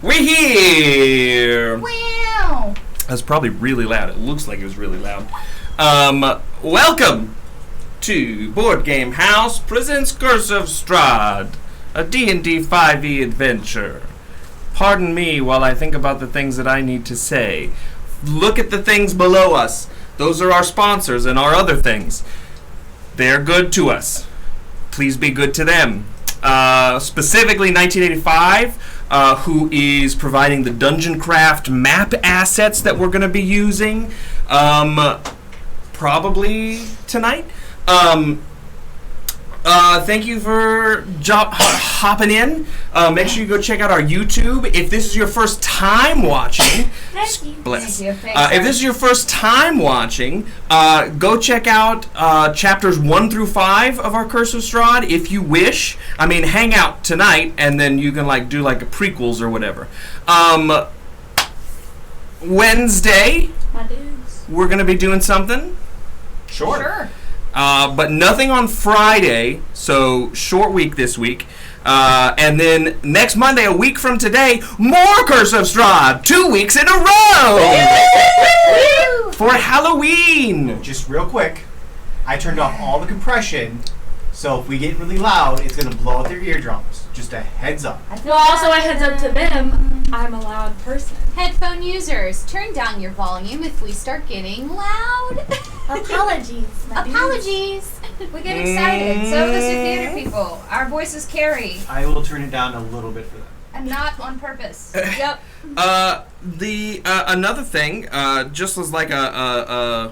We're here! Wow! That's probably really loud. It looks like it was really loud. Welcome to Board Game House presents Curse of Strahd, a D&D 5e adventure. Pardon me while I think about the things that I need to say. Look at the things below us. Those are our sponsors and our other things. They're good to us. Please be good to them. Specifically 1985, who is providing the Dungeon Craft map assets that we're going to be using probably tonight. Thank you for hopping in. Make sure you go check out our YouTube. If this is your first time watching, bless. If this is your first time watching, go check out chapters 1 through 5 of our Curse of Strahd if you wish. I mean, hang out tonight, and then you can do a prequels or whatever. Wednesday, My dudes. we're gonna be doing something. Sure. But nothing on Friday, so short week this week. And then next Monday, a week from today, more Curse of Strahd, 2 weeks in a row! For Halloween! Just real quick, I turned off all the compression, so if we get really loud, it's going to blow out their eardrums. Just a heads up. Well, also a heads up to them, I'm a loud person. Headphone users, turn down your volume if we start getting loud. Apologies. My dudes. Apologies. We get excited. So does the theater people. Our voices carry. I will turn it down a little bit for them. And not on purpose. Yep. Another thing, just as like I'm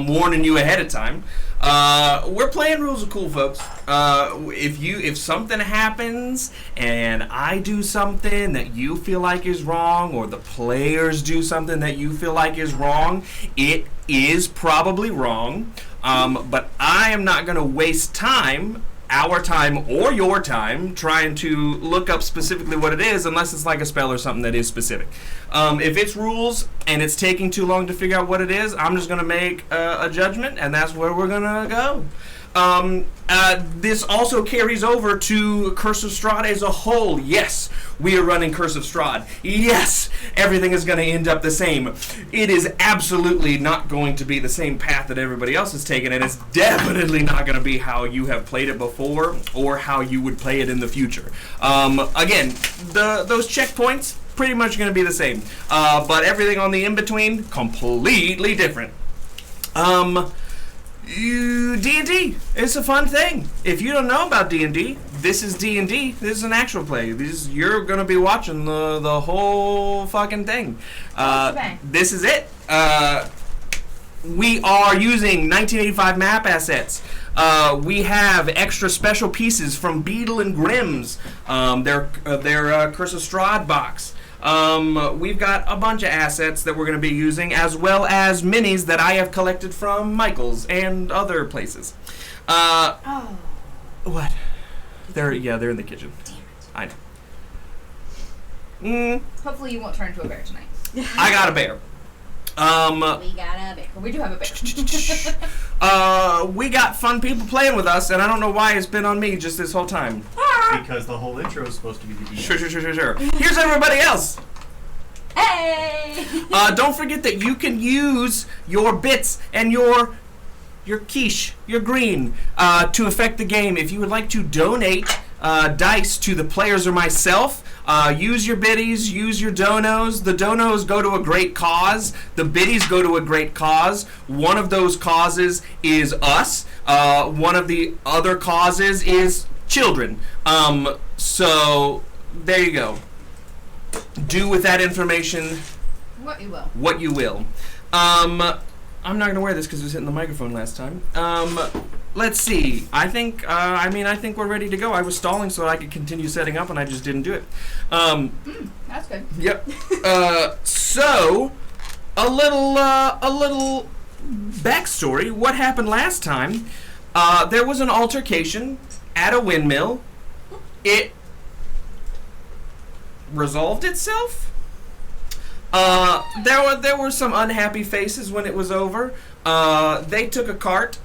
warning you ahead of time. We're playing rules of cool, folks. If something happens and I do something that you feel like is wrong, or the players do something that you feel like is wrong, it is probably wrong. But I am not going to waste time, our time or your time, trying to look up specifically what it is, unless it's like a spell or something that is specific. If it's rules and it's taking too long to figure out what it is, I'm just going to make a judgment, and that's where we're going to go. This also carries over to Curse of Strahd as a whole. Yes, we are running Curse of Strahd. Yes, everything is going to end up the same. It is absolutely not going to be the same path that everybody else has taken, and it's definitely not going to be how you have played it before or how you would play it in the future. Again, those checkpoints pretty much going to be the same, but everything on the in-between, completely different. D&D, it's a fun thing. If you don't know about D&D, this is D&D. This is an actual play. You're going to be watching the whole fucking thing. This is it. We are using 1985 map assets. We have extra special pieces from Beadle and Grimm's, their Curse of Strahd box. We've got a bunch of assets that we're going to be using, as well as minis that I have collected from Michael's and other places. What? They're in the kitchen. Damn it. I know. Hopefully you won't turn into a bear tonight. I got a bear. We got a bear. Well, we do have a bear. We got fun people playing with us, and I don't know why it's been on me just this whole time. Because the whole intro is supposed to be the DM. Sure. Here's everybody else. Hey! Don't forget that you can use your bits and your quiche, your green, to affect the game. If you would like to donate dice to the players or myself, use your biddies, use your donos. The donos go to a great cause. The biddies go to a great cause. One of those causes is us. One of the other causes is children. So there you go. Do with that information What you will. what you will. I'm not going to wear this because it was hitting the microphone last time. Let's see. I think we're ready to go. I was stalling so I could continue setting up, and I just didn't do it. That's good. Yep. So, a little backstory. What happened last time? There was an altercation at a windmill. It resolved itself. There were some unhappy faces when it was over. They took a cart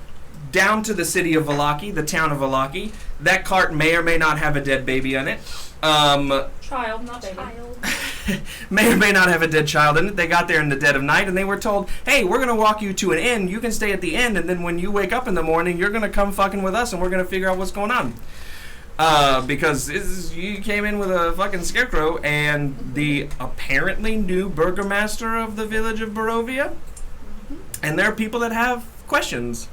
down to the city of Vallaki, the town of Vallaki. That cart may or may not have a dead baby in it. Child, not baby. May or may not have a dead child in it. They got there in the dead of night, and they were told, hey, we're going to walk you to an inn. You can stay at the inn, and then when you wake up in the morning, you're going to come fucking with us, and we're going to figure out what's going on. Because you came in with a fucking scarecrow, and the apparently new burgomaster of the village of Barovia, and there are people that have questions.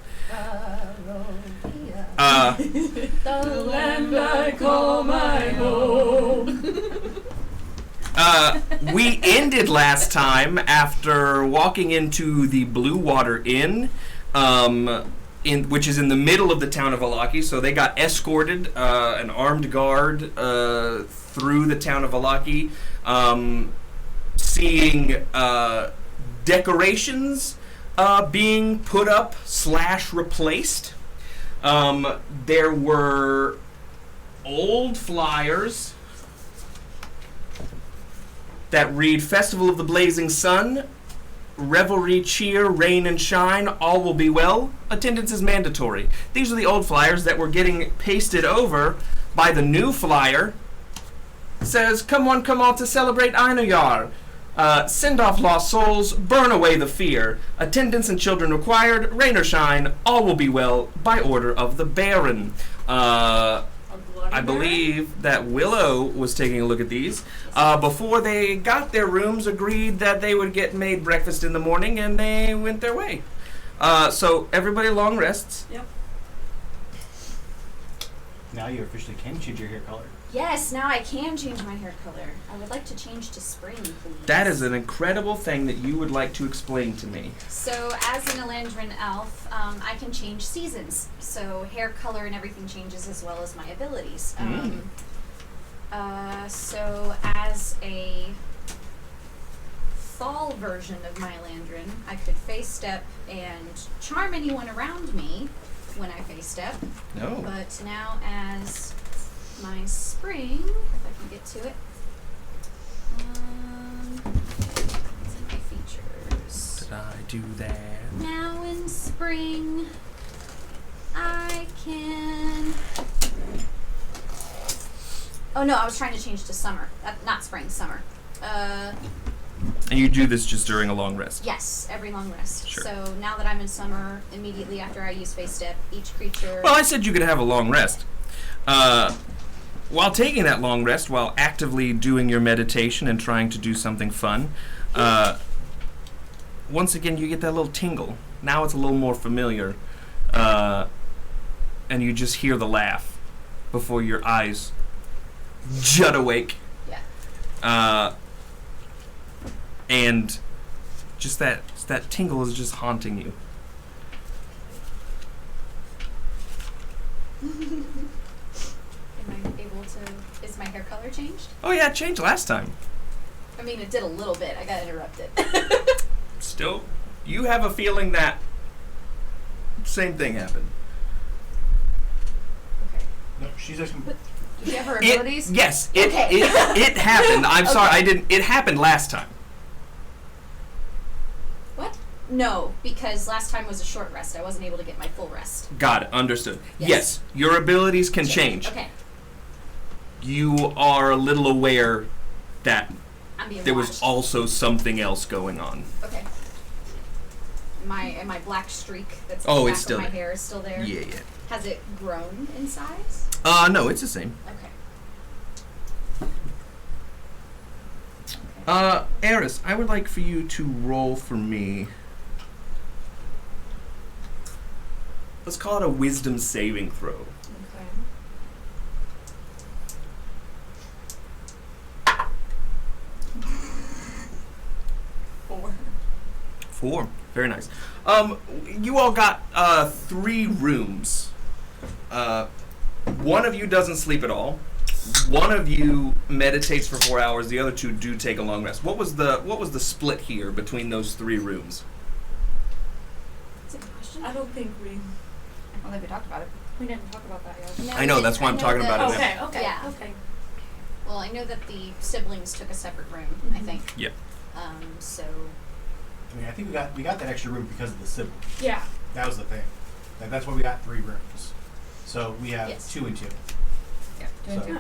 The land I call my home. We ended last time after walking into the Blue Water Inn, which is in the middle of the town of Vallaki. So they got escorted, an armed guard, through the town of Vallaki, seeing decorations being put up / replaced. There were old flyers that read Festival of the Blazing Sun, revelry, cheer, rain and shine, all will be well. Attendance is mandatory. These are the old flyers that were getting pasted over by the new flyer. It says, come one, come all to celebrate Einayar. Send off lost souls, burn away the fear. Attendance and children required, rain or shine, all will be well by order of the Baron. I believe that Willow was taking a look at these. Before they got their rooms, agreed that they would get made breakfast in the morning, and they went their way. So everybody long rests. Yep. Now you officially can change your hair color. Yes, now I can change my hair color. I would like to change to spring, please. That is an incredible thing that you would like to explain to me. So, as an Elandrin elf, I can change seasons. So, hair color and everything changes as well as my abilities. So, as a fall version of my Elandrin, I could face step and charm anyone around me when I face step. No. But now, as my spring, if I can get to it. It's in my features. Did I do that? Now in spring, I can. Oh no, I was trying to change to summer. Not spring, summer. And you do this just during a long rest? Yes, every long rest. Sure. So now that I'm in summer, immediately after I use face step, each creature. Well, I said you could have a long rest. While taking that long rest, while actively doing your meditation and trying to do something fun, once again you get that little tingle. Now it's a little more familiar, and you just hear the laugh before your eyes jut awake. Yeah. And just that tingle is just haunting you. Am I able to? Is my hair color changed? Oh yeah, it changed last time. I mean, it did a little bit. I got interrupted. Still, you have a feeling that same thing happened. Okay. No, she's just. Did you have her abilities? Yes, Okay. it happened. I'm sorry, Okay. I didn't. It happened last time. What? No, because last time was a short rest. I wasn't able to get my full rest. Got it. Understood. Yes. Yes, your abilities can change. Okay. You are a little aware that I'm being there was watched. also something else going on. Okay. My black streak that's Oh, in the it's back still of my there. hair is still there. Yeah, yeah. Has it grown in size? No, it's the same. Okay. Eris, I would like for you to roll for me. Let's call it a wisdom saving throw. Okay. Four. 4. Very nice. You all got 3 rooms. One of you doesn't sleep at all. One of you meditates for 4 hours. The other 2 do take a long rest. What was the split here between those 3 rooms? That's a good question. I don't think we I don't think we talked about it. didn't talk about that yet. No, I know, we that's didn't. why I'm I know talking that- about it Okay, okay, Yeah. okay. Well, I know that the siblings took a separate room, I Mhm. think. Yep. So I mean, I think we got that extra room because of the siblings. Yeah. That was the thing. That's why we got 3 rooms. So we have Yes. 2 and 2. Yeah, doing So- two.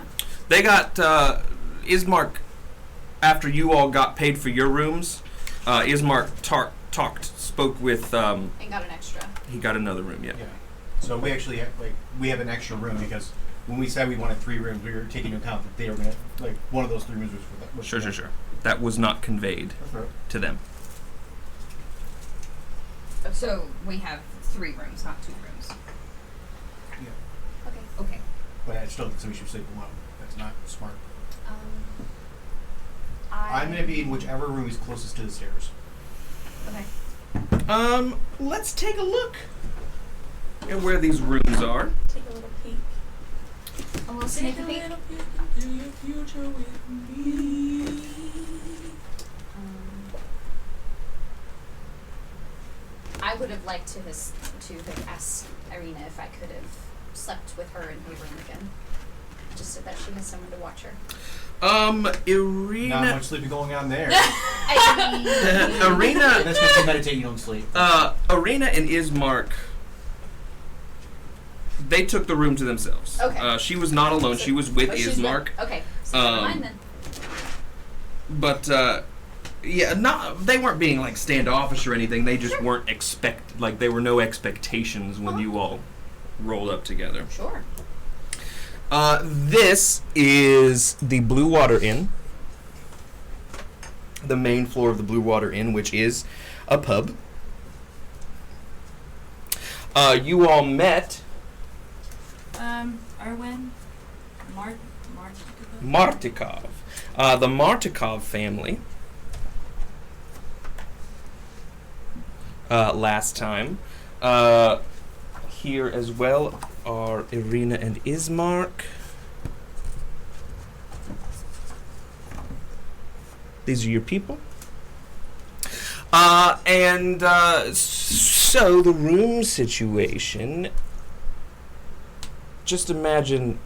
They got Ismark. After you all got paid for your rooms, Ismark spoke with. And got an extra. He got another room. Yeah. Yeah. So we actually have, we have an extra room because when we said we wanted 3 rooms, we were taking into account that they were gonna one of those 3 rooms was for that. Sure. That was not conveyed to them. So we have 3 rooms, not 2 rooms. Yeah. Okay. Okay. But I still think somebody should sleep alone. That's not smart. I. I'm gonna be in whichever room is closest to the stairs. Okay. Let's take a look at where these rooms are. Take a little peek. A little sneaky peek. peek into your future with me. I would have liked to have asked Irina if I could have slept with her in her room again, just so that she has someone to watch her. Not Irina. much sleeping going on there. Irina. That's because you meditate, you don't sleep. Irina and Ismark. They took the room to themselves. Okay. She was not alone. So- she was with she's Ismark. Okay. So never mind then. But yeah, they weren't being like standoffish or anything. They just Sure. weren't there were no expectations when you all rolled up together. Sure. This is the Blue Water Inn, the main floor of the Blue Water Inn, which is a pub. You all met Erwin, Martikov, the Martikov family. Last time. Here as well are Irina and Ismark. These are your people. So the room situation, just imagine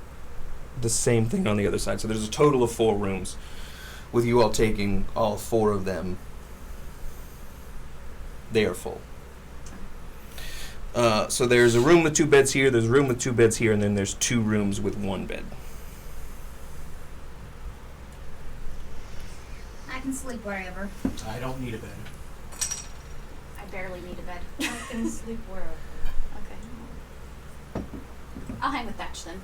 the same thing on the other side. So there's a total of 4 rooms, with you all taking all 4 of them. They are full. So there's a room with 2 beds here, there's a room with 2 beds here, and then there's 2 rooms with 1 bed. I can sleep wherever. I don't need a bed. I barely need a bed. I can sleep wherever. Okay. I'll hang with Thatch then.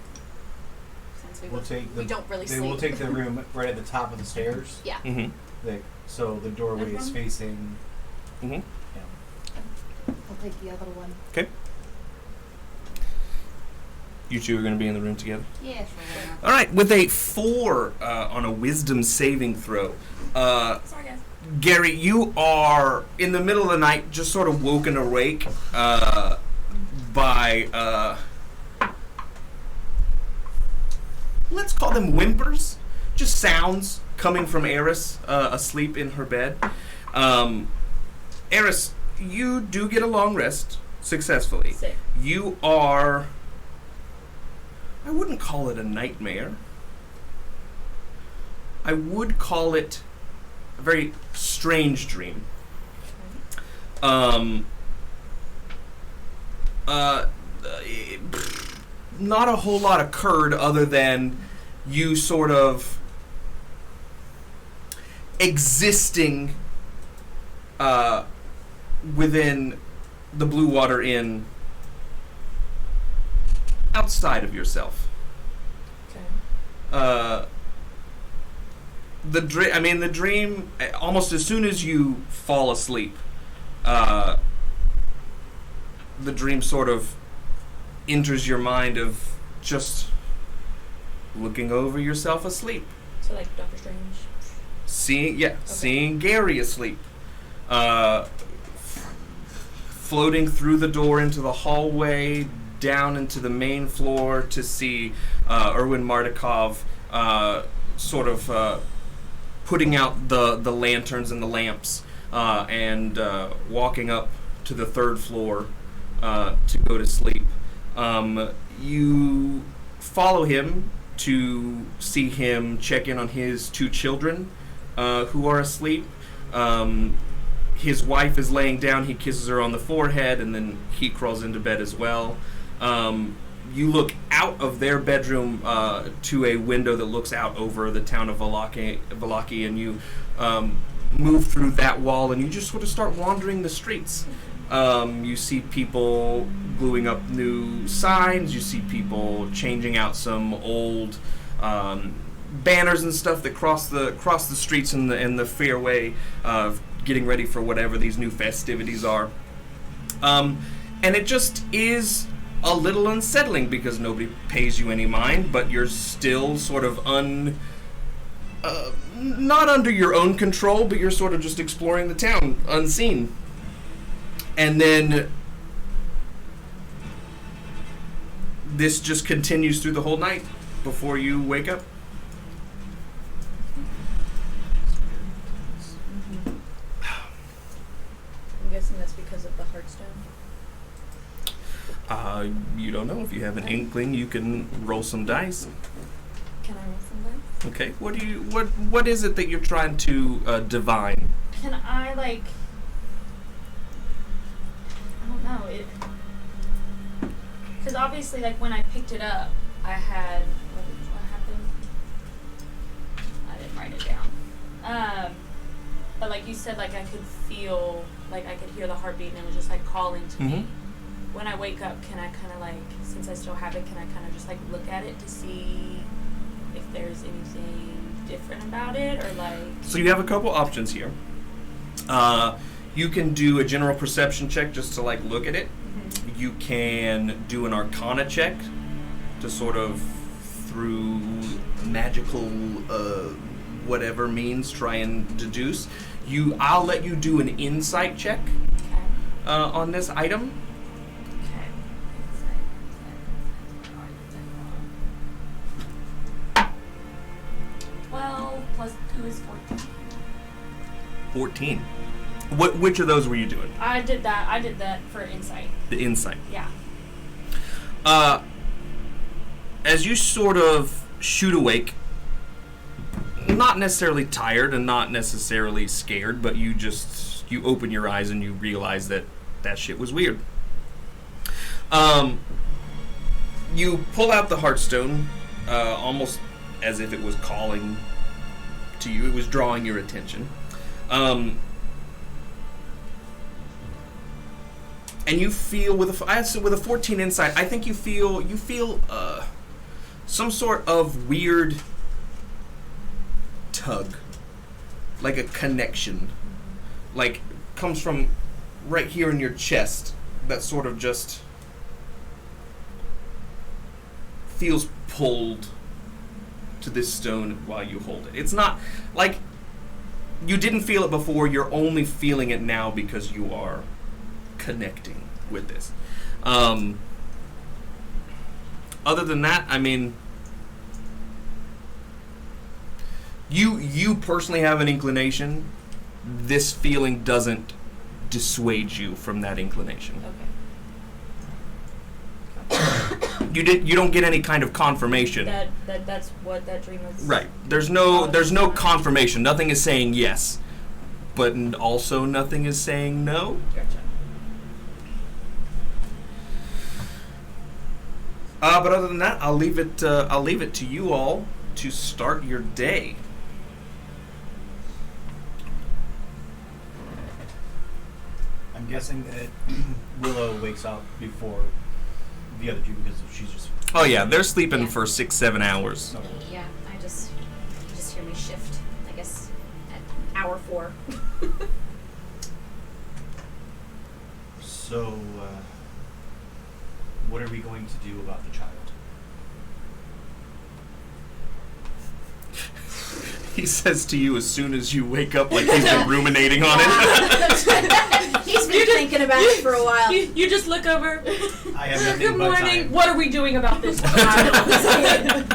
Since we don't really They sleep. will take the room right at the top of the stairs. Yeah. Mm-hmm. So the doorway is facing. Mm-hmm. I'll take the other one. Okay. You two are going to be in the room together. Yeah, sure. Why not? All right. With a 4 on a wisdom saving throw, Sorry, guys. Gary, you are in the middle of the night, just sort of woken awake by let's call them whimpers, just sounds coming from Eris, asleep in her bed. Eris, you do get a long rest successfully. Sick. You are, I wouldn't call it a nightmare. I would call it a very strange dream. Not a whole lot occurred other than you sort of existing within the Blue Water Inn outside of yourself. Okay. The dream, almost as soon as you fall asleep, the dream sort of enters your mind of just looking over yourself asleep. So like Doctor Strange. Seeing Gary asleep, floating through the door into the hallway, down into the main floor to see Erwin Martikov sort of putting out the lanterns and the lamps and walking up to the 3rd floor to go to sleep. You follow him to see him check in on his 2 children who are asleep. his wife is laying down. He kisses her on the forehead, and then he crawls into bed as well. You look out of their bedroom to a window that looks out over the town of Vallaki, and you move through that wall, and you just sort of start wandering the streets. You see people gluing up new signs. You see people changing out some old banners and stuff that cross the streets in the fairway, getting ready for whatever these new festivities are. And it just is a little unsettling because nobody pays you any mind, but you're still sort of not under your own control, but you're sort of just exploring the town unseen. And then this just continues through the whole night before you wake up. I'm guessing that's because of the Heartstone. You don't know. If you have an inkling, you can roll some dice. Can I roll some dice? Okay. What is it that you're trying to divine? Can I I don't know it. Because obviously, when I picked it up, I had what happened. I didn't write it down. But like you said, I could feel, I could hear the heartbeat, and it was just calling to me. When I wake up, can I kind of since I still have it, can I kind of just look at it to see if there's anything different about it, or So you have a couple options here. You can do a general perception check just to look at it. Mm-hmm. You can do an Arcana check to sort of through magical whatever means try and deduce. I'll let you do an insight check on this item. 12 plus 2 is 14. 14. Which of those were you doing? I did that for insight. The insight. Yeah. As you sort of shoot awake, not necessarily tired and not necessarily scared, but you open your eyes and you realize that shit was weird. You pull out the Heartstone, almost as if it was calling to you. It was drawing your attention. And you feel with a 14 insight, I think you feel some sort of weird tug, like a connection, comes from right here in your chest, that sort of just feels pulled to this stone while you hold it. It's not like you didn't feel it before, you're only feeling it now because you are connecting with this. Other than that, I mean, you personally have an inclination. This feeling doesn't dissuade you from that inclination. Okay. You don't get any kind of confirmation. That's what that dream was. Right. There's no confirmation. Nothing is saying yes, but also nothing is saying no. Gotcha. But other than that, I'll leave it to you all to start your day. I'm guessing that Willow wakes up before the other two because she's just. Oh yeah, they're sleeping Yeah. for 6-7 hours. Okay. Yeah, you just hear me shift, I guess, at hour 4. So, what are we going to do about the child? He says to you as soon as you wake up, like he's been ruminating on it. He's been thinking about it for a while. You just look over. I have nothing Good but morning. time. What are we doing about this child?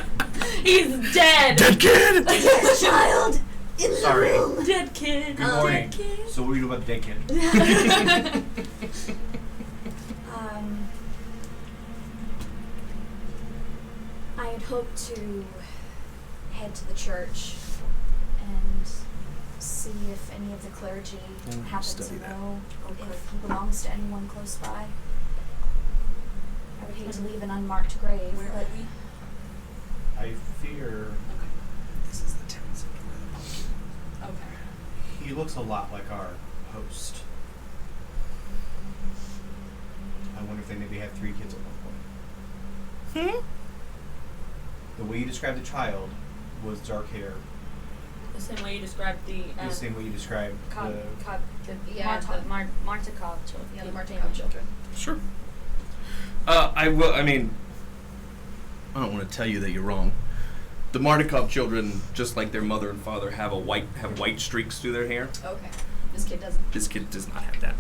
He's dead. Dead kid! There's a child in the Sorry. room. Dead kid. Good morning. Dead kid. So what do we do about the dead kid? I had hoped to head to the church and see if any of the clergy happens to study that. know if he belongs to anyone close by. I would hate to leave an unmarked grave, Where but are we? I fear This is the town center where the pumpkin. Okay. he looks a lot like our host. I wonder if they maybe had 3 kids at one point. The way you described the child was dark hair, The same way you described the the same way you described the. Martikov children. Yeah, the Martikov children. Sure. I will. I mean, I don't want to tell you that you're wrong. The Martikov children, just like their mother and father, have white streaks through their hair. Okay. This kid doesn't. This kid does not have that.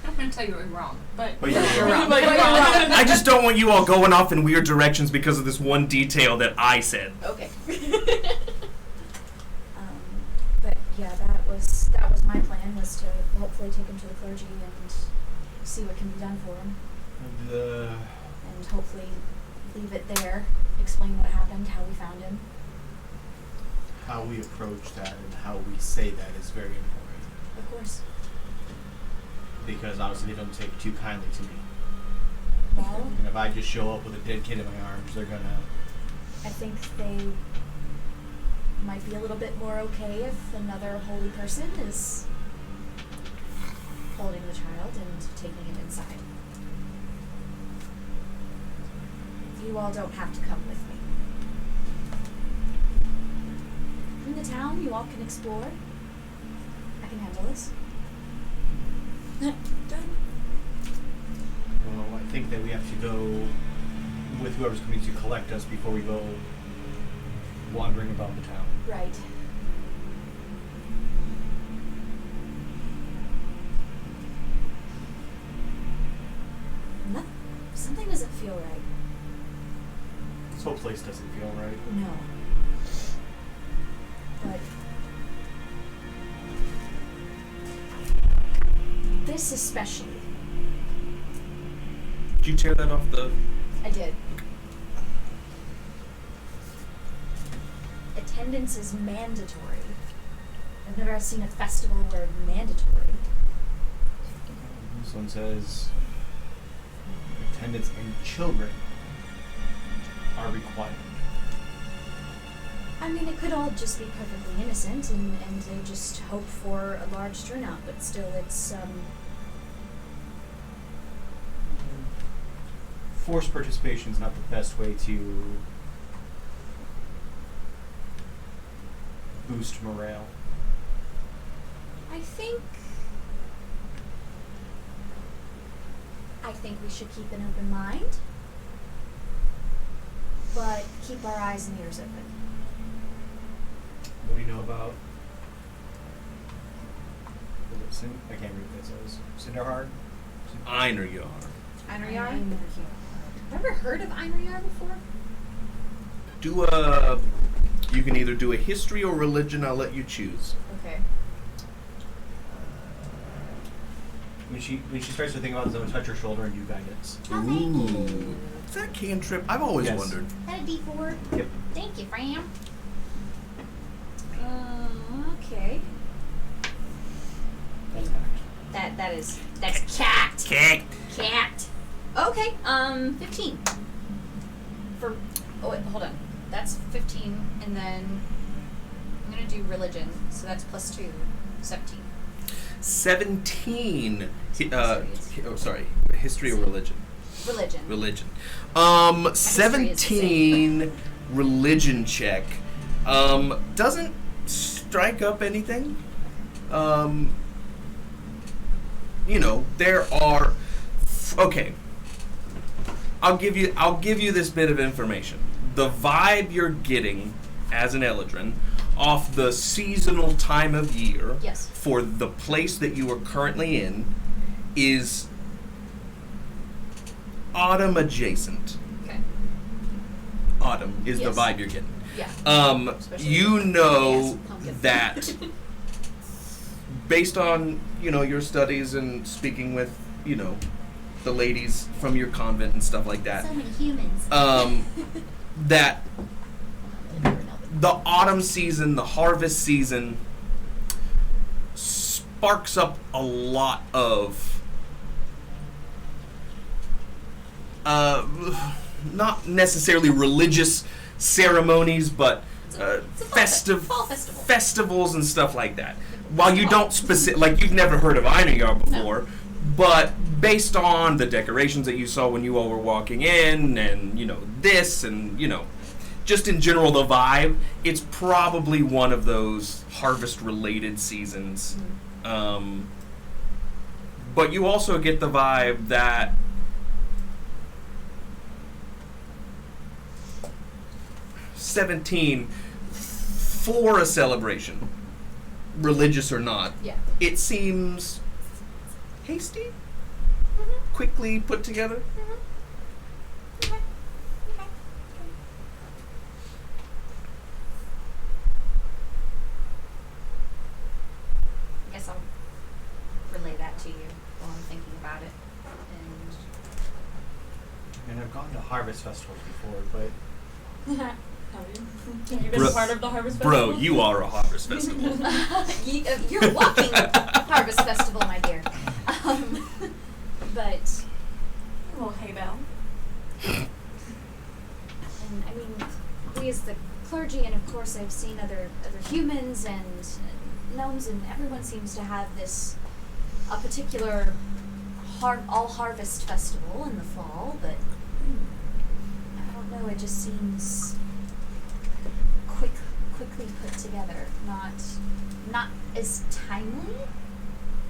I'm going to tell you you're wrong, but But you're wrong. But you're wrong. I just don't want you all going off in weird directions because of this one detail that I said. Okay. But yeah, that was my plan, was to hopefully take him to the clergy and see what can be done for him, and hopefully leave it there, explain what happened, how we found him. How we approach that and how we say that is very important. Of course. Because obviously they don't take too kindly to me. Well, And if I just show up with a dead kid in my arms, they're gonna. I think they might be a little bit more okay if another holy person is holding the child and taking it inside. You all don't have to come with me. In the town, you all can explore. I can handle this. Well, I think that we have to go with whoever's coming to collect us before we go wandering about the town. Right. Something doesn't feel right. This whole place doesn't feel right. No. But this especially. Did you tear that off the? I did. Attendance is mandatory. I've never seen a festival where mandatory. This one says attendance and children are required. I mean, it could all just be perfectly innocent, and they just hope for a large turnout, but still, it's, Forced participation is not the best way to boost morale. I think we should keep an open mind, but keep our eyes and ears open. What do you know about? I can't read what it says. Cinderhard? Einerjar. Einriyar? Ever heard of Einriyar before? Do you can either do a history or religion. I'll let you choose. Okay. When she starts to think about this, I would touch her shoulder and do guidance. Oh, thank you. Ooh. Is that cantrip? I've always Yes. wondered. That a D4? Yep. Thank you, Fram. Okay. That's cat. Cat. Cat. Okay, 15. Oh wait, hold on. That's 15, and then I'm gonna do religion, so that's +2, 17. 17. Sorry. History or religion? Religion. Religion. history is the 17 religion check. Doesn't strike up anything. There are. Okay. I'll give you this bit of information. The vibe you're getting as an Eladrin off the seasonal time of year Yes. for the place that you are currently in is autumn adjacent. Okay. Autumn is Yes. the vibe you're getting. Yeah. Especially You with know yes, pumpkin. that based on, your studies and speaking with, the ladies from your convent and stuff like that, So many humans. that the autumn season, the harvest season, sparks up a lot of not necessarily religious ceremonies, but fall festival. festivals and stuff like that. While you don't like you've never heard of Einar before, but based on the decorations that you saw when you all were walking in, and this, and just in general the vibe, it's probably one of those harvest-related seasons. But you also get the vibe that for a celebration, religious or not, Yeah. it seems hasty, quickly put together. Okay. I guess I'll relay that to you while I'm thinking about it. And I've gone to harvest festivals before, but Have you been Bro- part of the Harvest Festival? Bro, you are a harvest festival. You're walking harvest festival, my dear. But Oh, hey, Belle. and I mean, we as the clergy, and of course I've seen other humans and gnomes, and everyone seems to have a particular all harvest festival in the fall, but I don't know, it just seems quickly put together, not as timely,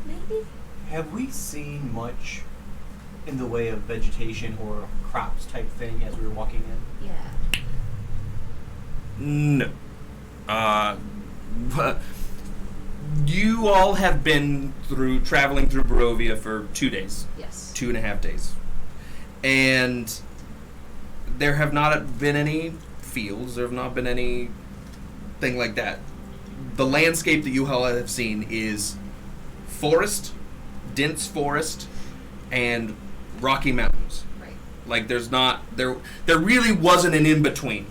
maybe. have we seen much in the way of vegetation or crops type thing as we were walking in? Yeah. No. But you all have been traveling through Barovia for 2 days. Yes. 2.5 days. And there have not been any fields, there have not been anything like that. The landscape that you all have seen is forest, dense forest, and rocky mountains. Right. Like there really wasn't an in-between.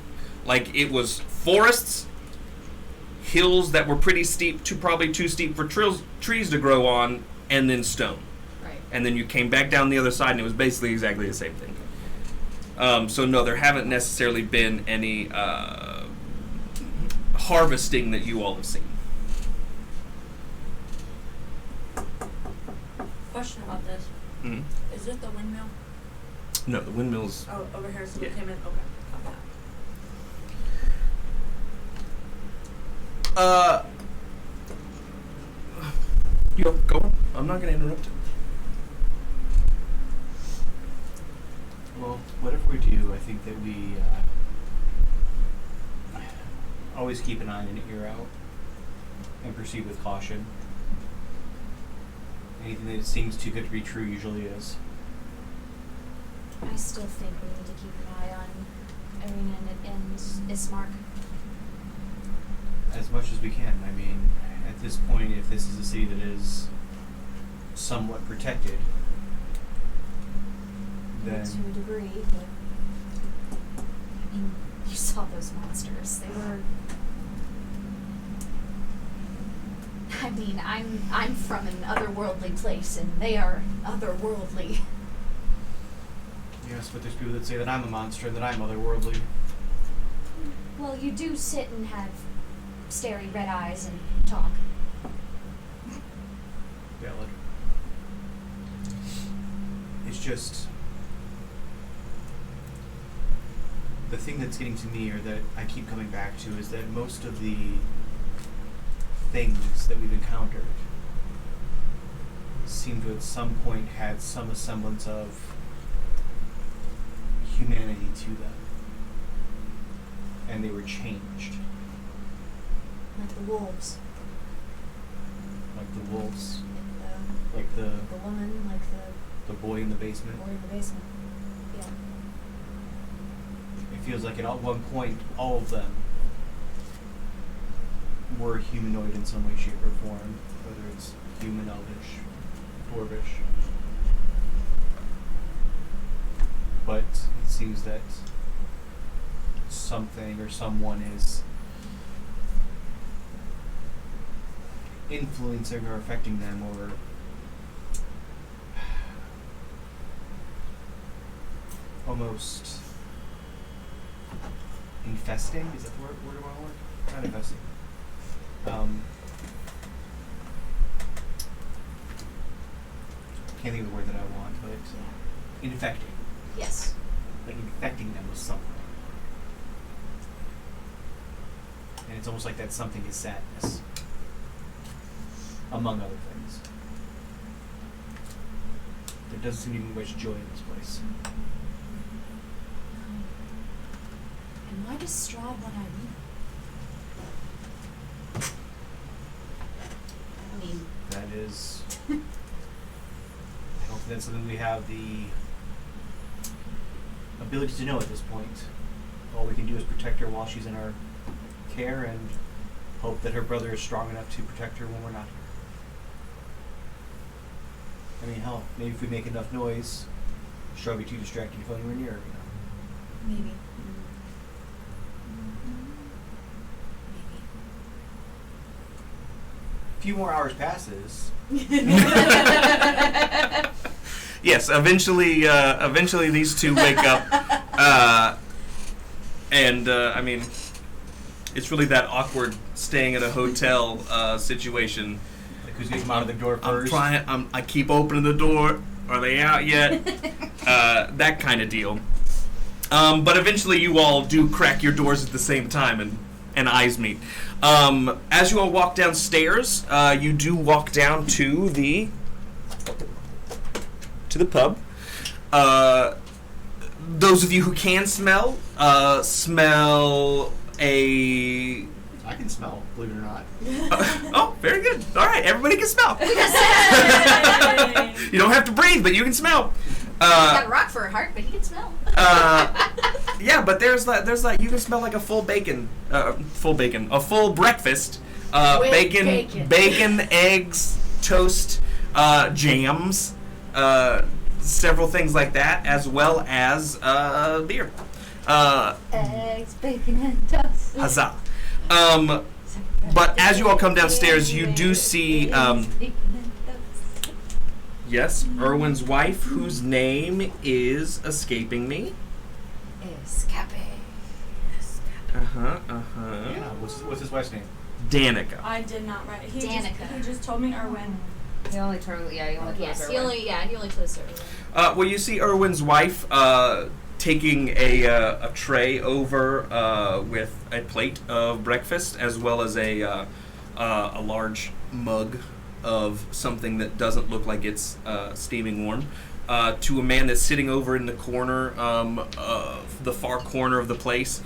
Like it was forests, hills that were pretty steep, probably too steep for trees to grow on, and then stone. Right. And then you came back down the other side, and it was basically exactly the same thing. So no, there haven't necessarily been any harvesting that you all have seen. Question about this. Mm-hmm. Is it the windmill? No, the windmills. Oh, over here, so Yeah. we came in. Okay, got that. Go on. I'm not going to interrupt. Well, whatever we do, I think that we always keep an eye and an ear out and proceed with caution. Anything that seems too good to be true usually is. I still think we need to keep an eye on Irina and Ismark. As much as we can. I mean, at this point, if this is a city that is somewhat protected, then To a degree, but I mean, you saw those monsters. They were. I mean, I'm from an otherworldly place, and they are otherworldly. yes, but there's people that say that I'm a monster and that I'm otherworldly. Well, you do sit and have starey red eyes and talk. Valid. It's just the thing that's getting to me, or that I keep coming back to, is that most of the things that we've encountered seem to at some point had some semblance of humanity to them, and they were changed, Like the wolves. like the wolves, Like like the woman, like the boy in the basement. the boy in the basement. Yeah. It feels like at one point, all of them were humanoid in some way, shape, or form, whether it's human, elvish, dwarvish. But it seems that something or someone is influencing or affecting them, or almost infesting. Is that the word I want to work? Not infesting. Can't think of the word that I want, but infecting. Yes. Like infecting them with something. And it's almost like that something is sadness, among other things. There doesn't seem to be much joy in this place. And why does Strahd want Irene? I mean, That is. I don't think that's something we have the ability to know at this point. All we can do is protect her while she's in our care and hope that her brother is strong enough to protect her when we're not here. I mean, hell, maybe if we make enough noise, she'll be too distracted if anywhere near her, maybe. Maybe. A few more hours passes. Yes, eventually these two wake up, and I mean, it's really that awkward staying at a hotel situation. Like, who's getting out of the door first? I keep opening the door. Are they out yet? That kind of deal. But eventually, you all do crack your doors at the same time, and eyes meet. As you all walk downstairs, you do walk down to the pub. Those of you who can smell a. I can smell, believe it or not. Oh, very good. All right, everybody can smell. You don't have to breathe, but you can smell. He's got a rock for a heart, but he can smell. Yeah, but there's like you can smell like a full breakfast. With bacon, eggs, toast, jams, several things like that, as well as beer. Eggs, bacon, and toast. Huzzah! But as you all come downstairs, you do see yes, Erwin's wife, whose name is escaping me. Escape. Yeah, what's his wife's name? Danica. I did not write it. He Danica. just told me Erwin. He only told us Yes, he Erwin. only told us Irwin. Well, you see Erwin's wife taking a tray over with a plate of breakfast, as well as a large mug of something that doesn't look like it's steaming warm, to a man that's sitting over in the corner, the far corner of the place.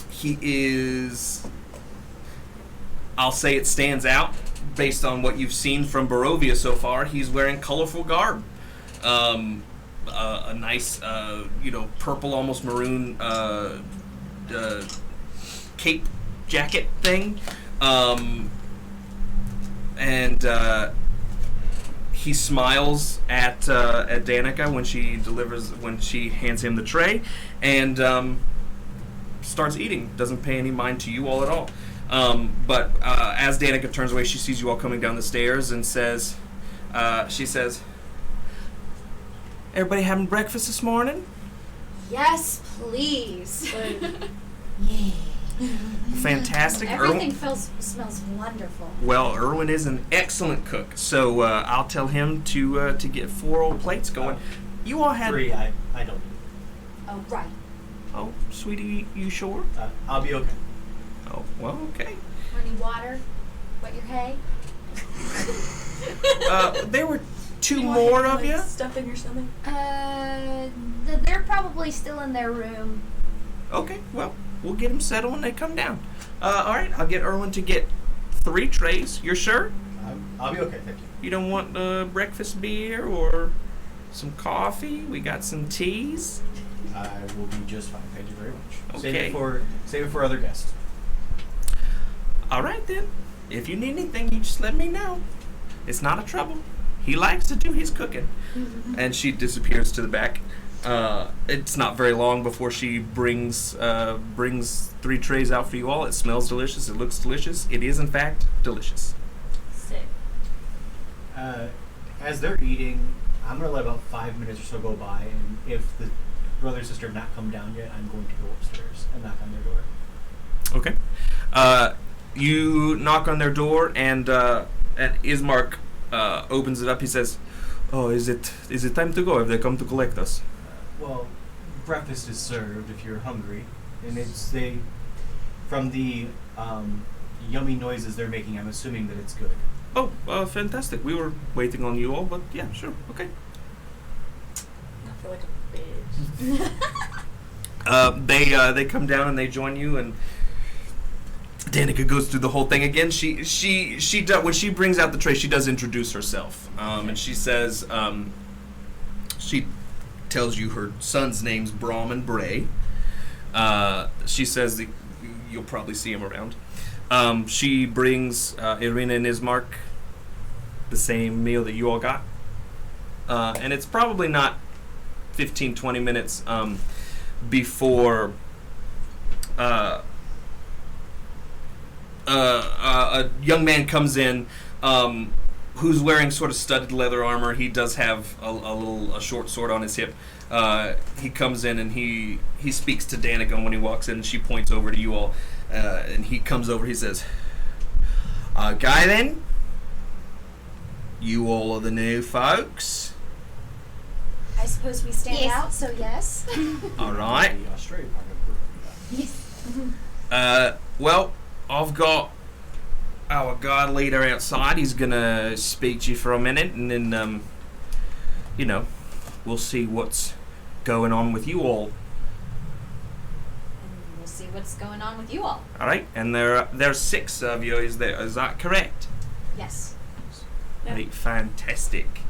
He is, I'll say it stands out based on what you've seen from Barovia so far. He's wearing colorful garb. A nice, purple, almost maroon cape jacket thing. And he smiles at Danica when she hands him the tray, and starts eating. Doesn't pay any mind to you all at all. But as Danica turns away, she sees you all coming down the stairs and says, "Everybody having breakfast this morning?" Yes, please. Fantastic. Everything smells wonderful. Well, Erwin is an excellent cook, so I'll tell him to get 4 old plates going. You all had 3. I don't. Oh, right. Oh, sweetie, you sure? I'll be okay. Oh, well, okay. Running water. Wet your hay. There were 2 You want more him, of you. Stuff in your stomach. They're probably still in their room. Okay, well, we'll get them settled when they come down. All right, I'll get Erwin to get 3 trays. You're sure? I'll be okay, thank you. You don't want breakfast beer or some coffee? We got some teas. I will be just fine, thank you very much. Okay. Save it for other guests. All right, then. If you need anything, you just let me know. It's not a trouble. He likes to do his cooking. And she disappears to the back. It's not very long before she brings 3 trays out for you all. It smells delicious. It looks delicious. It is, in fact, delicious. Sick. As they're eating, I'm going to let about 5 minutes or so go by, and if the brother and sister have not come down yet, I'm going to go upstairs and knock on their door. Okay. You knock on their door, and Ismark opens it up. He says, "Oh, is it time to go? Have they come to collect us?" Well, breakfast is served if you're hungry, and from the yummy noises they're making, I'm assuming that it's good. Oh, fantastic. We were waiting on you all, but yeah, sure, okay. I feel like a bitch. They come down and they join you, and Danica goes through the whole thing again. She does, when she brings out the tray, she does introduce herself, and she says, she tells you her son's name's Brahman Bray. She says that you'll probably see him around. She brings Irina and Ismark the same meal that you all got, and it's probably not 15-20 minutes before a young man comes in who's wearing sort of studded leather armor. He does have a short sword on his hip. He comes in and he speaks to Danica when he walks in, and she points over to you all, and he comes over. He says, "Guy, then, you all are the new folks. I suppose we stand Yes. out, so yes. All right. The Australian part of Barovia. Yes. Well, I've got our guard leader outside. He's gonna speak to you for a minute, and then, we'll see what's going on with you all. And we'll see what's going on with you all. All right, and there's 6 of you. Is that correct? Yes. Yeah. Right, fantastic.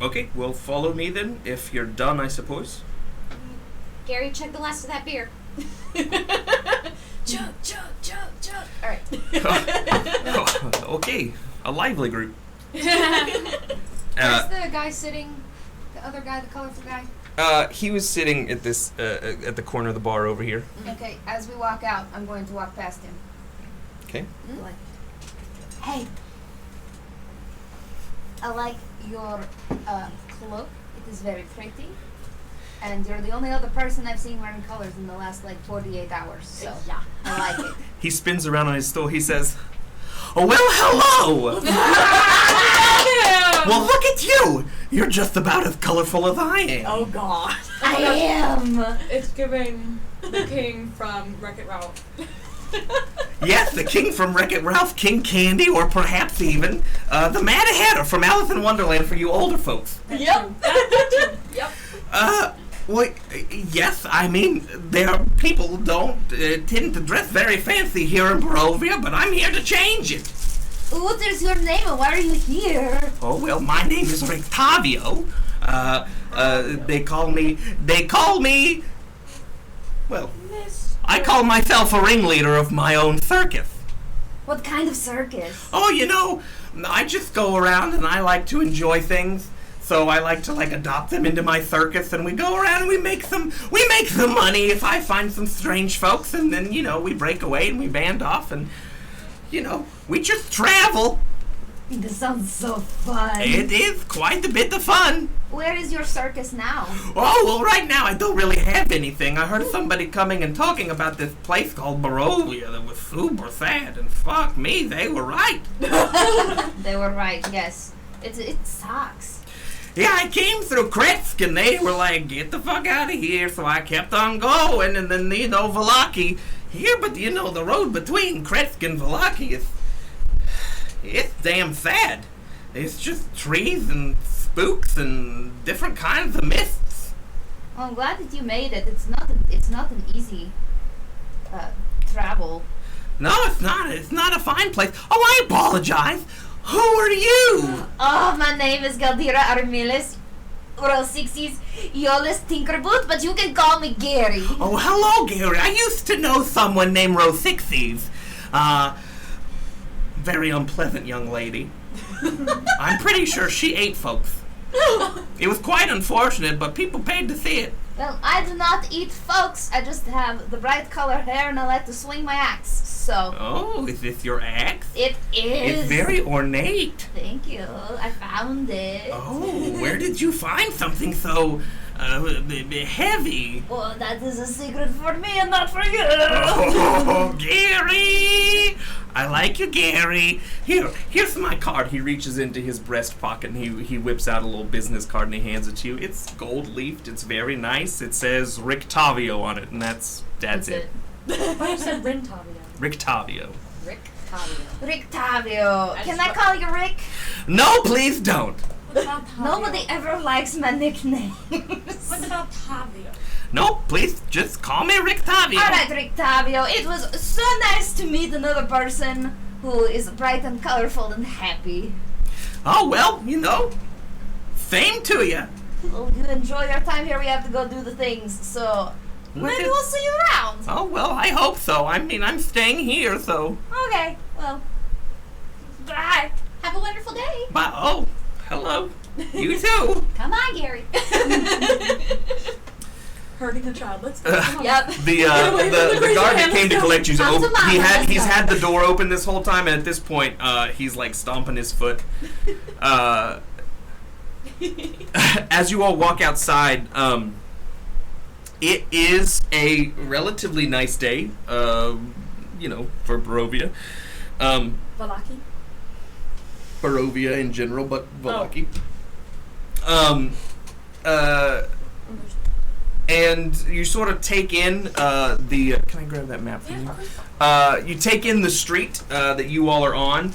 Okay, well, follow me then, if you're done, I suppose. Gary, chug the last of that beer. Chug, chug, chug, chug. All right. Okay, a lively group. Where's the guy sitting? The other guy, the colorful guy? He was sitting at this at the corner of the bar over here. Okay, as we walk out, I'm going to walk past him. Okay. Like, hey, I like your cloak. It is very pretty. And you're the only other person I've seen wearing colors in the last, 48 hours. So, Yeah. I like it. He spins around on his stool. He says, "Oh, well, hello! Well, look at you! You're just about as colorful as I am." Oh God. I am! It's giving the king from Wreck-It Ralph. Yes, the king from Wreck-It Ralph, King Candy, or perhaps even the Mad Hatter from Alice in Wonderland for you older folks. Yep. Yep. Well, yes, I mean, people don't tend to dress very fancy here in Barovia, but I'm here to change it. What is your name and why are you here? Oh, well, my name is Rictavio. They call me, well, I call myself a ringleader of my own circus. What kind of circus? Oh, I just go around and I like to enjoy things. So I like to adopt them into my circus, and we go around and we make some money if I find some strange folks, and then we break away and we band off, and we just travel. This sounds so fun. It is quite a bit of fun. Where is your circus now? Oh, well, right now I don't really have anything. I heard somebody coming and talking about this place called Barovia that was super sad, and fuck me, they were right. They were right, yes. It sucks. Yeah, I came through Kretsk, and they were like, "Get the fuck out of here," so I kept on going, and then, Vallaki here, but, the road between Kretsk and Vallaki it's damn sad. It's just trees and spooks and different kinds of mists. Well, I'm glad that you made it. It's not an easy travel. No, it's not. It's not a fine place. Oh, I apologize. Who are you? Oh, my name is Galdira Armilis. Roll 60s, Yolis Tinkerboot, but you can call me Gary. Oh, hello, Gary. I used to know someone named Rosixies. Very unpleasant young lady. I'm pretty sure she ate folks. It was quite unfortunate, but people paid to see it. Well, I do not eat folks. I just have the bright color hair and I like to swing my axe. So Oh, is this your axe? it is. It's very ornate. Thank you. I found it. Oh, where did you find something so heavy? Well, that is a secret for me and not for you. Oh, Gary! I like you, Gary. Here's my card. He reaches into his breast pocket and he whips out a little business card and he hands it to you. It's gold leafed. It's very nice. It says Rictavio on it, and that's it. Why you said Rentavio? Rictavio. Rick Tavio. Rick Tavio. I Can just I call you Rick? No, please don't. What about Tavio? Nobody ever likes my nicknames. What about Tavio? No, please just call me Rictavio. Alright, Rick Tavio. It was so nice to meet another person who is bright and colorful and happy. Oh, well, same to you. Well, you enjoy your time here. We have to go do the things, so maybe we'll see you around. Oh, well, I hope so. I mean, I'm staying here, so. Okay, well, bye. Have a wonderful day. Bye. Oh, hello. You too. Come on, Gary. Hurting a child. Let's go. Come on. Yep. The guard that came to collect you, he's had the door open this whole time, and at this point, he's like stomping his foot. As you all walk outside, it is a relatively nice day, for Barovia. Vallaki? Barovia in general, but Vallaki. And you sort of take in the. Can I grab that map from you? You take in the street that you all are on,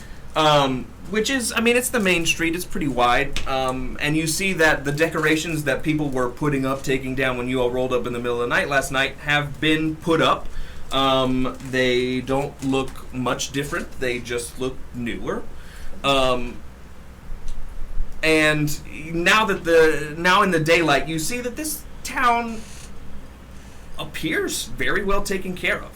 which is, it's the main street. It's pretty wide, and you see that the decorations that people were putting up, taking down when you all rolled up in the middle of the night last night, have been put up. They don't look much different. They just look newer. And now in the daylight, you see that this town appears very well taken care of.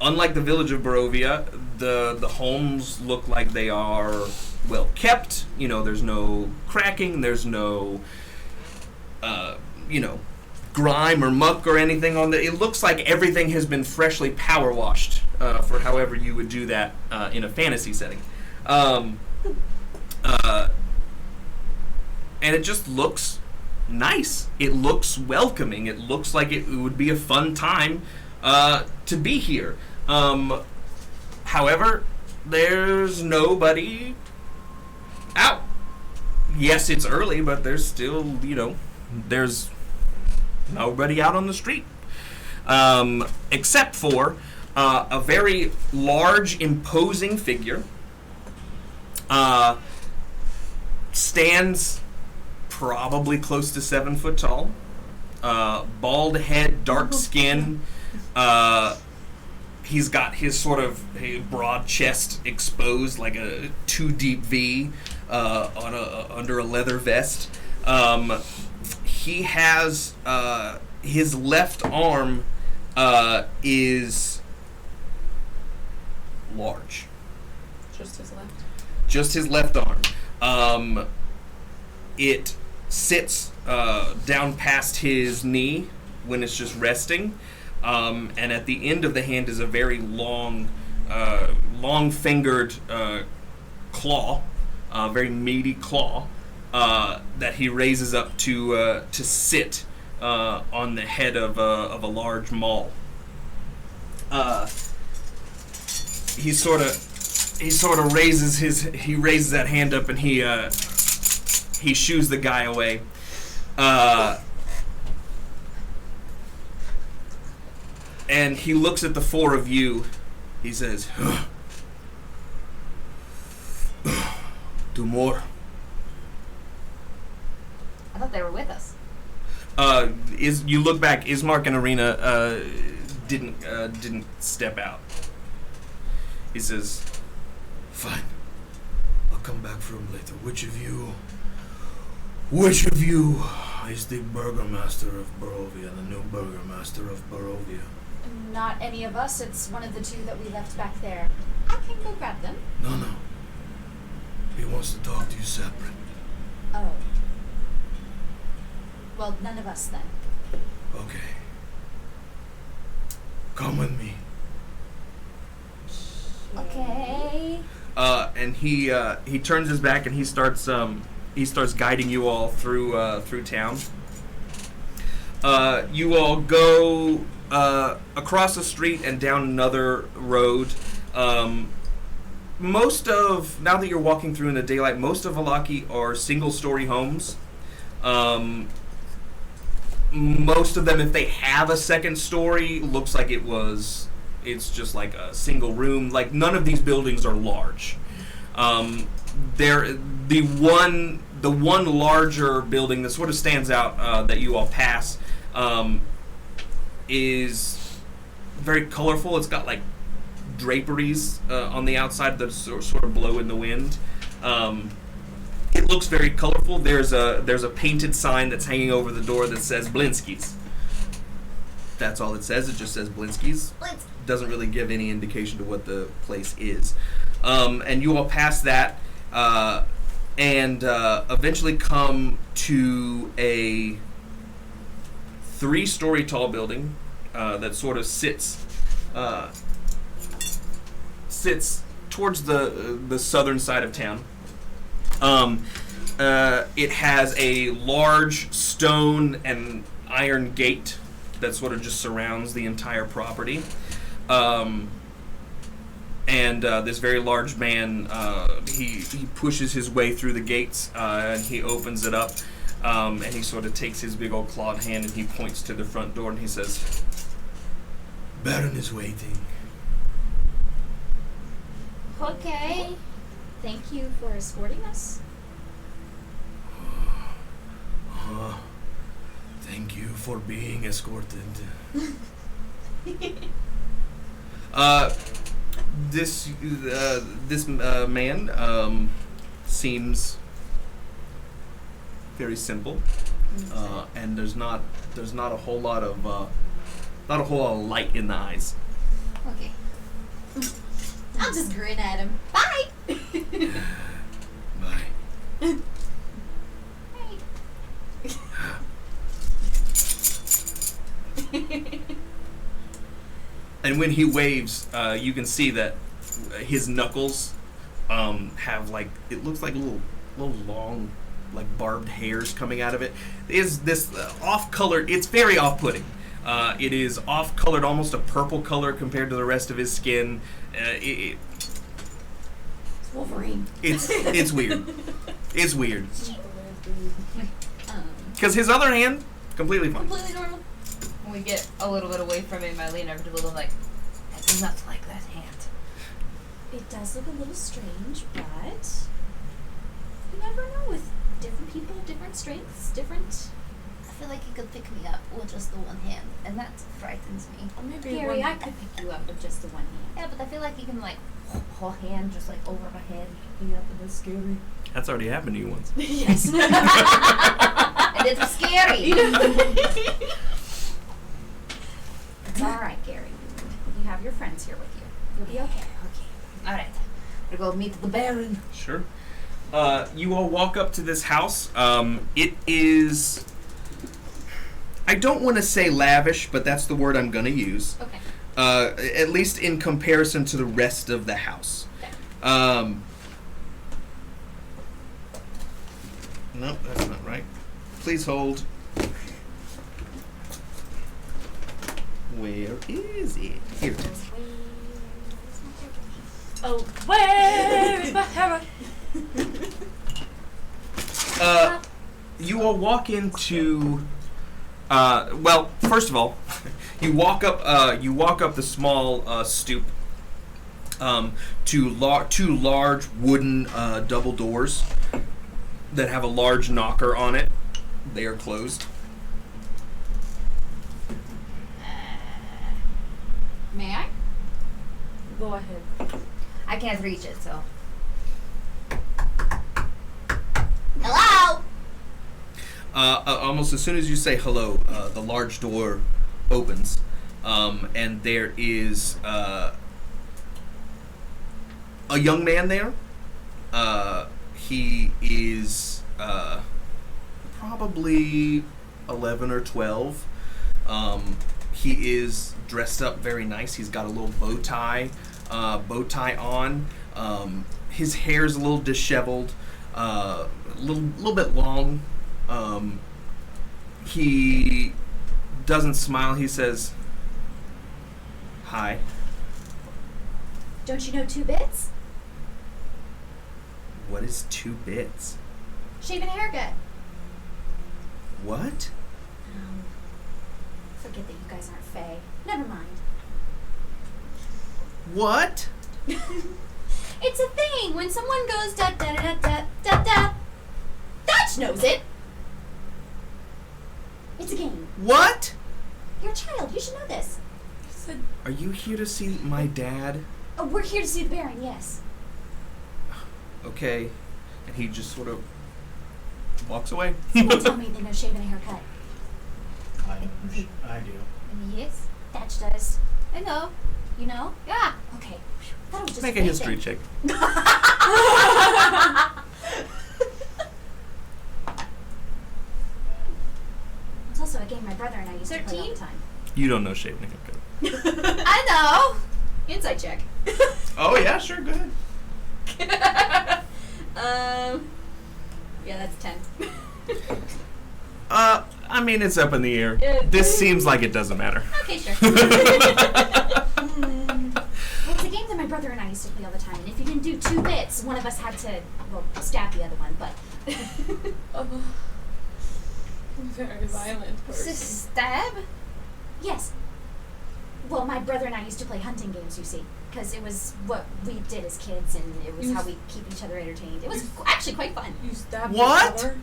Unlike the village of Barovia, the homes look like they are well kept. There's no cracking, there's no grime or muck or anything on it looks like everything has been freshly power washed, for however you would do that in a fantasy setting. And it just looks nice. It looks welcoming. It looks like it would be a fun time to be here. However, there's nobody out. Yes, it's early, but there's still, there's nobody out on the street. Except for a very large, imposing figure stands probably close to 7 foot tall. Bald head, dark skin. He's got his sort of broad chest exposed like a 2 deep V under a leather vest. He has his left arm is large. Just his left. Just his left arm. It sits down past his knee when it's just resting, and at the end of the hand is a very long fingered claw, very meaty claw that he raises up to sit on the head of a large maul. He sort of raises that hand up and he shoos the guy away. And he looks at the 4 of you. He says, "Do more." I thought they were with us. You look back. Ismark and Arena didn't step out. He says, "Fine. I'll come back for him later. Which of you is the burgomaster of Barovia, the new burgomaster of Barovia?" Not any of us. It's one of the 2 that we left back there. I can go grab them. No. He wants to talk to you separate. Oh. Well, none of us then. Okay. Come with me. Okay. And he turns his back and he starts guiding you all through town. You all go across the street and down another road. Now that you're walking through in the daylight, most of Vallaki are single-story homes. Most of them, if they have a second story, looks like it's just like a single room. Like, none of these buildings are large. The one larger building that sort of stands out that you all pass is very colorful. It's got like draperies on the outside that sort of blow in the wind. It looks very colorful. There's a painted sign that's hanging over the door that says Blinsky's. That's all it says. It just says Blinsky's. Doesn't really give any indication to what the place is. And you all pass that and eventually come to a 3-story tall building that sort of sits towards the southern side of town. It has a large stone and iron gate that sort of just surrounds the entire property. And this very large man, he pushes his way through the gates and he opens it up. And he sort of takes his big old clawed hand and he points to the front door and he says, "Baron is waiting." Okay. Thank you for escorting us. Thank you for being escorted. This man seems very simple, and there's not a whole lot of light in the eyes. Okay. I'll just grin at him. Bye. Bye. And when he waves, you can see that his knuckles have like, it looks like little long, like barbed hairs coming out of it. Is this off-colored? It's very off-putting. It is off-colored, almost a purple color compared to the rest of his skin. It's Wolverine. It's weird. It's weird. Because his other hand, completely fine. Completely normal. When we get a little bit away from him, I lean over to Beadle and like, I do not like that hand. It does look a little strange, but you never know with different people, different strengths, different. I feel like he could pick me up with just the one hand, and that frightens me. Or maybe Gary, one- I could pick you up with just the one hand. Yeah, but I feel like he can like whole hand just like over my head, pick me up, and that's scary. That's already happened to you once. Yes. And it's scary. It's all right, Gary. You have your friends here with you. You'll be okay. Okay. All right. We're gonna meet the Baron. Sure. You all walk up to this house. It is, I don't want to say lavish, but that's the word I'm going to use. Okay. At least in comparison to the rest of the house. Okay. Nope, that's not right. Please hold. Where is it? Here it is. Oh, where is my hammer? You all walk into. Well, first of all, you walk up the small stoop to two large wooden double doors that have a large knocker on it. They are closed. May I? Go ahead. I can't reach it, so. Hello. Almost as soon as you say hello, the large door opens, and there is a young man there. He is probably 11 or 12. He is dressed up very nice. He's got a little bow tie on. His hair's a little disheveled, a little bit long. He doesn't smile. He says, "Hi." Don't you know 2 bits? What is 2 bits? Shaven haircut. What? Forget that you guys aren't Fae. Never mind. What? It's a thing when someone goes da da da da da da. Dutch knows it. It's a game. What? You're a child. You should know this. Are you here to see my dad? Oh, we're here to see the Baron. Yes. Okay. And he just sort of walks away. Someone tell me they know shaving a haircut. I do. Yes. Dutch does. I know. You know? Yeah. Okay. That was just Make a history check. It's also a game my brother and I used to play all 13? the time. You don't know shaving a haircut. I know. Insight check. Oh yeah, sure, go ahead. Yeah, that's 10. I mean, it's up in the air. Yeah. This seems like it doesn't matter. Okay, sure. Well, it's a game that my brother and I used to play all the time, and if you didn't do 2 bits, one of us had to, well, stab the other one, but... Very violent person. Stab? Yes. Well, my brother and I used to play hunting games, you see, because it was what we did as kids, and it was how we keep each other entertained. It was actually quite fun. You stabbed What? your brother?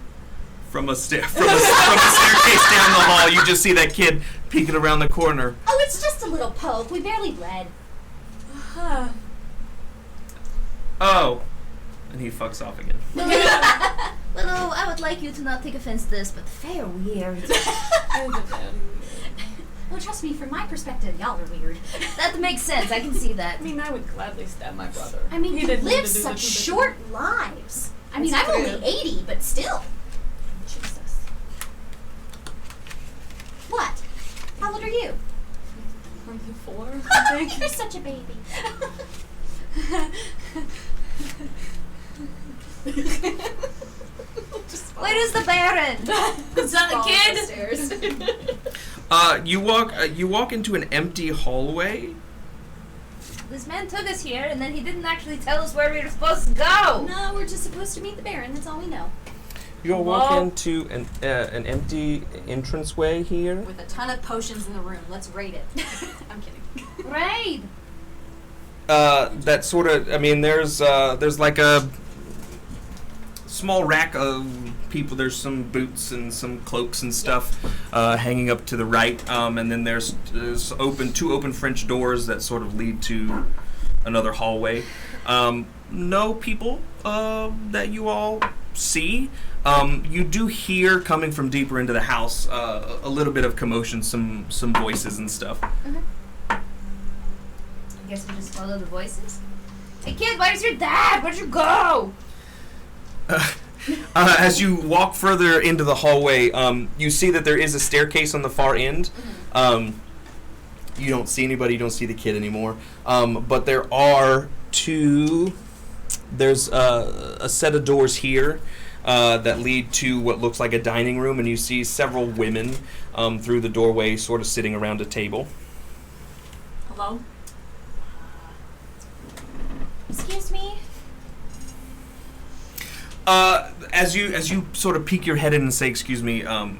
From a staircase down the hall, you just see that kid peeking around the corner. Oh, it's just a little poke. We barely bled. Oh. And he fucks off again. Well, I would like you to not take offense to this, but the Fae are weird. Well, trust me, from my perspective, y'all are weird. That makes sense. I can see that. I mean, I would gladly stab my brother. I mean, He you didn't need live to do the such 2 bits. short lives. I mean, That's I'm true. only 80, but still. Jesus. What? How old are you? 24, I think. You're such a baby. Where is the Baron? It's not a kid. You walk into an empty hallway. This man took us here, and then he didn't actually tell us where we were supposed to go. No, we're just supposed to meet the Baron. That's all we know. You all walk into an empty entranceway here. With a ton of potions in the room. Let's rate it. I'm kidding. Raid. That sort of, I mean, there's like a small rack of people. There's some boots and some cloaks and stuff hanging up to the right, and then there's two open French doors that sort of lead to another hallway. No people that you all see. You do hear coming from deeper into the house a little bit of commotion, some voices and stuff. I guess we just follow the voices. Hey kid, where's your dad? Where'd you go? As you walk further into the hallway, you see that there is a staircase on the far end. You don't see anybody, you don't see the kid anymore. But there are there's a set of doors here that lead to what looks like a dining room, and you see several women through the doorway sort of sitting around a table. Hello? Excuse me? As you sort of peek your head in and say, excuse me, a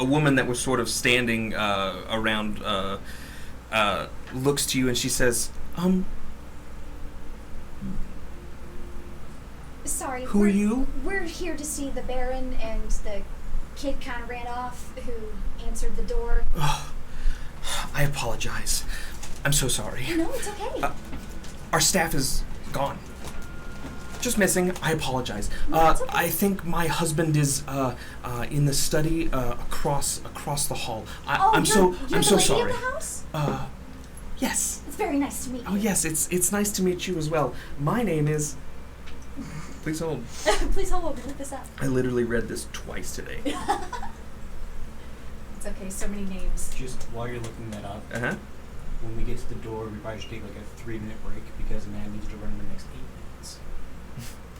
woman that was sort of standing around looks to you and she says, Sorry. Who are you? We're here to see the Baron, and the kid kind of ran off who answered the door. I apologize. I'm so sorry. No, it's okay. Our staff is gone. Just missing. I apologize. No, it's okay. I think my husband is in the study across the hall. I'm so you're so the lady sorry. in the house? Yes. It's very nice to meet you. Oh yes, it's nice to meet you as well. My name is. Please hold. Please hold on, look this up. I literally read this twice today. It's okay, so many names. Just while you're looking that up, Uh-huh. when we get to the door, we probably should take like a 3-minute break because a man needs to run in the next 8 minutes.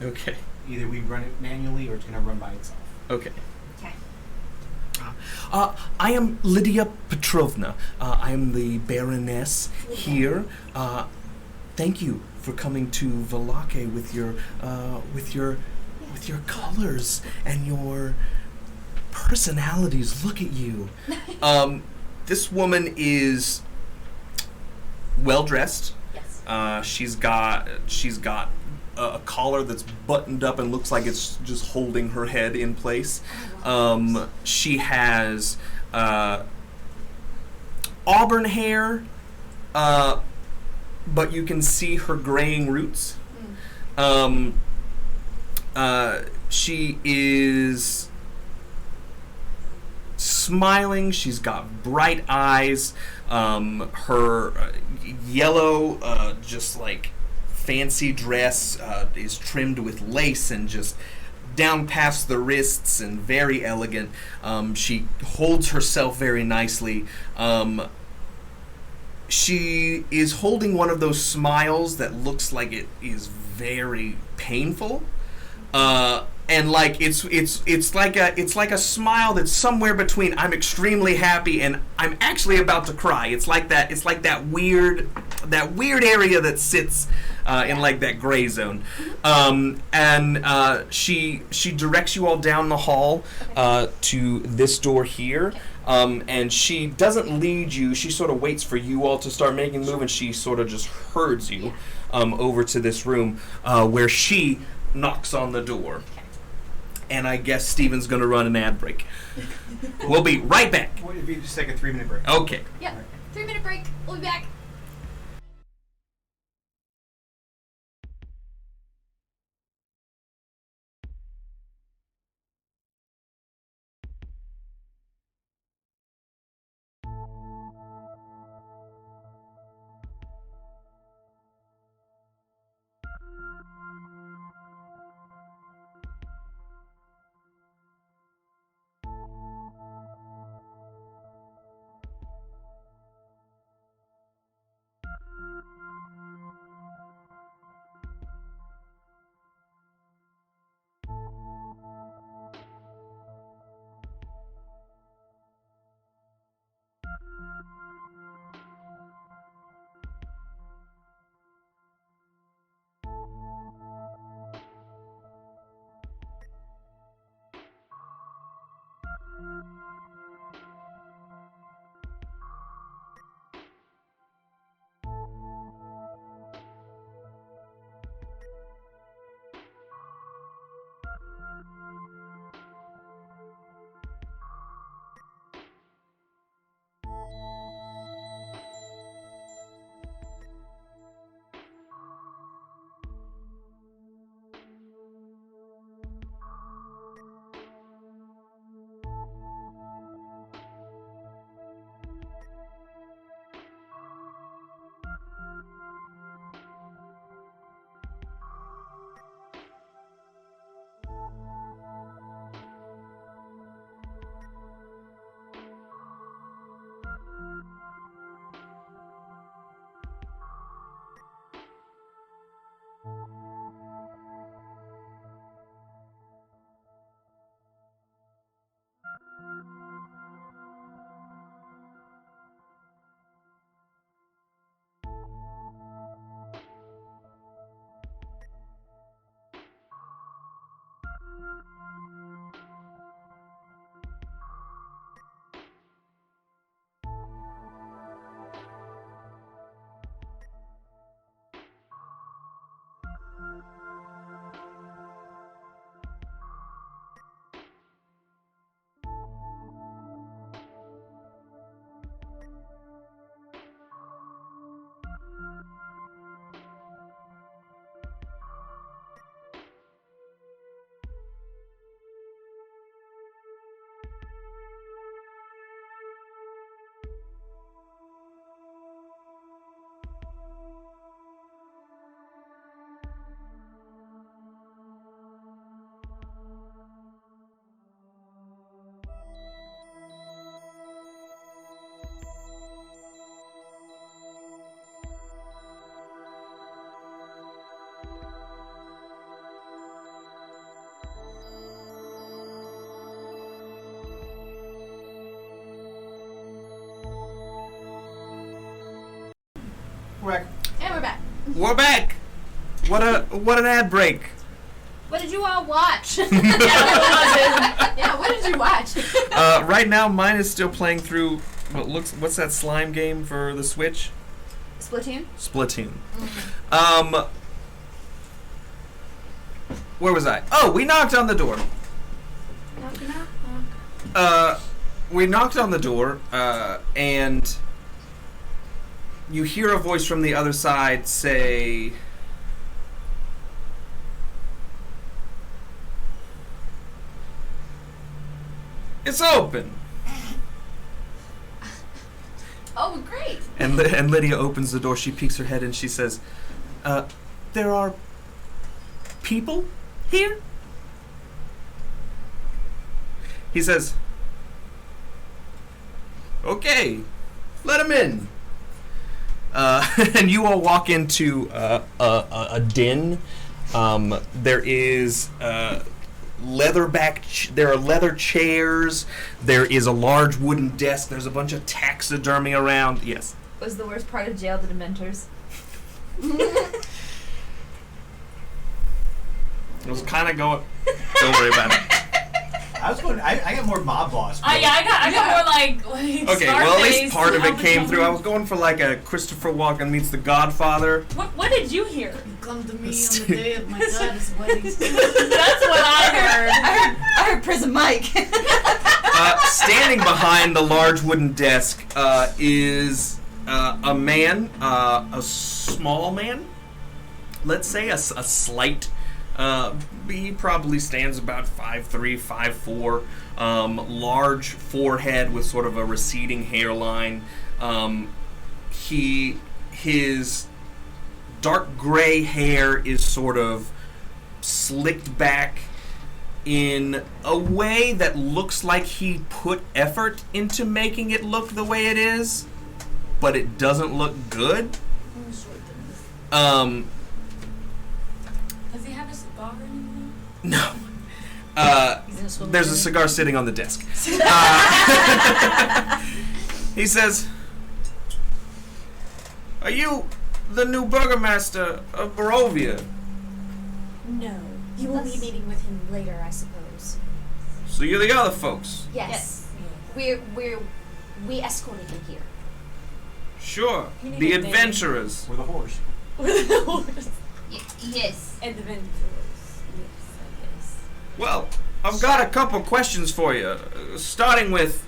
Okay. Either we run it manually or it's going to run by itself. Okay. Okay. I am Lydia Petrovna. I am the Baroness here. Thank you for coming to Vallaki with your colors and your personalities. Look at you. This woman is well dressed. Yes. She's got a collar that's buttoned up and looks like it's just holding her head in place. She has auburn hair, but you can see her graying roots. She is smiling. She's got bright eyes. Her yellow, just like fancy dress is trimmed with lace and just down past the wrists and very elegant. She holds herself very nicely. She is holding one of those smiles that looks like it is very painful. And like it's like a smile that's somewhere between I'm extremely happy and I'm actually about to cry. It's like that weird area that sits in like that gray zone. She directs you all down the hall to this door here. And she doesn't lead you. She sort of waits for you all to start making the move, and she sort of just herds you over to this room where she knocks on the door. And I guess Steven's going to run an ad break. We'll be right back. What if you just take a 3-minute break? Okay. Yep. 3-minute break. We'll be back. We're back. And we're back. We're back. What an ad break. What did you all watch? Yeah, what did you watch? Right now, mine is still playing through. What's that slime game for the Switch? Splatoon? Splatoon. Where was I? Oh, we knocked on the door. We knocked on the door, and you hear a voice from the other side say, "It's open." Oh, great. And Lydia opens the door. She peeks her head and she says, "There are people here?" He says, "Okay, let him in." And you all walk into a den. There is there are leather chairs. There is a large wooden desk. There's a bunch of taxidermy around. Yes. Was the worst part of jail the Dementors? It was kind of going. Don't worry about it. I got more mob boss. I got more like Okay, well, at least Scarface, part of it Al came Pacino. through. I was going for like a Christopher Walken meets The Godfather. What did you hear? Come to me on the day of my daughter's wedding. That's what I heard. I heard Prison Mike. Standing behind the large wooden desk is a man, a small man. Let's say a slight. He probably stands about 5'3", 5'4", large forehead with sort of a receding hairline. His dark gray hair is sort of slicked back in a way that looks like he put effort into making it look the way it is, but it doesn't look good. Does he have a cigar anymore? No. There's a cigar sitting on the desk. He says, "Are you the new burgomaster of Barovia?" No. You will be meeting with him later, I suppose. So you're the other folks? Yes. We escorted him here. Sure. You need The a name. adventurers. With a horse. Yes. Adventures. Yes, I guess. Well, I've got a couple questions for you. Starting with,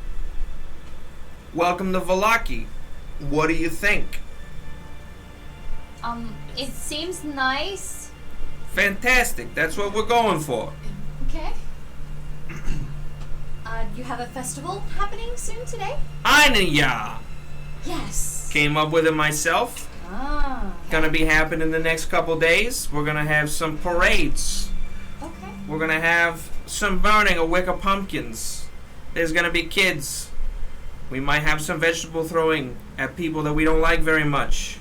welcome to Vallaki. What do you think? It seems nice. Fantastic. That's what we're going for. Okay. You have a festival happening soon today? Ainaya. Yes. Came up with it myself. Ah. Gonna be happening the next couple days. We're gonna have some parades. Okay. We're gonna have some burning of wicker pumpkins. There's gonna be kids. We might have some vegetable throwing at people that we don't like very much.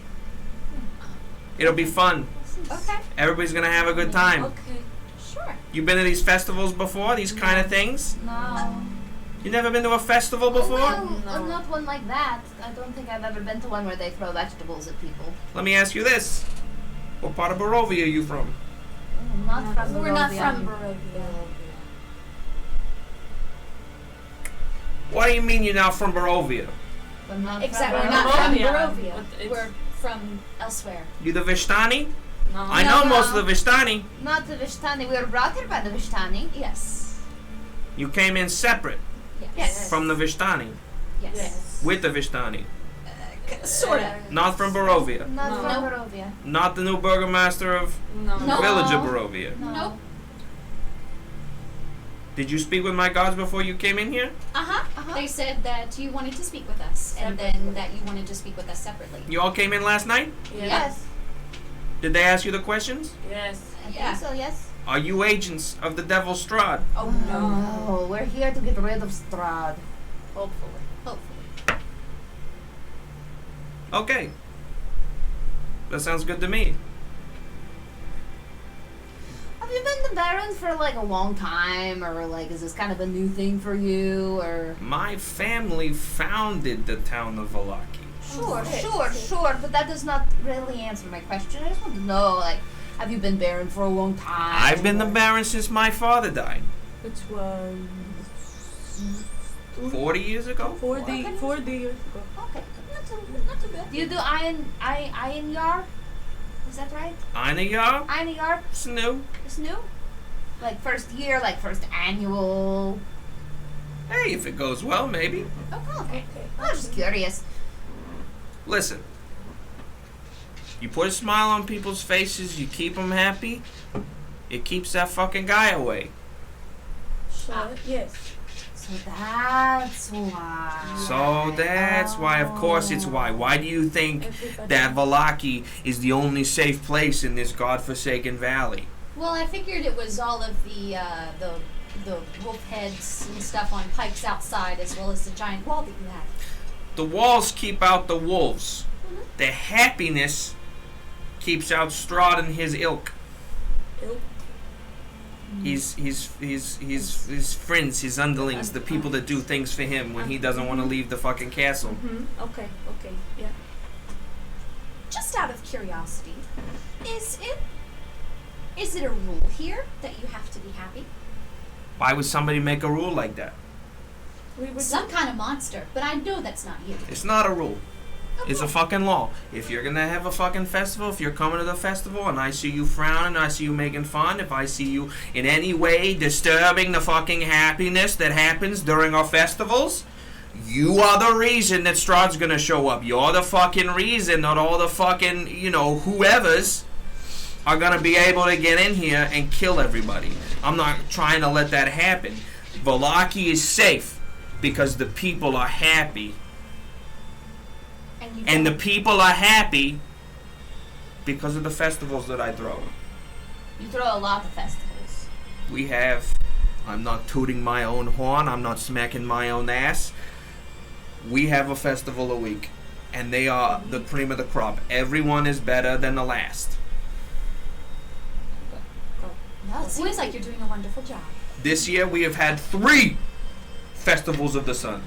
It'll be fun. Okay. Everybody's gonna have a good time. Okay. Sure. You been to these festivals before? These kind of things? No. You never been to a festival before? Well, No. not one like that. I don't think I've ever been to one where they throw vegetables at people. Let me ask you this. What part of Barovia are you from? Not from We're not Barovia. from Barovia. What do you mean you're not from Barovia? We're not Exactly. from We're not from Barovia. Barovia. But it's- We're from elsewhere. You the Vishtani? No. I know No. most of the Vishtani. Not the Vishtani. We were brought here by the Vishtani. Yes. You came in separate Yes. from the Vishtani. Yes. Yes. With the Vishtani. Sorta. Not from Barovia. Not No. from No. Barovia. Not the new burgomaster of No. the No. village of Barovia. No. Nope. Did you speak with my gods before you came in here? Uh-huh. Uh-huh. They said that you wanted to speak with us, and then that you wanted to speak with us separately. You all came in last night? Yes. Did they ask you the questions? Yes. I Yeah. think so, yes. Are you agents of the devil Strahd? Oh, no. No, we're here to get rid of Strahd. Hopefully. Hopefully. Okay. That sounds good to me. Have you been the Baron for like a long time, or like is this kind of a new thing for you, or? My family founded the town of Vallaki. Sure, but that does not really answer my question. I just want to know, like, have you been Baron for a long time? I've been the Baron since my father died. Which was 40 years ago? 40 years ago. Okay, not too bad. Do you do Iron Yar? Is that right? Einayar? Iron Yar? It's new. It's new? Like first year, like first annual. Hey, if it goes well, maybe. Okay. I was just curious. Listen. You put a smile on people's faces, you keep them happy, it keeps that fucking guy away. Yes. So that's why. So that's why, of course it's why. Why do you think Everybody. that Vallaki is the only safe place in this godforsaken valley? Well, I figured it was all of the wolf heads and stuff on pikes outside, as well as the giant wall that you have. The walls keep out the wolves. The happiness keeps out Strahd and his ilk. His friends, his underlings, the people that do things for him when he doesn't want to leave the fucking castle. Okay, yeah. Just out of curiosity, is it a rule here that you have to be happy? Why would somebody make a rule like that? We were Some kind of monster, but I know that's not you. It's not a rule. It's a fucking law. If you're gonna have a fucking festival, if you're coming to the festival and I see you frowning, I see you making fun, if I see you in any way disturbing the fucking happiness that happens during our festivals, you are the reason that Strahd's gonna show up. You're the fucking reason that all the fucking, whoever's are gonna be able to get in here and kill everybody. I'm not trying to let that happen. Vallaki is safe because the people are happy. And the people are happy because of the festivals that I throw. You throw a lot of festivals. We have, I'm not tooting my own horn, I'm not smacking my own ass. We have a festival a week. And they are the cream of the crop. Everyone is better than the last. Well, it seems like you're doing a wonderful job. This year we have had 3 festivals of the sun.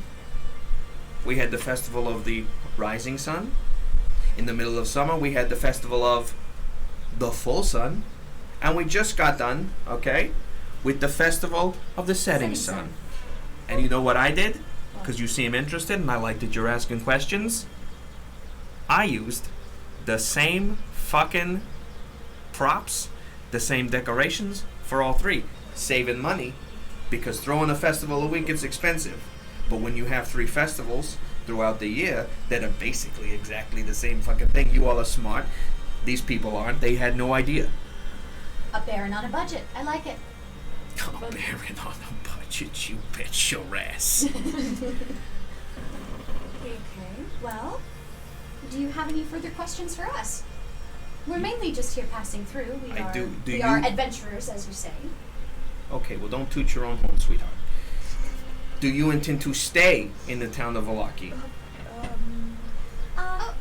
We had the festival of the rising sun. In the middle of summer, we had the festival of the full sun. And we just got done, with the festival of the setting sun. And you know what I did? Because you seem interested and I like that you're asking questions. I used the same fucking props, the same decorations for all 3. Saving money, because throwing a festival a week is expensive. But when you have 3 festivals throughout the year that are basically exactly the same fucking thing, you all are smart. These people aren't. They had no idea. A Baron on a budget. I like it. Oh, Baron on a budget, you bet your ass. Okay. Well, do you have any further questions for us? We're mainly just here passing through. We are adventurers, as you say. Okay, well, don't toot your own horn, sweetheart. Do you intend to stay in the town of Vallaki?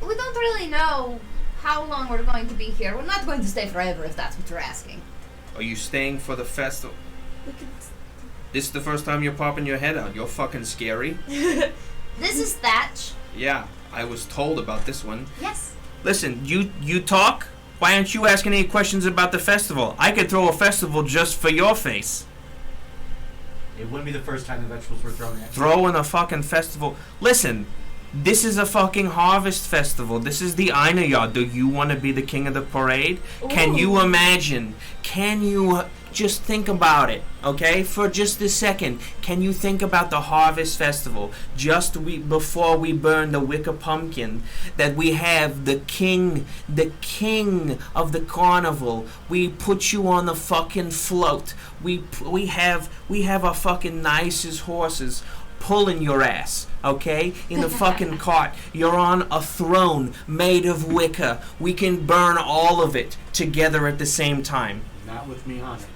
We don't really know how long we're going to be here. We're not going to stay forever, if that's what you're asking. Are you staying for the festival? We could. This is the first time you're popping your head out. You're fucking scary. This is Thatch. Yeah, I was told about this one. Yes. Listen, you talk? Why aren't you asking any questions about the festival? I could throw a festival just for your face. It wouldn't be the first time the vegetables were thrown at you. Throwing a fucking festival. Listen, this is a fucking harvest festival. This is the Einayar. Do you want to be the king of the parade? Can you imagine? Can you just think about it, okay? For just a second. Can you think about the harvest festival? Before we burn the wicker pumpkin, that we have the king of the carnival. We put you on the fucking float. We have our fucking nicest horses pulling your ass, okay? In a fucking cart. You're on a throne made of wicker. We can burn all of it together at the same time. Not with me on it.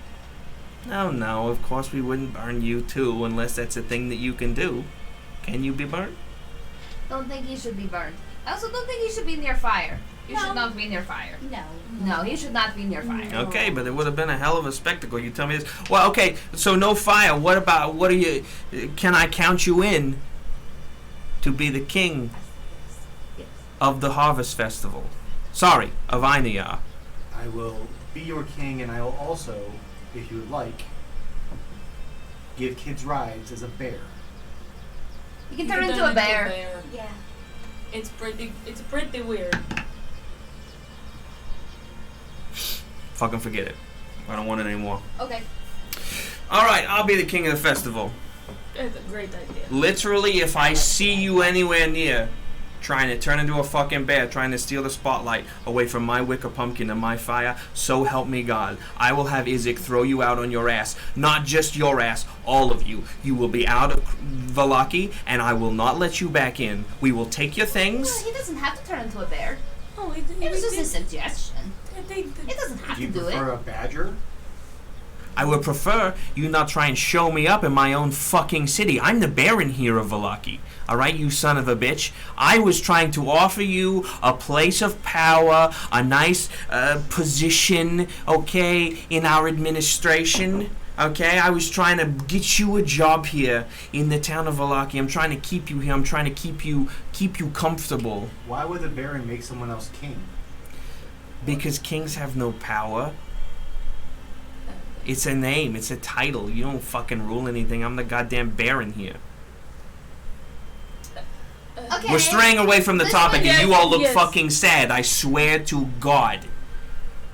Oh no, of course we wouldn't burn you too unless that's a thing that you can do. Can you be burned? Don't think he should be burned. I also don't think he should be near fire. You No. should not be near fire. No. No, he should not be near fire. Okay, but it would have been a hell of a spectacle. You tell me this. Well, okay, so no fire. Can I count you in to be the king? Yes. of the Harvest Festival. Sorry, of Ainea. I will be your king, and I will also, if you would like, give kids rides as a bear. You can turn into a bear. Yeah. It's pretty weird. Fucking forget it. I don't want it anymore. Okay. Alright, I'll be the king of the festival. It's a great idea. Literally, if I see you anywhere near trying to turn into a fucking bear, trying to steal the spotlight away from my wicker pumpkin and my fire, so help me God, I will have Izek throw you out on your ass. Not just your ass, all of you. You will be out of Vallaki, and I will not let you back in. We will take your things. Well, he doesn't have to turn into a bear. Oh, It was just a suggestion. It doesn't have Do you to do prefer it. a badger? I would prefer you not try and show me up in my own fucking city. I'm the Baron here of Vallaki. Alright, you son of a bitch. I was trying to offer you a place of power, a nice position, okay, in our administration. Okay, I was trying to get you a job here in the town of Vallaki. I'm trying to keep you here. I'm trying to keep you comfortable. Why would the Baron make someone else king? Because kings have no power. It's a name. It's a title. You don't fucking rule anything. I'm the goddamn Baron here. Okay. We're straying away from the This topic, one- and you all look Yes. fucking sad. I swear to God,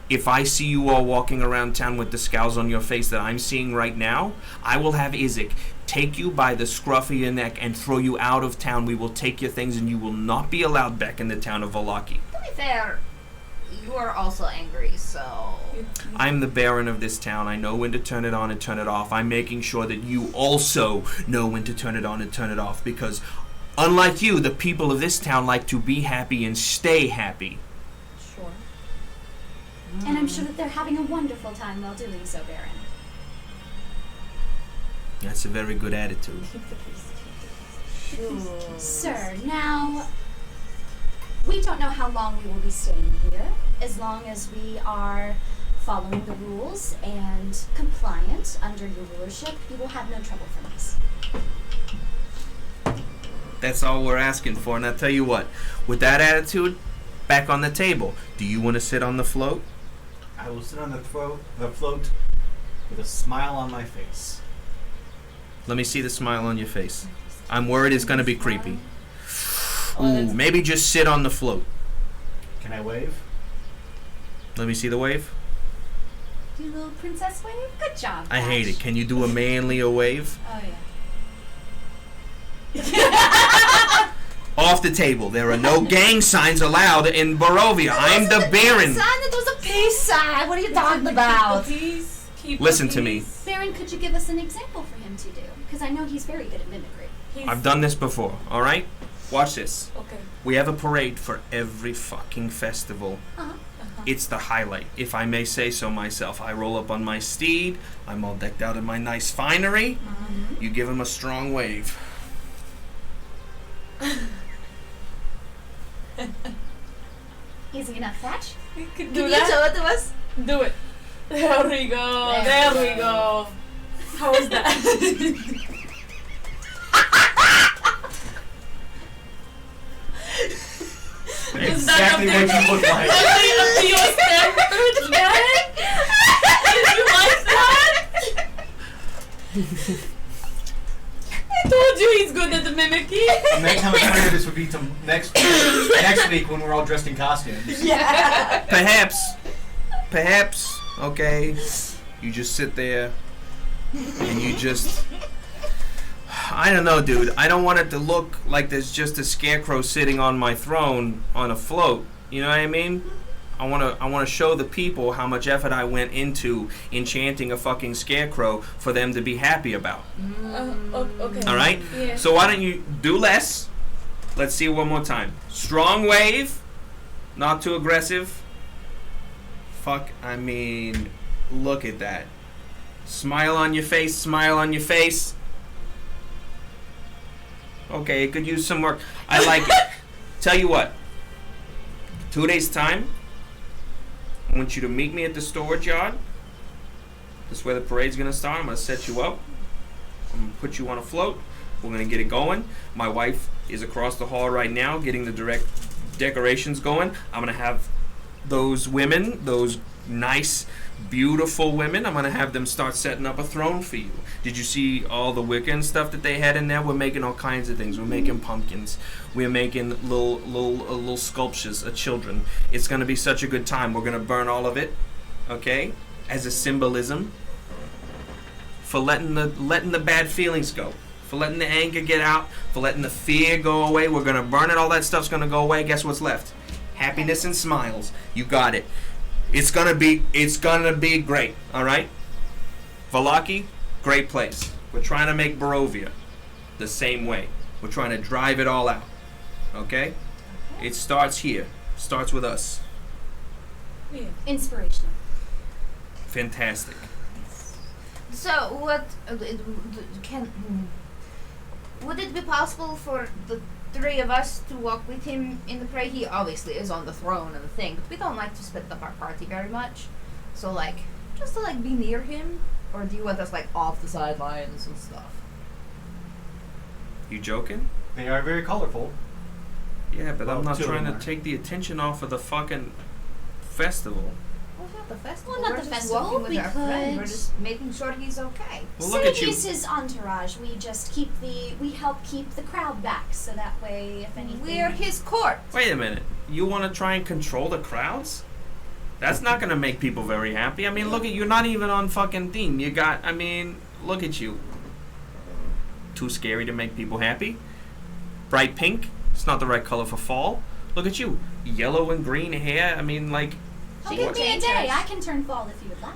if I see you all walking around town with the scowls on your face that I'm seeing right now, I will have Izek take you by the scruff of your neck and throw you out of town. We will take your things, and you will not be allowed back in the town of Vallaki. To be fair, you are also angry, so... I'm the Baron of this town. I know when to turn it on and turn it off. I'm making sure that you also know when to turn it on and turn it off, because unlike you, the people of this town like to be happy and stay happy. Sure. And I'm sure that they're having a wonderful time while doing so, Baron. That's a very good attitude. Sir, now, we don't know how long we will be staying here. As long as we are following the rules and compliant under your rulership, you will have no trouble from us. That's all we're asking for. And I'll tell you what, with that attitude, back on the table. Do you want to sit on the float? I will sit on the float with a smile on my face. Let me see the smile on your face. I'm worried it's going to be creepy. Oh, Ooh, that's- maybe just sit on the float. Can I wave? Let me see the wave. Do a little princess wave? Good job. I hate Patch. it. Can you do a manlier wave? Oh, yeah. Off the table. There are no gang signs allowed in Barovia. I'm the Baron. Sign, that was a peace sign. What are you talking about? Please keep Listen the to me. peace. Baron, could you give us an example for him to do? Because I know he's very good at mimicry. He's- I've done this before, alright? Watch this. Okay. We have a parade for every fucking festival. Uh-huh. It's the highlight, if I may say so myself. I roll up on my steed. I'm all decked out in my nice finery. You give him a strong wave. Easy enough, Thatch. We could Can do you that. show it to us? Do it. There we go. There we go. How was that? Exactly what you look like. Up to your standards, man. Did you like that? I told you he's good at the mimicking. Next time I hear this would be to next week when we're all dressed in costumes. Yeah. Perhaps, okay, you just sit there and you just, I don't know, dude. I don't want it to look like there's just a scarecrow sitting on my throne on a float. You know what I mean? I want to show the people how much effort I went into enchanting a fucking scarecrow for them to be happy about. Okay. All right? Yeah. So why don't you do less? Let's see it one more time. Strong wave, not too aggressive. Fuck, I mean, look at that. Smile on your face, smile on your face. Okay, it could use some work. I like it. Tell you what, 2 days' time, I want you to meet me at the storage yard. This is where the parade's gonna start. I'm gonna set you up. I'm gonna put you on a float. We're gonna get it going. My wife is across the hall right now getting the direct decorations going. I'm gonna have those women, those nice, beautiful women, I'm gonna have them start setting up a throne for you. Did you see all the Wiccan stuff that they had in there? We're making all kinds of things. We're making pumpkins. We're making little sculptures of children. It's gonna be such a good time. We're gonna burn all of it, okay, as a symbolism for letting the bad feelings go, for letting the anger get out, for letting the fear go away. We're gonna burn it. All that stuff's gonna go away. Guess what's left? Happiness and smiles. You got it. It's gonna be great. All right. Vallaki, great place. We're trying to make Barovia the same way. We're trying to drive it all out. Okay. It starts here. Starts with us. Yeah. Inspirational. Fantastic. So what would it be possible for the three of us to walk with him in the parade? He obviously is on the throne and the thing, but we don't like to split up our party very much. So like, just to like be near him, or do you want us like off the sidelines and stuff? You joking? They are very colorful. Yeah, but Well, I'm not two of trying to them are. take the attention off of the fucking festival. Well, not the festival. Well, not We're the just festival, walking with we our friend. We're could- just making sure he's okay. Well, look at you. He's his entourage. We just we help keep the crowd back, so that way, if anything. We're his court. Wait a minute. You want to try and control the crowds? That's not going to make people very happy. I mean, look at you're not even on fucking theme. You got, I mean, look at you. Too scary to make people happy. Bright pink. It's not the right color for fall. Look at you. Yellow and green hair. I mean, like, Oh, She give can me a change day. hers. I can turn fall if you would like.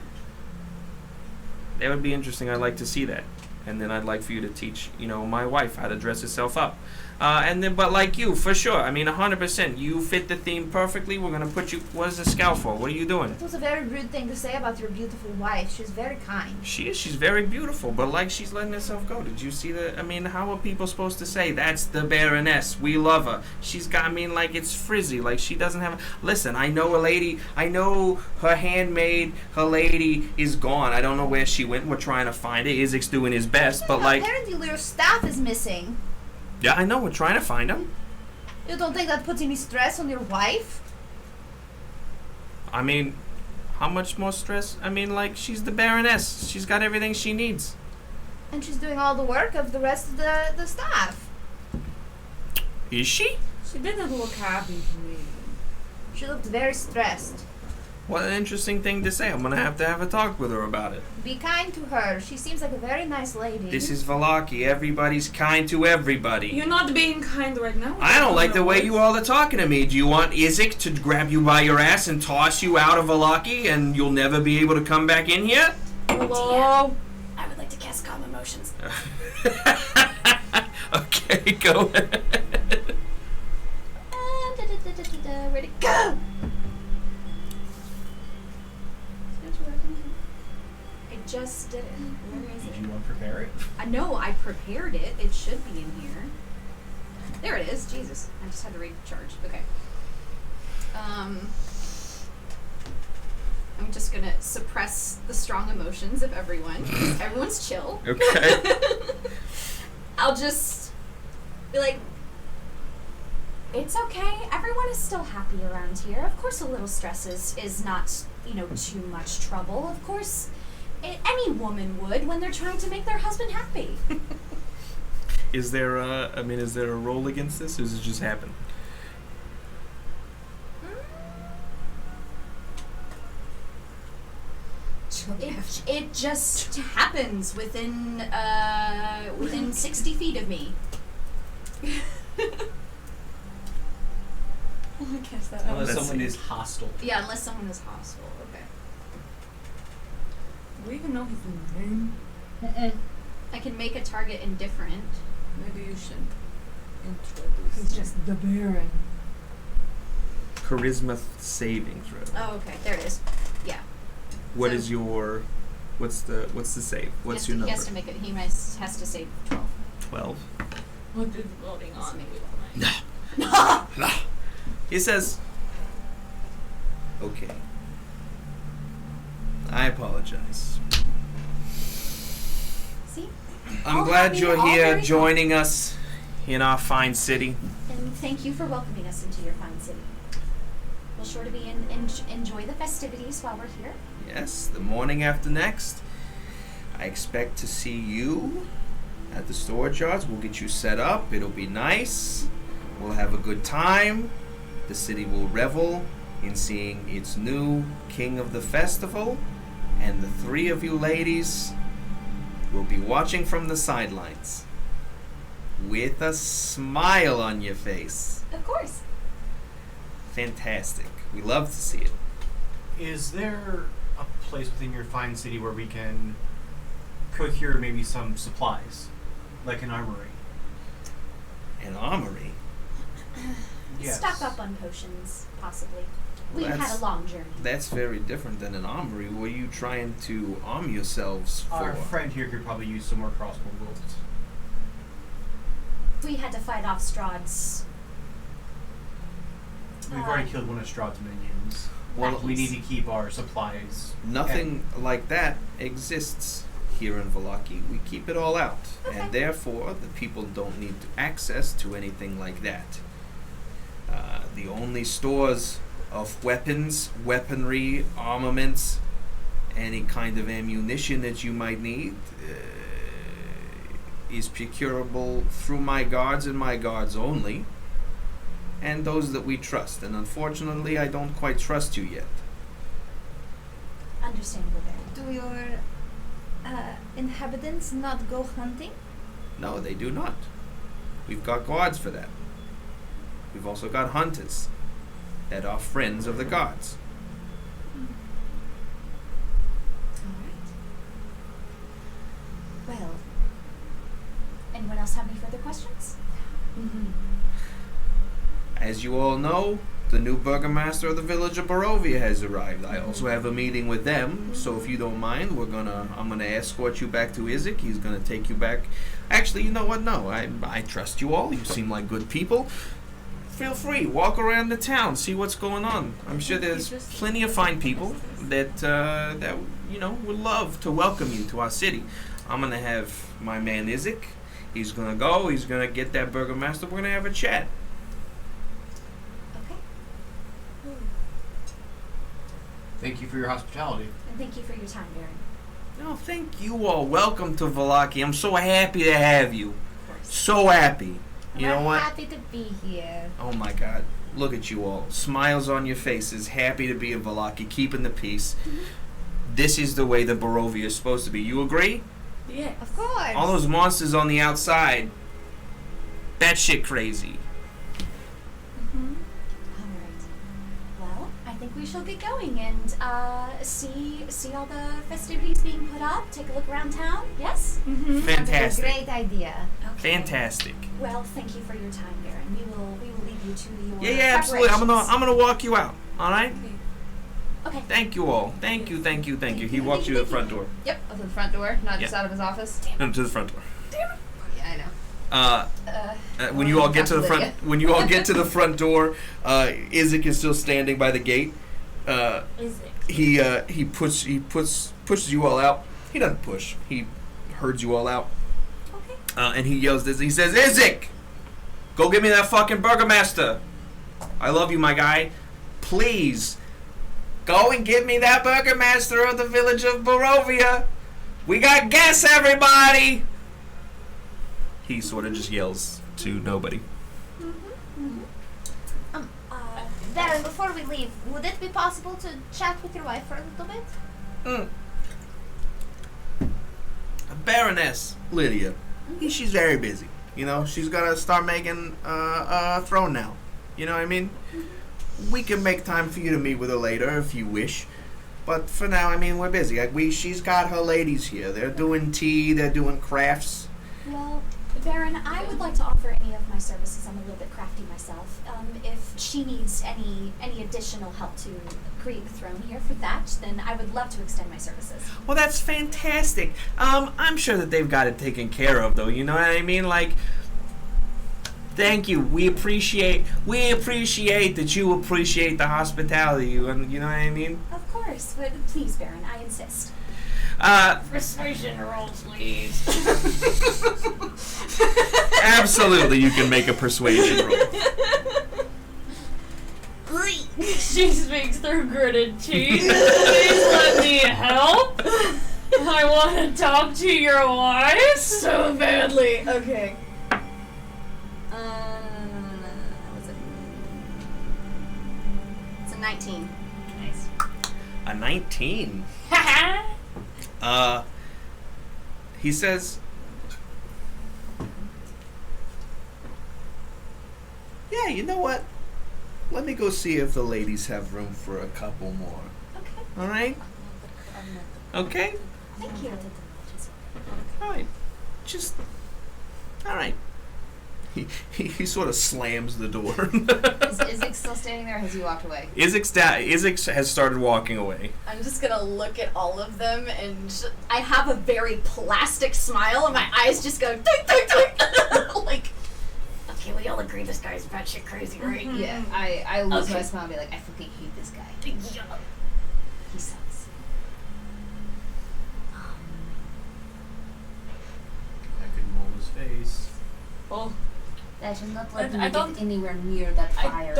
that would be interesting. I'd like to see that. And then I'd like for you to teach, my wife how to dress herself up. But like you, for sure. I mean, 100%. You fit the theme perfectly. We're going to put you, what is the scout for? What are you doing? It was a very rude thing to say about your beautiful wife. She's very kind. She's very beautiful, but like she's letting herself go. Did you see that? I mean, how are people supposed to say that's the Baroness? We love her. She's got, I mean, like it's frizzy. Like she doesn't have. Listen, I know a lady. I know her handmaid. Her lady is gone. I don't know where she went. We're trying to find it. Isaac's doing his best, but like, apparently your staff is missing. yeah, I know. We're trying to find him. You don't think that puts any stress on your wife? I mean, how much more stress? I mean, like she's the Baroness. She's got everything she needs. And she's doing all the work of the rest of the staff. Is she? She didn't look happy to me. She looked very stressed. What an interesting thing to say. I'm gonna have a talk with her about it. Be kind to her. She seems like a very nice lady. This is Vallaki. Everybody's kind to everybody. You're not being kind right now. I don't like the way you all are talking to me. Do you want Isaac to grab you by your ass and toss you out of Vallaki and you'll never be able to come back in here? Hello. I would like to cast calm emotions. Okay, go ahead. Ready? Go! I just did it. Where is Did it? you want to prepare it? I know I prepared it. It should be in here. There it is. Jesus. I just had to recharge. Okay. I'm just gonna suppress the strong emotions of everyone. Everyone's chill. Okay. I'll just be like, it's okay. Everyone is still happy around here. Of course, a little stress is not, too much trouble. Of course, any woman would when they're trying to make their husband happy. Is there a roll against this or does it just happen? It just happens within 60 feet of me. I guess that. Unless Let's someone see. is hostile. Yeah, unless someone is hostile. Okay. Do we even know his name? I can make a target indifferent. Maybe you should introduce. He's just the Baron. Charisma saving throw. Oh, okay. There it is. Yeah. What So- is your what's the save? What's your He number? has to make it. He has to save 12. 12. What is voting Let's on? make it 9. He says, okay. I apologize. See? I'm All glad happy, you're all here very joining us in our fine city. And thank you for welcoming us into your fine city. We'll sure to be enjoy the festivities while we're here. Yes, the morning after next, I expect to see you at the storage yards. We'll get you set up. It'll be nice. We'll have a good time. The city will revel in seeing its new king of the festival. And the three of you ladies will be watching from the sidelines with a smile on your face. Of course. Fantastic. We love to see it. Is there a place within your fine city where we can procure maybe some supplies, like an armory? An armory? Yes. Stock up on potions, possibly. Well, We've had a long journey. That's very different than an armory. What are you trying to arm yourselves for? Our friend here could probably use some more crossbow bolts. We had to fight off Strahd's. We've already killed one of Strahd's minions. Well, We need to keep our supplies. Nothing like that exists here in Vallaki. We keep it all out. Okay. And therefore, the people don't need access to anything like that. The only stores of weapons, weaponry, armaments, any kind of ammunition that you might need is procurable through my guards and my guards only, and those that we trust. And unfortunately, I don't quite trust you yet. Understandable there. Do your inhabitants not go hunting? No, they do not. We've got guards for that. We've also got hunters that are friends of the gods. Alright. Well, anyone else have any further questions? Mm-hmm. As you all know, the new burgomaster of the village of Barovia has arrived. I also have a meeting with them, so if you don't mind, I'm gonna escort you back to Izek. He's gonna take you back. Actually, you know what? No, I trust you all. You seem like good people. Feel free, walk around the town, see what's going on. I'm sure there's plenty of fine people that would love to welcome you to our city. I'm gonna have my man Izek. He's gonna go. He's gonna get that burgomaster. We're gonna have a chat. Okay. Thank you for your hospitality. And thank you for your time, Baron. No, thank you all. Welcome to Vallaki. I'm so happy to have you. Of course. So happy. You know We're what? happy to be here. Oh my God. Look at you all. Smiles on your faces. Happy to be in Vallaki. Keeping the peace. This is the way that Barovia is supposed to be. You agree? Yeah. Of course. All those monsters on the outside. That shit crazy. Mm-hmm. Alright. Well, I think we shall get going and see all the festivities being put up, take a look around town, yes? Mm-hmm. Fantastic. Great idea. Okay. Fantastic. Well, thank you for your time, Baron. We will leave you to your Yeah, absolutely. I'm preparations. gonna walk you out. All right. Okay. Thank you all. Thank you. He walks you to the front door. Yep, up to the front door, not just Yeah. out of his office. To the front door. Yeah, I know. When you all get to the front, front door, Izek is still standing by the gate. Is it? He pushes you all out. He doesn't push. He herds you all out. Okay. And he yells this. He says, "Izek, go get me that fucking burgomaster. I love you, my guy. Please, go and get me that burgomaster of the village of Barovia. We got guests, everybody." He sort of just yells to nobody. Darren, before we leave, would it be possible to chat with your wife for a little bit? Baroness Lydia, she's very busy. You know, she's got to start making a throne now. You know what I mean? We can make time for you to meet with her later if you wish. But for now, I mean, we're busy. She's got her ladies here. They're doing tea, they're doing crafts. Well, Baron, I would like to offer any of my services. I'm a little bit crafty myself. If she needs any additional help to create the throne here for that, then I would love to extend my services. Well, that's fantastic. I'm sure that they've got it taken care of, though. You know what I mean? Like, thank you. We appreciate that you appreciate the hospitality. You know what I mean? Of course, but please, Baron, I insist. Persuasion roll, please. Absolutely, you can make a persuasion roll. She speaks through gritted teeth. Please let me help. I want to talk to your wife so badly. Okay. It's a 19. Nice. A 19. He says, yeah, you know what? Let me go see if the ladies have room for a couple more. Okay. All right? Okay? Thank you. All right. Just, all right. He sort of slams the door. Is Isaac still standing there or has he walked away? Isaac has started walking away. I'm just gonna look at all of them, and I have a very plastic smile, and my eyes just go ding, ding, ding. Like, okay, we all agree this guy's batshit crazy, right? Yeah, I lose Okay. my smile and be like, I fucking hate this guy. Yeah. He sucks. I could mold his face. Well, I should not But let him I get don't- anywhere near that fire. I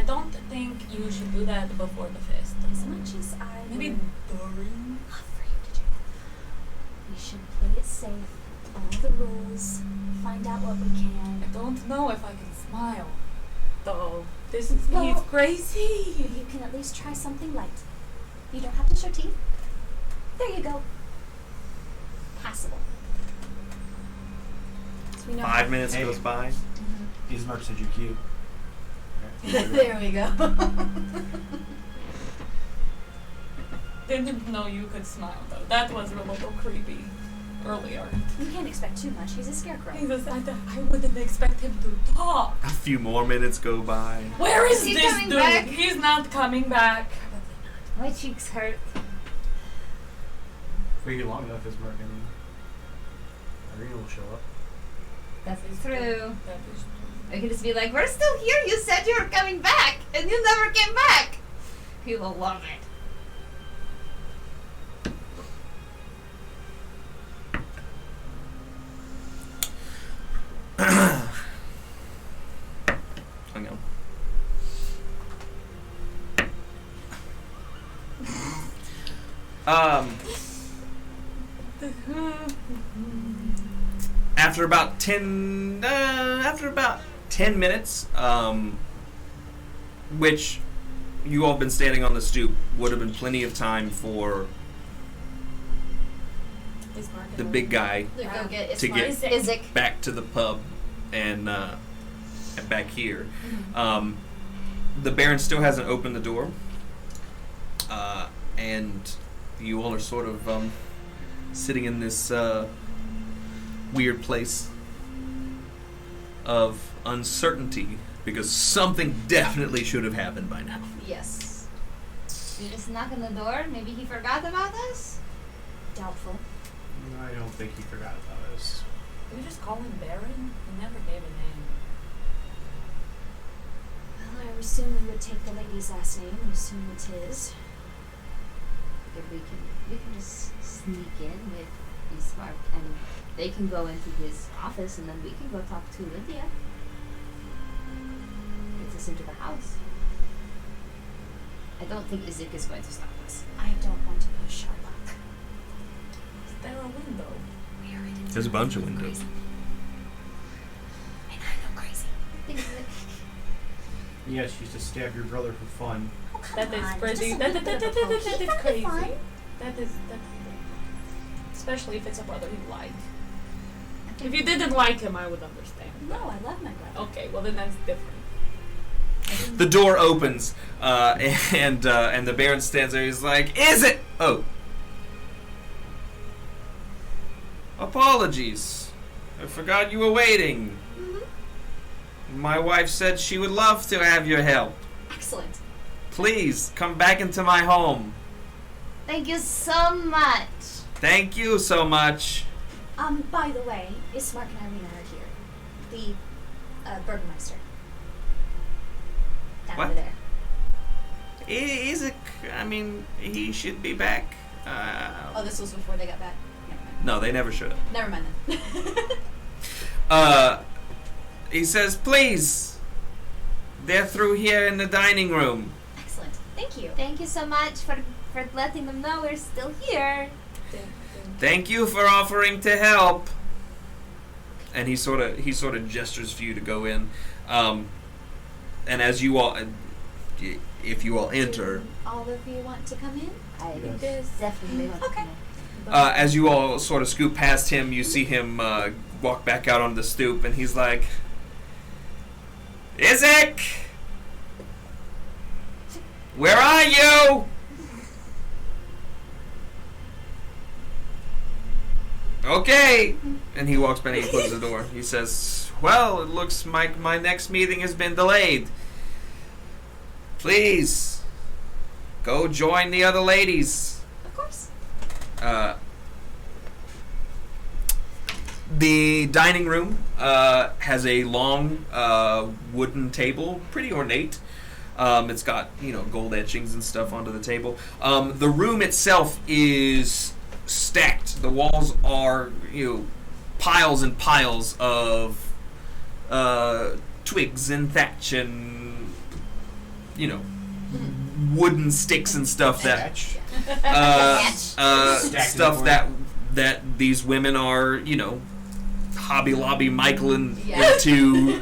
don't think you should do that before the fest. As much as I Maybe would during. love for you to do that, we should play it safe, follow the rules, find out what we I can. don't know if I can smile. Though this is Well- he's crazy. You can at least try something light. You don't have to show teeth. There you go. Passable. So we know 5 minutes Hey. goes by. Ismark said you're cute. There we go. Didn't know you could smile though. That was a little creepy earlier. You can't expect too much. He's a scarecrow. I wouldn't expect him to talk. A few more minutes go by. Where is Is he this coming dude? back? He's not coming back. My cheeks hurt. Wait here long enough, Ismark, and Irina will show up. That's true. That is I can just be like, we're still here. You said you were coming back, and you never came back. People love it. Hang on. After about 10 minutes, which you all have been standing on the stoop, would have been plenty of time for the big guy Go get To get- Isaac. back to the pub and back here. The Baron still hasn't opened the door, and you all are sort of sitting in this weird place of uncertainty because something definitely should have happened by now. Yes. You just knock on the door. Maybe he forgot about us. Doubtful. I don't think he forgot about us. Did we just call him Baron? He never gave a name. Well, I assume we would take the lady's last name and assume it's his. If we can just sneak in with Ismark, and they can go into his office, and then we can go talk to Lydia. Get us into the house. I don't think Isaac is going to stop us. I don't want to push our luck. Is there a window? Where it is. There's a bunch of windows. Crazy. And I'm no crazy. Yes, you used to stab your brother for fun. Oh, come That is on, pretty. just a That little bit of a poke. is He found it crazy. fun. That is. Especially if it's a brother you like. If you didn't like him, I would understand. No, I love my brother. Okay, well then that's different. The door opens, and the Baron stands there. He's like, "Is it? Oh, apologies. I forgot you were waiting. My wife said she would love to have your help. Excellent. Please come back into my home. Thank you so much. Thank you so much." By the way, Ismark and Irina are here. The Burgermeister. Down What? over there. Isaac, I mean, he should be back Oh, this was before they got back. Never mind. No, they never should have. Never mind then. He says, please. They're through here in the dining room. Excellent. Thank you. Thank you so much for letting them know we're still here. Thank you for offering to help. And he sort of gestures for you to go in. And as you all, if you all enter, Do all of you want to come in? I Yes. definitely want Okay. to know. as you all sort of scoop past him, you see him walk back out on the stoop, and he's like, Isaac! Where are you? Okay. And he walks back and he closes the door. He says, well, it looks like my next meeting has been delayed. Please, go join the other ladies. Of course. The dining room has a long wooden table, pretty ornate. It's got, gold etchings and stuff onto the table. The room itself is stacked. The walls are, piles and piles of twigs and thatch and, wooden sticks and stuff that stuff that these women are, Hobby Lobby Michaelin into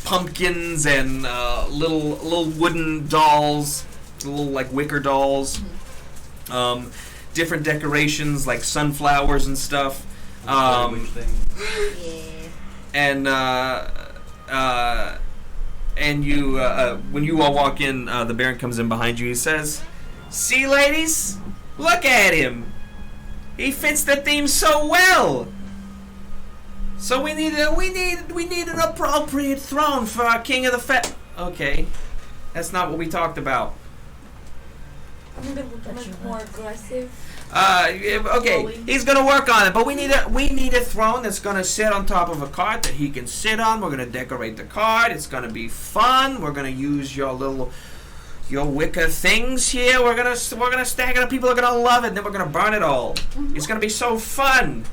pumpkins and little wooden dolls, little like wicker dolls, different decorations like sunflowers and stuff, Which thing? and you when you all walk in, the Baron comes in behind you. He says, "See, ladies, look at him. He fits the theme so well. So we need an appropriate throne for our king of the Fat." Okay, that's not what we talked about. I'm gonna look more aggressive. Okay, he's gonna work on it, but we need a throne that's gonna sit on top of a cart that he can sit on. We're gonna decorate the cart. It's gonna be fun. We're gonna use your wicker things here. We're gonna stack it up. People are gonna love it. And then we're gonna burn it all. It's gonna be so fun.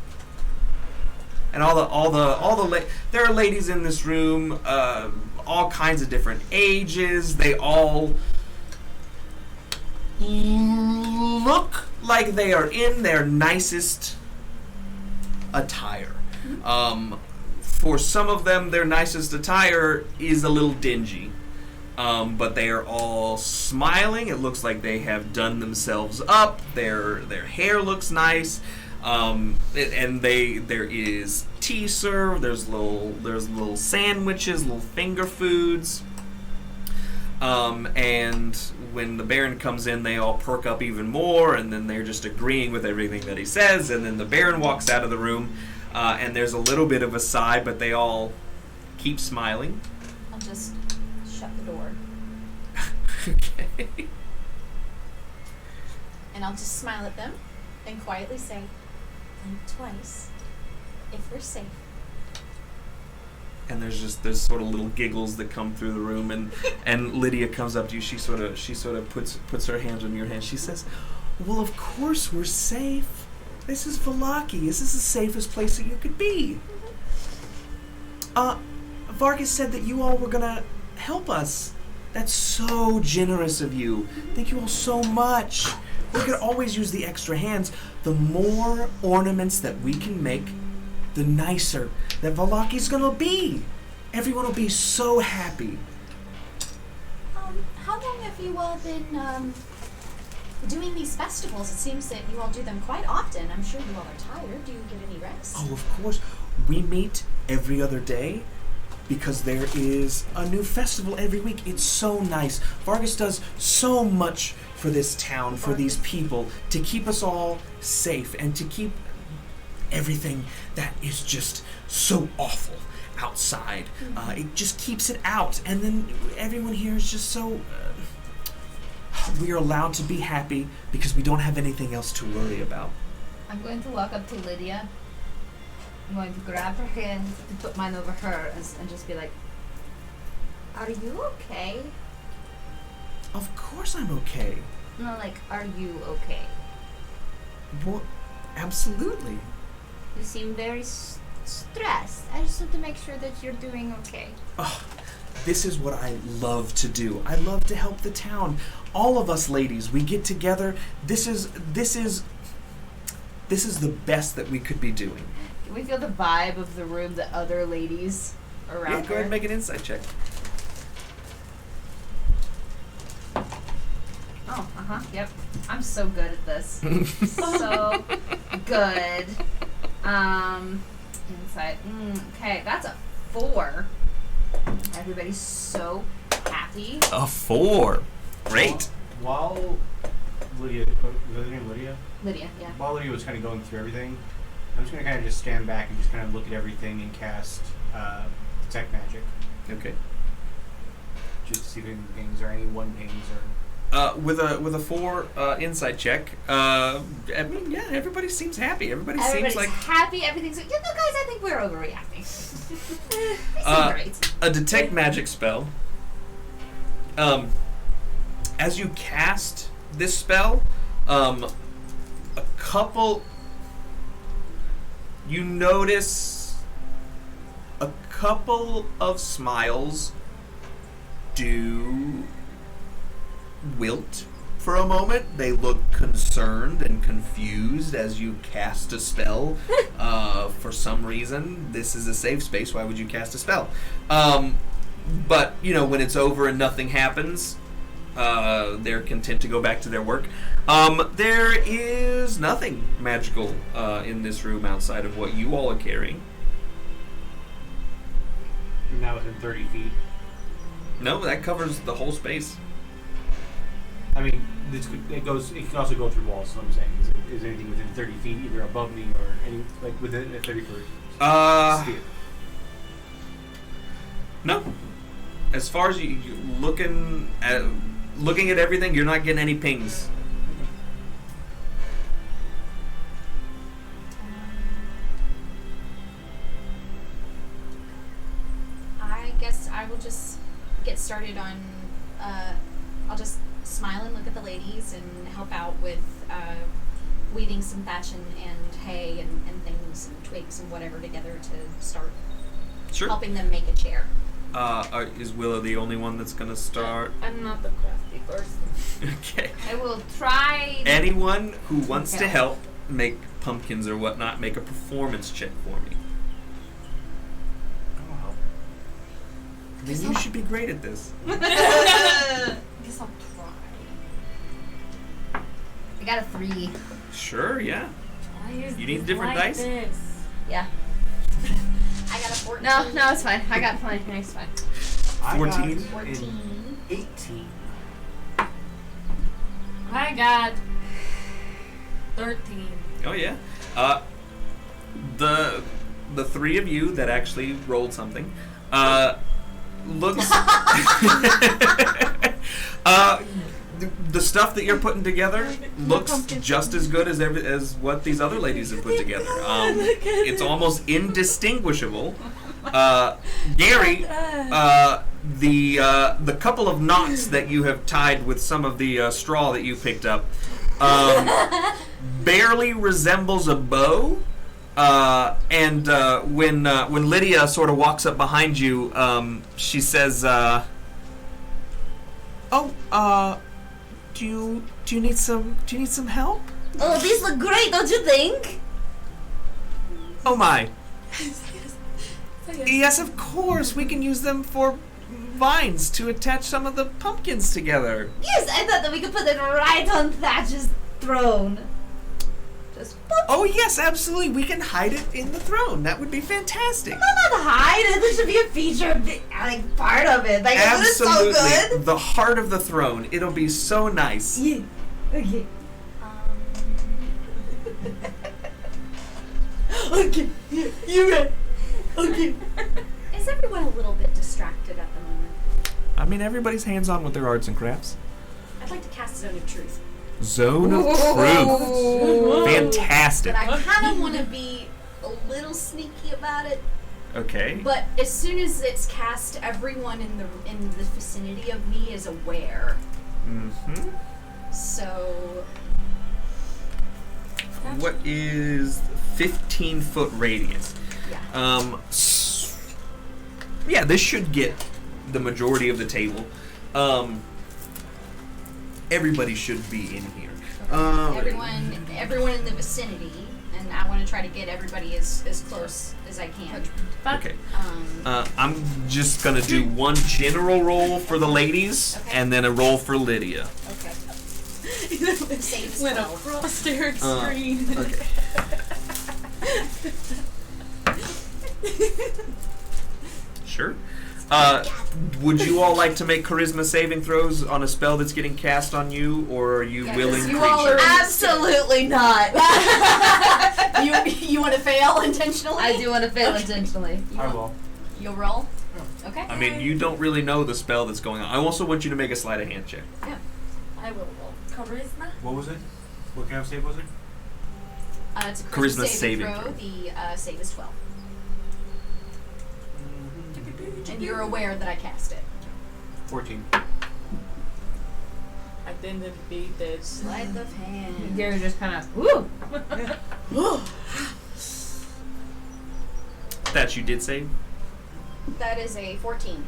And there are ladies in this room, all kinds of different ages. They all look like they are in their nicest attire. For some of them, their nicest attire is a little dingy. But they are all smiling. It looks like they have done themselves up. Their hair looks nice. And there is tea served. There's little sandwiches, little finger foods. And when the Baron comes in, they all perk up even more, and then they're just agreeing with everything that he says. And then the Baron walks out of the room, and there's a little bit of a sigh, but they all keep smiling. I'll just shut the door. Okay. And I'll just smile at them and quietly say, think twice if we're safe. And there's sort of little giggles that come through the room, and Lydia comes up to you. She sort of puts her hands on your hand. She says, "Well, of course we're safe. This is Vallaki. This is the safest place that you could be." Vargas said that you all were gonna help us. That's so generous of you. Thank you all so much. We could always use the extra hands. The more ornaments that we can make, the nicer that Vallaki's gonna be. Everyone will be so happy. How long have you all been doing these festivals? It seems that you all do them quite often. I'm sure you all are tired. Do you get any rest? Oh, of course. We meet every other day because there is a new festival every week. It's so nice. Vargas does so much for this town, for these people, to keep us all safe and to keep everything that is just so awful outside. It just keeps it out. And then everyone here is just so... we are allowed to be happy because we don't have anything else to worry about. I'm going to walk up to Lydia. I'm going to grab her hand and put mine over hers and just be like, "Are you okay?" Of course I'm okay. No, like, "Are you okay?" Well, absolutely. You seem very stressed. I just want to make sure that you're doing okay. Oh, this is what I love to do. I love to help the town. All of us ladies, we get together. This is the best that we could be doing. Can we feel the vibe of the room, the other ladies around Yeah, go ahead her? and make an insight check. Oh, yep. I'm so good at this. So good. Insight. Okay, that's a 4. Everybody's so happy. A 4. Great. While Lydia, was her name Lydia? Lydia, yeah. While Lydia was kind of going through everything, I'm just going to kind of just stand back and just kind of look at everything and cast Detect Magic. Okay. Just to see if any things or any one pains or... With a 4 insight check, I mean, yeah, everybody seems happy. Everybody Everybody's seems like happy. Everything's like, guys, I think we're overreacting. They seem great. a detect magic spell. As you cast this spell, you notice a couple of smiles do wilt for a moment. They look concerned and confused as you cast a spell. For some reason, this is a safe space. Why would you cast a spell? But, when it's over and nothing happens, they're content to go back to their work. There is nothing magical in this room outside of what you all are carrying. You're now within 30 feet. No, that covers the whole space. I mean, it can also go through walls, is what I'm saying. Is anything within 30 feet, either above me or any, like, within a 30-foot sphere? No. As far as you looking at everything, you're not getting any pings. I guess I will just get started on, I'll just smile and look at the ladies and help out with weaving some thatch and hay and things and twigs and whatever together to start helping them make a chair. Is Willow the only one that's going to start? I'm not the crafty person. Okay. I will try. Anyone who wants to help make pumpkins or whatnot, make a performance check for me. Oh, Then you should be great at this. Guess I'll try. I got a 3. Sure, yeah. Why is You need this different like dice? This? Yeah. I got a 14. No, it's fine. I got plenty. It's fine. 14. 14. 18. I got 13. Oh yeah. The 3 of you that actually rolled something looks the stuff that you're putting together looks just as good as what these other ladies have put together. It's almost indistinguishable. Gary, the couple of knots that you have tied with some of the straw that you picked up barely resembles a bow. And when Lydia sort of walks up behind you, she says, do you need some help? Oh, these look great, don't you think? Oh my. Yes, of course. We can use them for vines to attach some of the pumpkins together. Yes, I thought that we could put it right on Thatch's throne. Just pop. Oh yes, absolutely. We can hide it in the throne. That would be fantastic. Not hide it. This should be a feature, like part of it. Like, Absolutely. It's so good. The heart of the throne. It'll be so nice. Yeah. Okay. Okay. Yeah, you're right. Okay. Is everyone a little bit distracted at the moment? I mean, everybody's hands-on with their arts and crafts. I'd like to cast Zone of Truth. Zone of Truth. Fantastic. But I kind of want to be a little sneaky about it. Okay. But as soon as it's cast, everyone in the vicinity of me is aware. Mm-hmm. So what is 15-foot radius? Yeah. Yeah, this should get the majority of the table. Everybody should be in here. Everyone in the vicinity, and I want to try to get everybody as close as I can. Okay. I'm just gonna do one general roll for the ladies, Okay. and then a roll for Lydia. Okay. Save as Went well. across their screen. Okay. Sure. Would you all like to make charisma saving throws on a spell that's getting cast on you, or are you Yeah, willing 'cause you creatures? all are- Absolutely not. you want to fail intentionally? I do want to fail intentionally. I will. You'll roll. Okay. I mean, you don't really know the spell that's going on. I also want you to make a sleight of hand check. Yeah. I will roll. Charisma? What was it? What kind of save was it? It's a Charisma charisma saving saving throw. throw. The save is 12. And you're aware that I cast it. 14. I didn't beat this. Sleight of hand. Gary just kind of, woo. That you did save. That is a 14.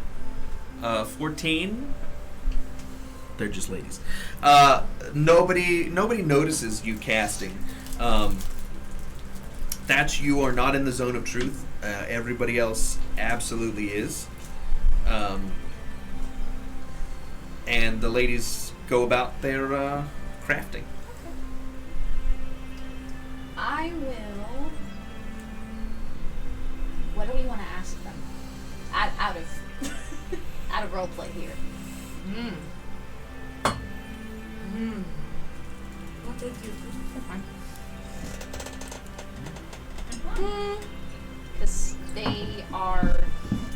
14. They're just ladies. Nobody notices you casting. That you are not in the zone of truth. Everybody else absolutely is. And the ladies go about their crafting. I will. What do we want to ask them? Out of out of roleplay here. What did you do? Because they are.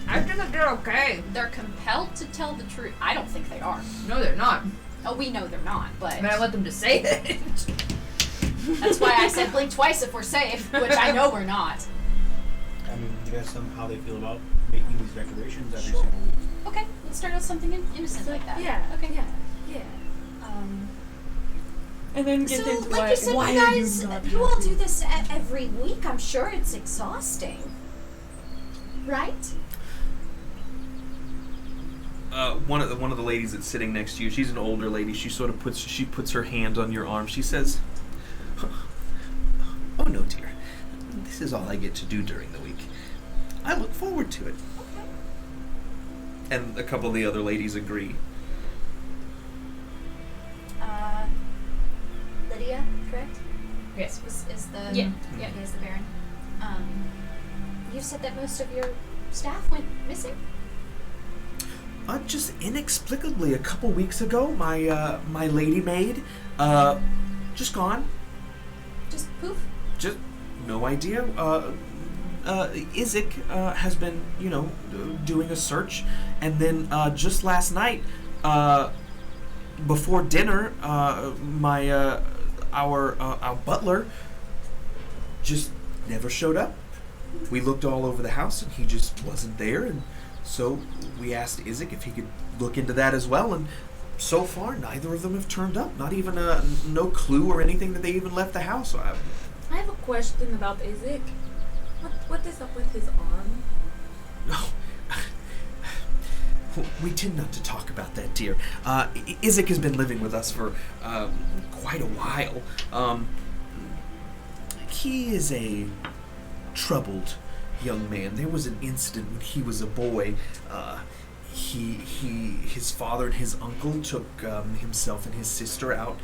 I think that they're okay. They're compelled to tell the truth. I don't think they are. No, they're not. Oh, we know they're not, but I mean, I want them to say it. that's why I said blink twice if we're safe, which I know we're not. I mean, you guys how they feel about making these decorations every single week. Okay, let's start with something innocent like that. Yeah. Okay. Yeah. And then So, get into like why, you said, why you are guys, you not you all happy? do this every week. I'm sure it's exhausting, right? One of the ladies that's sitting next to you, she's an older lady. She sort of puts her hand on your arm. She says, "Oh no, dear. This is all I get to do during the week. I look forward to it." Okay. And a couple of the other ladies agree. Lydia, correct? Yes. Is the Yeah. yeah is the Baron. You said that most of your staff went missing. Just inexplicably, a couple weeks ago, my lady maid, just gone. Just poof. Just no idea. Isaac has been, doing a search, and then just last night, before dinner, our butler just never showed up. We looked all over the house, and he just wasn't there, and so we asked Isaac if he could look into that as well, and so far neither of them have turned up. Not even no clue or anything that they even left the house. I have a question about Isaac. What is up with his arm? No. We tend not to talk about that, dear. Isaac has been living with us for quite a while. He is a troubled young man. There was an incident when he was a boy. His father and his uncle took himself and his sister out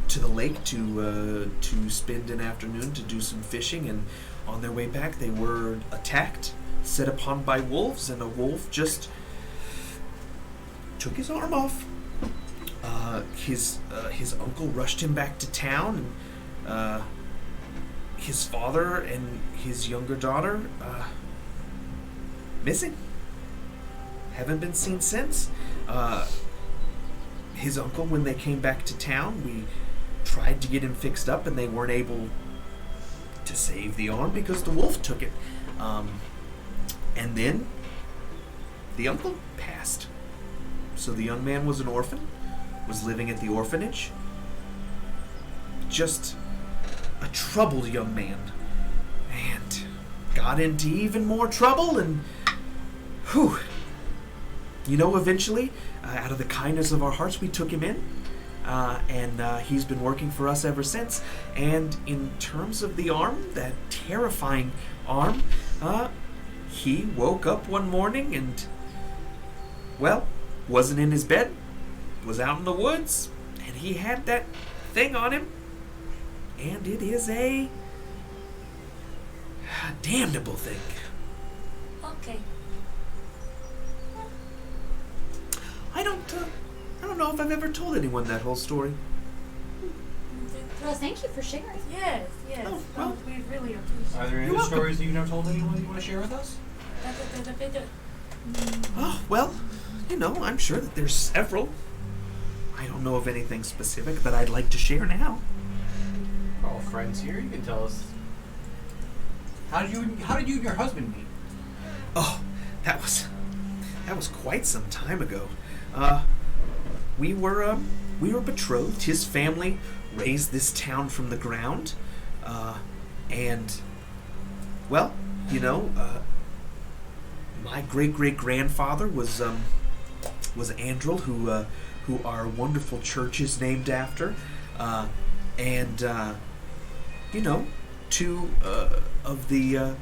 to the lake to spend an afternoon to do some fishing, and on their way back they were attacked, set upon by wolves, and a wolf just took his arm off. His uncle rushed him back to town, and his father and his younger daughter missing. Haven't been seen since. His uncle, when they came back to town, we tried to get him fixed up, and they weren't able to save the arm because the wolf took it. And then the uncle passed. So the young man was an orphan, was living at the orphanage. Just a troubled young man. And got into even more trouble, and whew. Eventually, out of the kindness of our hearts, we took him in. And he's been working for us ever since. And in terms of the arm, that terrifying arm, he woke up one morning and, well, wasn't in his bed, was out in the woods, and he had that thing on him. And it is a damnable thing. Okay. I don't know if I've ever told anyone that whole story. Well, thank you for sharing. Yes, yes. Oh, well. We really appreciate Are there any You're other welcome. stories that you've never told anyone that you want to share with us? it. Oh, well, I'm sure that there's several. I don't know of anything specific that I'd like to share now. We're all friends here. You can tell us. How did you and your husband meet? Oh, that was quite some time ago. We were betrothed. His family raised this town from the ground, and well, my great-great-grandfather was Andrel, who our wonderful church is named after, and two of the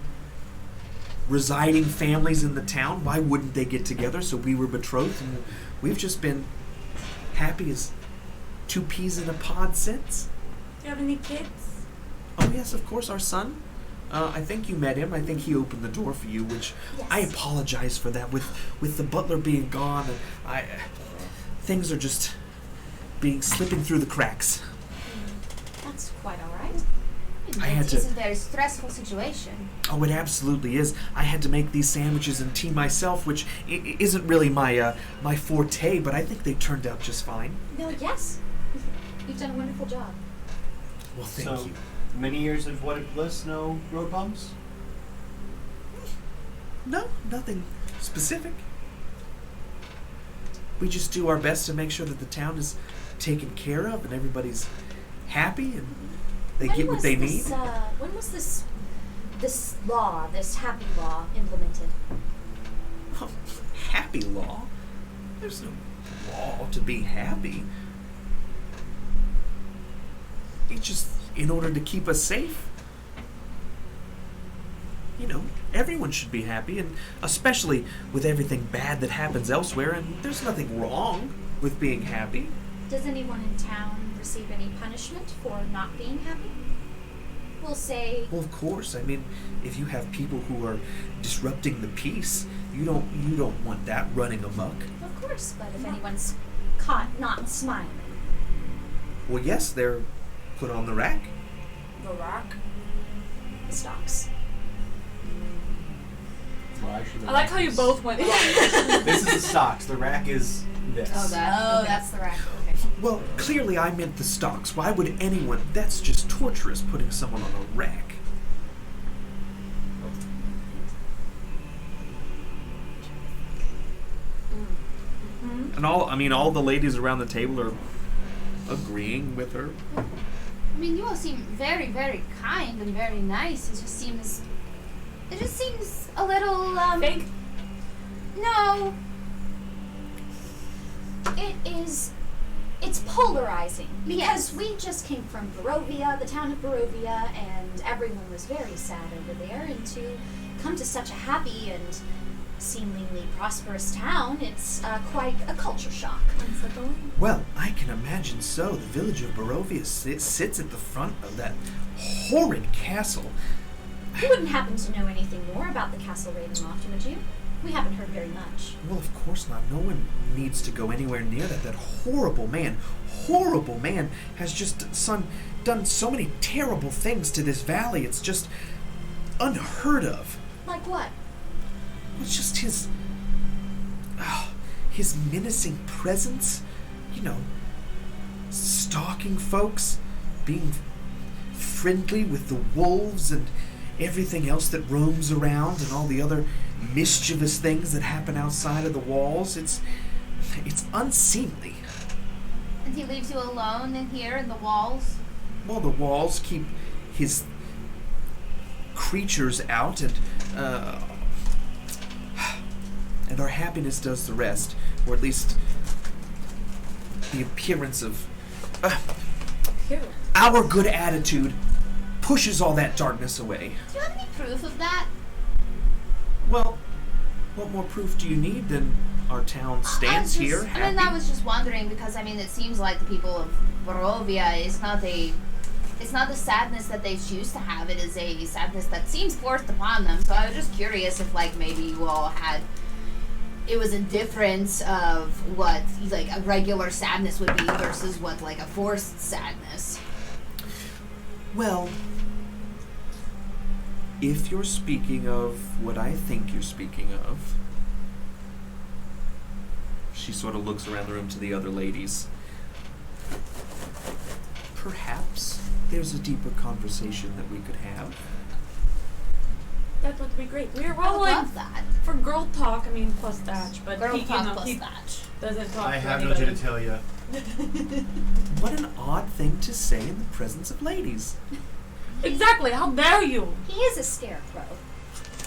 residing families in the town. Why wouldn't they get together? So we were betrothed, and we've just been happy as two peas in a pod since. Do you have any kids? Oh yes, of course, our son. I think you met him. I think he opened the door for you, which Yes. I apologize for that. With the butler being gone, and things are just slipping through the cracks. That's quite all right. I had It's to. a very stressful situation. Oh, it absolutely is. I had to make these sandwiches and tea myself, which isn't really my forte, but I think they turned out just fine. No, yes. You've done a wonderful job. Well, thank So, you. many years of wedded bliss, no road bumps? No, nothing specific. We just do our best to make sure that the town is taken care of and everybody's happy and they When get what was they this, need. When was this law, this happy law, implemented? Happy law? There's no law to be happy. It's just in order to keep us safe. Everyone should be happy, and especially with everything bad that happens elsewhere, and there's nothing wrong with being happy. Does anyone in town receive any punishment for not being happy? We'll say, Well, of course. I mean, if you have people who are disrupting the peace, you don't want that running amok. of course, but if anyone's caught not smiling, Well, yes, they're put on the rack. The rock. the stocks. Well, actually, the I like rack how you is- both went. This is the stocks. The rack is this. Oh, that's the rack. Okay. Well, clearly I meant the stocks. Why would anyone? That's just torturous, putting someone on a rack. Mm-hmm. And all the ladies around the table are agreeing with her. I mean, you all seem very, very kind and very nice. It just seems a little, Fake. no. It's polarizing because Yes. we just came from Barovia, the town of Barovia, and everyone was very sad over there. And to come to such a happy and seemingly prosperous town, it's quite a culture shock. Unsettling. Well, I can imagine so. The village of Barovia sits at the front of that horrid castle. You wouldn't happen to know anything more about the castle raid in Lofton, would you? We haven't heard very much. Well, of course not. No one needs to go anywhere near that. That horrible man has just done so many terrible things to this valley. It's just unheard of. Like what? It's just his menacing presence, stalking folks, being friendly with the wolves and everything else that roams around, and all the other mischievous things that happen outside of the walls. It's unseemly. And he leaves you alone in here in the walls. Well, the walls keep his creatures out, and our happiness does the rest, or at least the appearance of our good attitude pushes all that darkness away. Do you have any proof of that? Well, what more proof do you need than our town stands here happy? I mean, I was just wondering because I mean, it seems like the people of Barovia is not the sadness that they choose to have. It is a sadness that seems forced upon them. So I was just curious if, like, maybe you all had. It was a difference of what like a regular sadness would be versus what like a forced sadness. Well, if you're speaking of what I think you're speaking of, she sort of looks around the room to the other ladies. Perhaps there's a deeper conversation that we could have. That would be great. We're I would rolling love that. for girl talk. I mean, plus Thatch, but Girl he, talk plus he Thatch. doesn't talk. I to have no anybody. genitalia. What an odd thing to say in the presence of ladies. Exactly. How dare you? He is a scarecrow.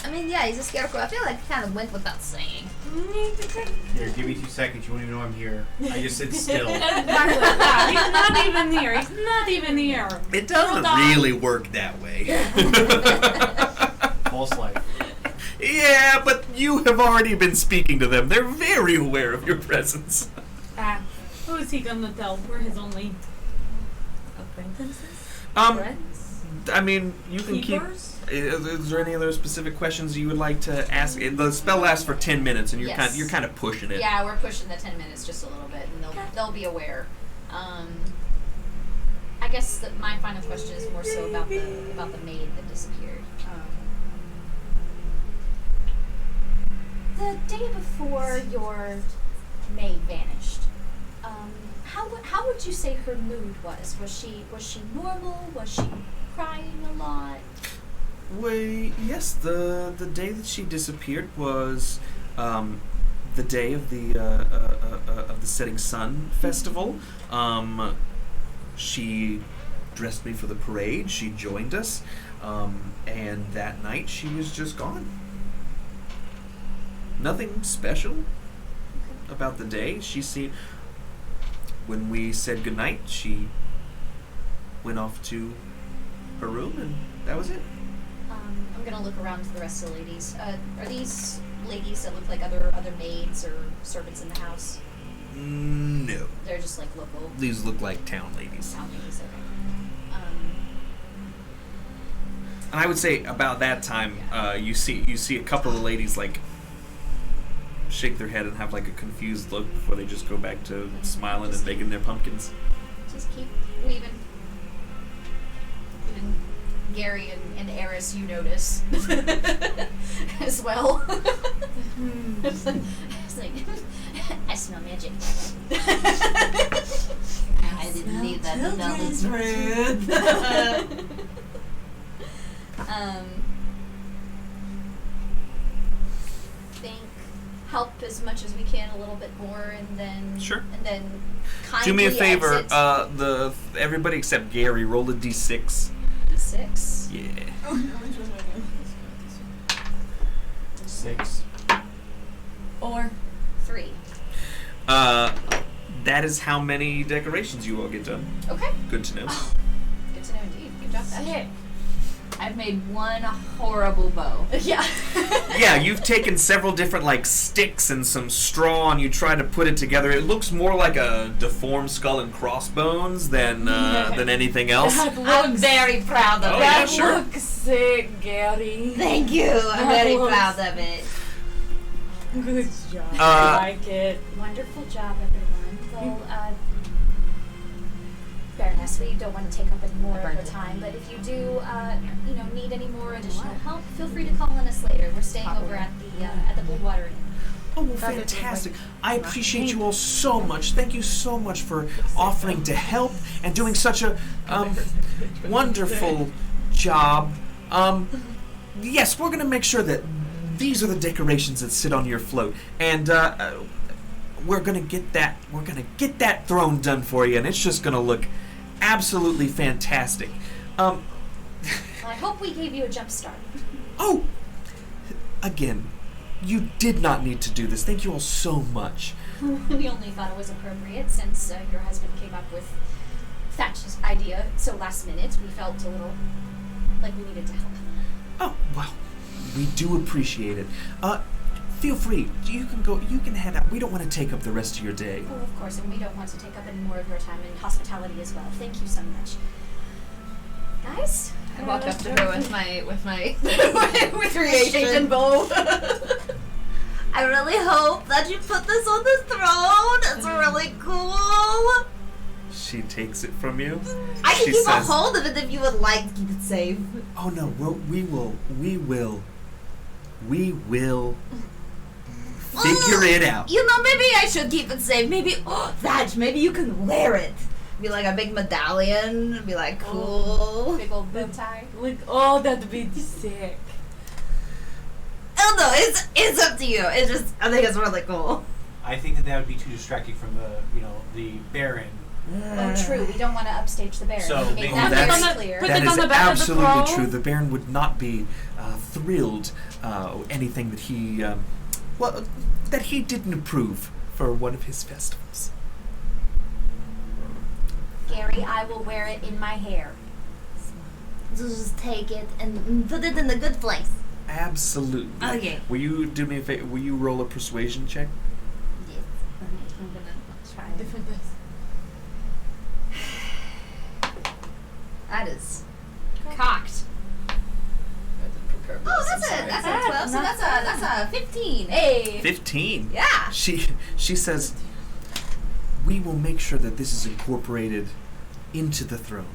I mean, yeah, he's a scarecrow. I feel like it kind of went without saying. Here, give me 2 seconds. You won't even know I'm here. I just sit still. Exactly. Yeah, he's not even here. He's not even here. It doesn't Hold on. really work that way. False life. Yeah, but you have already been speaking to them. They're very aware of your presence. Who is he gonna tell? We're his only acquaintances? Friends? I mean, you can Keepers? Is there any other specific questions you would like to ask? The spell lasts for 10 minutes, and you're Yes. kind of pushing it. Yeah, we're pushing the 10 minutes just a little bit, and they'll be aware. I guess that my final question is more so about the maid that disappeared. The day before your maid vanished, how would you say her mood was? Was she normal? Was she crying a lot? Well, yes. The day that she disappeared was the day of the Setting Sun festival. She dressed me for the parade. She joined us, and that night she was just gone. Nothing special about the day. When we said goodnight, she went off to her room, and that was it. I'm gonna look around to the rest of the ladies. Are these ladies that look like other maids or servants in the house? No. They're just like local These look like town ladies. town ladies. Okay. And I would say about that time, you see a couple of ladies like shake their head and have like a confused look before they just go back to smiling and making their pumpkins. Just keep weaving. Even Gary and Eris, you notice as well. It's like, I smell magic. I didn't need that to tell the truth. Think help as much as we can a little bit more, and then Sure. and then kindly Do me a favor, exit. everybody except Gary, roll a d6. 6. Yeah. 6. 4. 3. That is how many decorations you all get done. Okay. Good to know. Good to know indeed. Good job, Thatch. Sick. I've made one horrible bow. Yeah. Yeah, you've taken several different like sticks and some straw, and you try to put it together. It looks more like a deformed skull and crossbones than anything else. I'm very proud of Oh, it. yeah, That sure. looks sick, Gary. Thank you. I'm very proud of it. Good job. Uh, I like it. Wonderful job, everyone. Well, Baroness, we don't want to take up any more of your time, but if you do, need any more additional help, feel free to call on us later. We're staying over at the Bluewater Inn. Oh, well, fantastic. I appreciate you all so much. Thank you so much for offering to help and doing such a wonderful job. Yes, we're going to make sure that these are the decorations that sit on your float. And we're going to get that throne done for you, and it's just going to look absolutely fantastic. I hope we gave you a jump start. Oh! Again, you did not need to do this. Thank you all so much. We only thought it was appropriate since your husband came up with Thatch's idea so last minute. We felt a little like we needed to help. Oh, well, we do appreciate it. Feel free. You can head out. We don't want to take up the rest of your day. Oh, of course, and we don't want to take up any more of your time in hospitality as well. Thank you so much. Guys? I walk up to her with my With creation bow. I really hope that you put this on the throne. It's really cool. She takes it from you. I can She keep a says- hold of it if you would like to keep it safe. Oh no, we will figure it out. You know, maybe I should keep it safe. Maybe, Thatch, maybe you can wear it. Be like a big medallion. Be like, cool. Big old bow tie. Like, oh, that'd be sick. Oh no, it's up to you. It's just, I think it's really cool. I think that would be too distracting from the Baron. Oh, true. We don't want to upstage the Baron. So We maybe- made that that's- very clear. Put That them is on the back of the absolutely throne. true. The Baron would not be thrilled anything that he that he didn't approve for one of his festivals. Gary, I will wear it in my hair. So just take it and put it in a good place. Absolutely. Okay. Will you do me a favor? Will you roll a persuasion check? Yes. I'm gonna try. Different this. That is Cocked. Oh, that's a 12. So that's a 15. Hey. 15. Yeah. She says, "We will make sure that this is incorporated into the throne."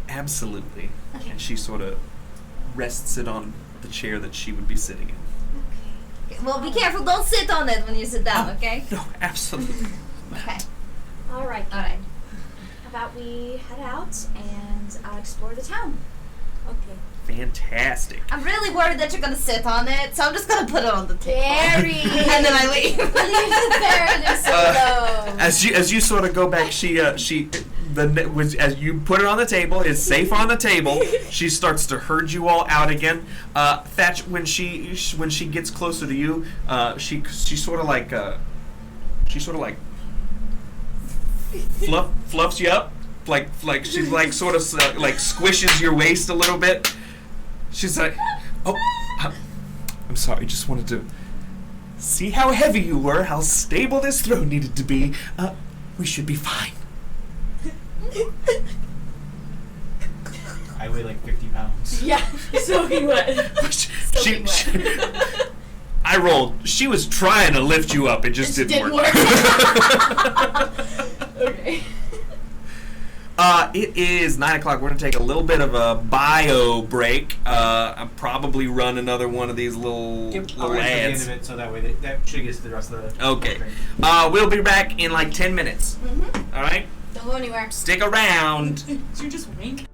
Absolutely. Okay. And she sort of rests it on the chair that she would be sitting in. Well, be careful. Don't sit on it when you sit down. Okay. No, absolutely. Okay. All right. All right. How about we head out and explore the town? Okay. Fantastic. I'm really worried that you're gonna sit on it, so I'm just gonna put it on the table. Gary! And then I leave. Leave the Baron alone. As you sort of go back, as you put it on the table, it's safe on the table. She starts to herd you all out again. Thatch, when she gets closer to you, she sort of like fluffs you up, like she's like sort of like squishes your waist a little bit. She's like, "Oh, I'm sorry. Just wanted to see how heavy you were, how stable this throne needed to be. We should be fine." I weigh like 50 pounds. Yeah, soaking wet. she, I rolled. She was trying to lift you up. It just didn't work. Okay. It is 9 o'clock. We're going to take a little bit of a bio break. I'll probably run another one of these little I'll wait at the end ads. of it so that way that should get to the rest of the. Okay. We'll be back in like 10 minutes. Mm-hmm. All right? Don't go anywhere. Stick around. Did you just wink?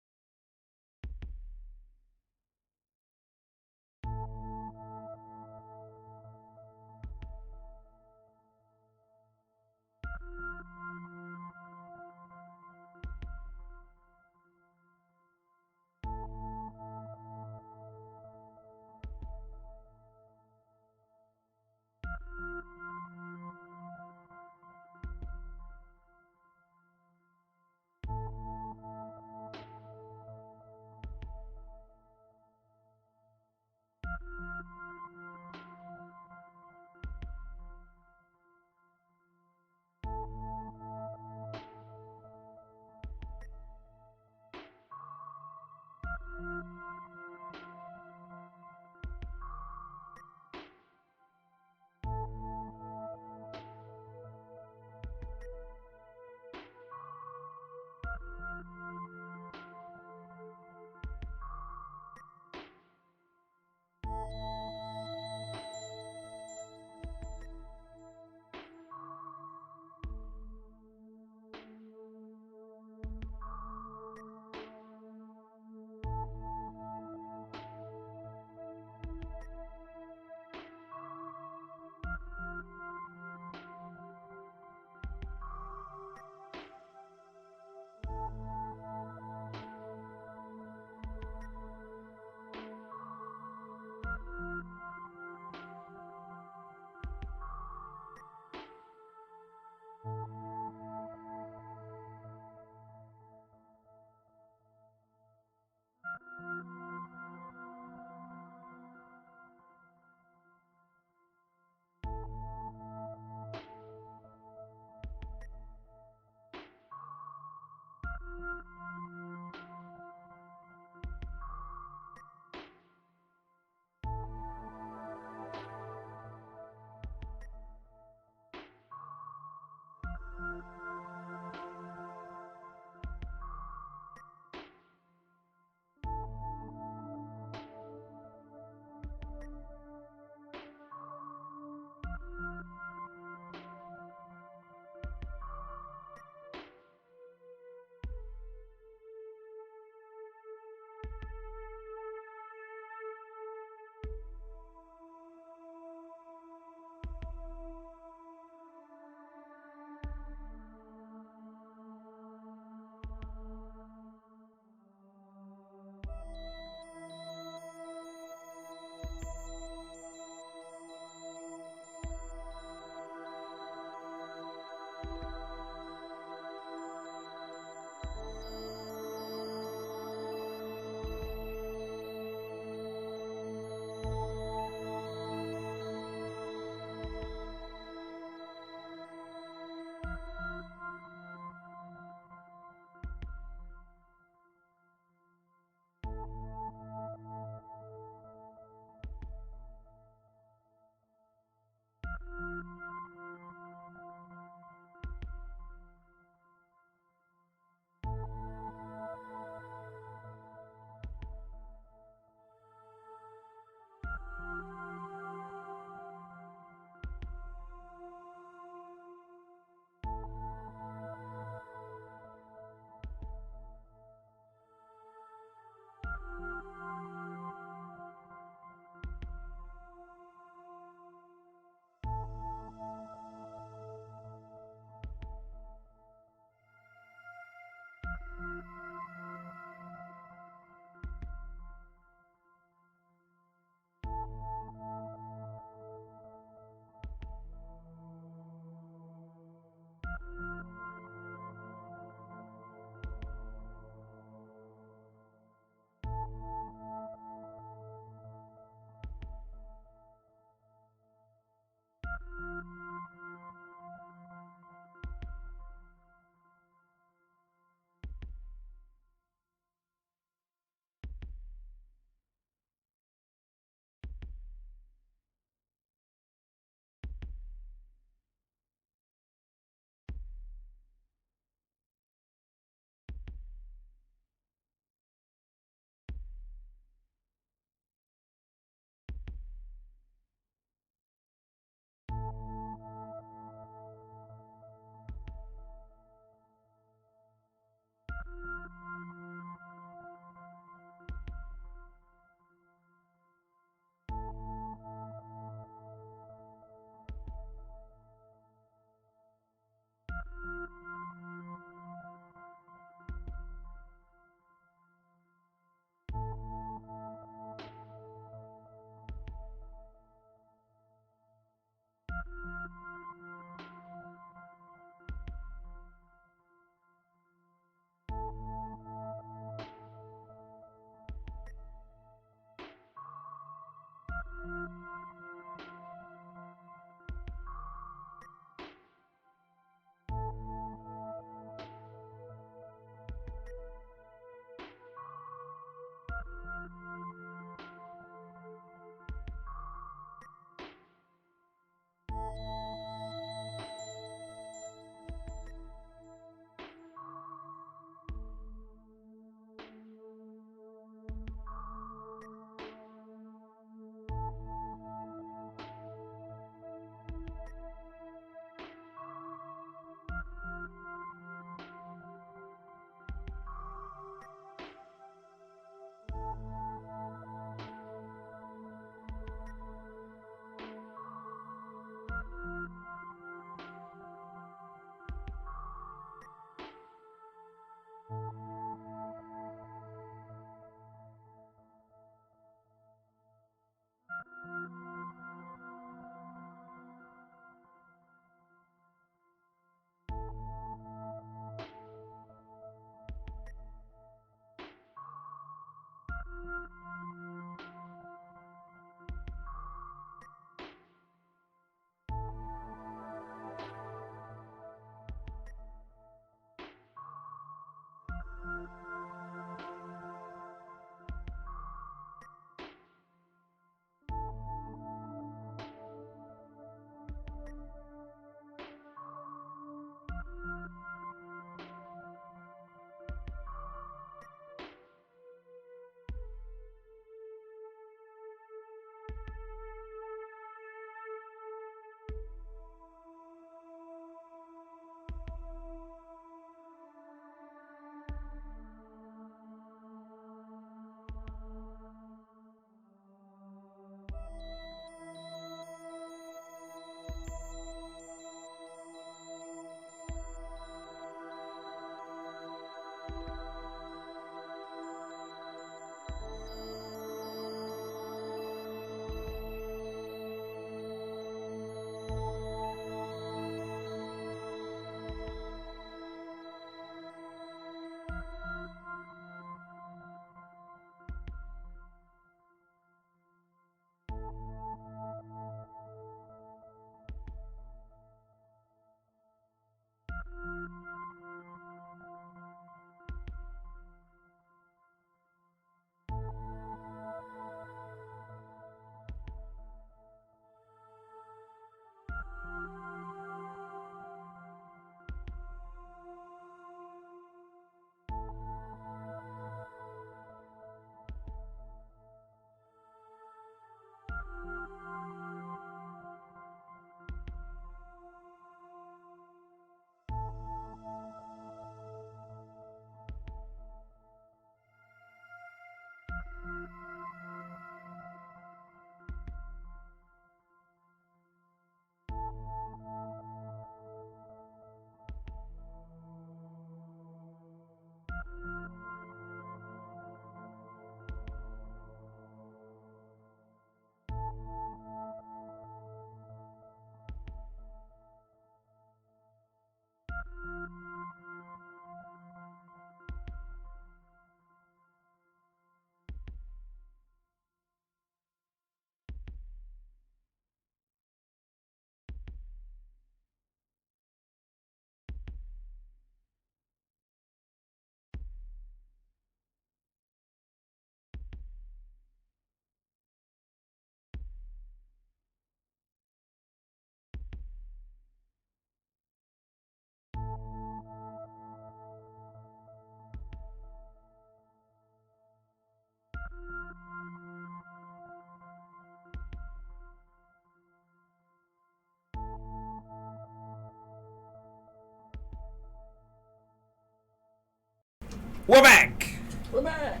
We're back. We're back.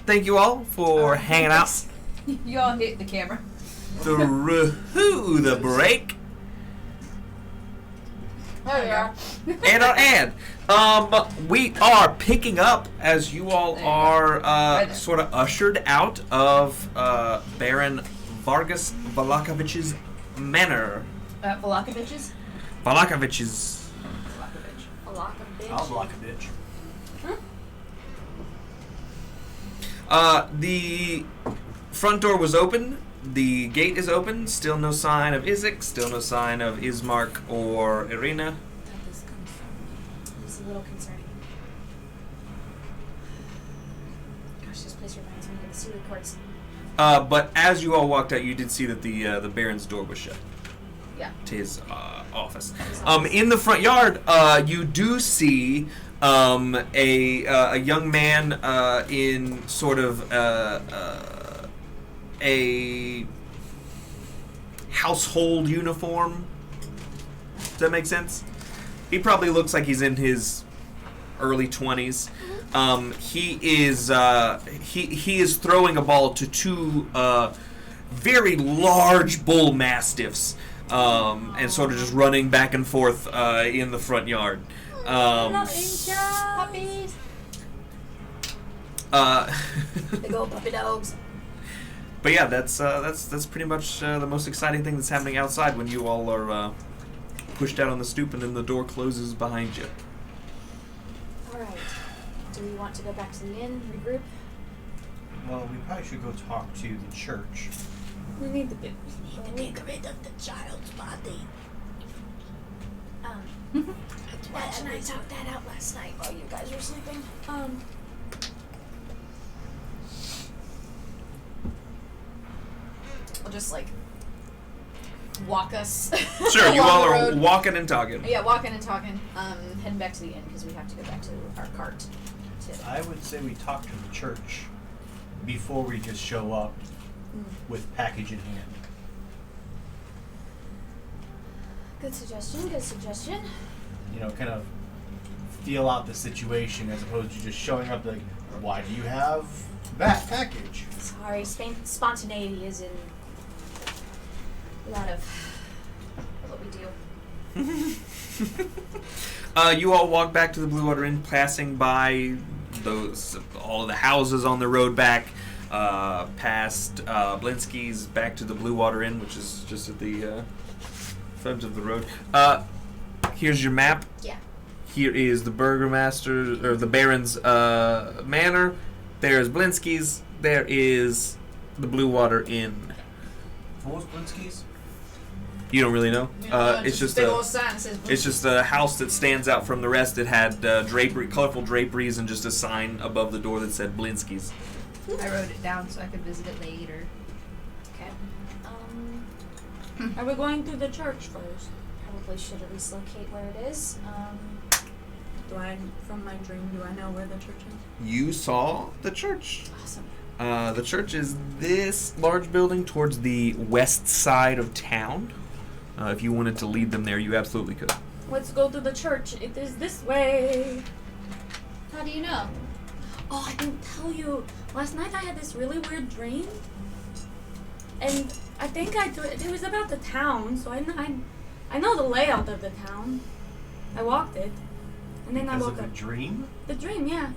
Thank you all for hanging out You all hit the camera. through the break. Oh yeah. We are picking up as you all There you go. are Right there. sort of ushered out of Baron Vargas Valakovich's manor. Vallaki Valakovich's. Block of bitch. I'll block a bitch. The front door was open. The gate is open. Still no sign of Isaac. Still no sign of Ismark or Irina. That is concerning. It's a little concerning. Gosh, this place reminds me of the Sealy Courts. But as you all walked out, you did see that the Baron's door was shut. Yeah. To his office. In the front yard, you do see a young man in sort of a household uniform. Does that make sense? He probably looks like he's in his early 20s. He is throwing a ball to two very large bull mastiffs, and sort of just running back and forth in the front yard. Puppies! Big old puppy dogs. But yeah, that's pretty much the most exciting thing that's happening outside when you all are pushed out on the stoop and then the door closes behind you. Alright. Do we want to go back to the inn, regroup? Well, we probably should go talk to the church. We need to get rid of the child's body. Dad and I talked that out last night while you guys were sleeping. We'll just like walk us. Sure, you along all the are road. walking and talking. Yeah, walking and talking. Heading back to the inn because we have to go back to our cart. I would say we talk to the church before we just show up with package in hand. Good suggestion, good suggestion. You know, kind of feel out the situation as opposed to just showing up like, why do you have that package? Sorry, spontaneity is in a lot of what we do. You all walk back to the Blue Water Inn, passing by all of the houses on the road back, past Blinsky's, back to the Blue Water Inn, which is just at the front of the road. Here's your map. Yeah. Here is the Burgomaster, or the Baron's manor. There's Blinsky's. There is the Blue Water Inn. What was Blinsky's? You don't really know. It's just big a. old sign that says It's just a house that stands out from the rest. It had colorful draperies, and just a sign above the door that said Blinsky's. I wrote it down so I could visit it later. Okay. Are we going to the church first? Probably should at least locate where it is. From my dream, do I know where the church is? You saw the church. Awesome. The church is this large building towards the west side of town. If you wanted to lead them there, you absolutely could. Let's go to the church. It is this way. How do you know? Oh, I didn't tell you. Last night I had this really weird dream. And I think it was about the town, so I know the layout of the town. I walked it. And then I Because woke of up. a dream? The dream, yeah.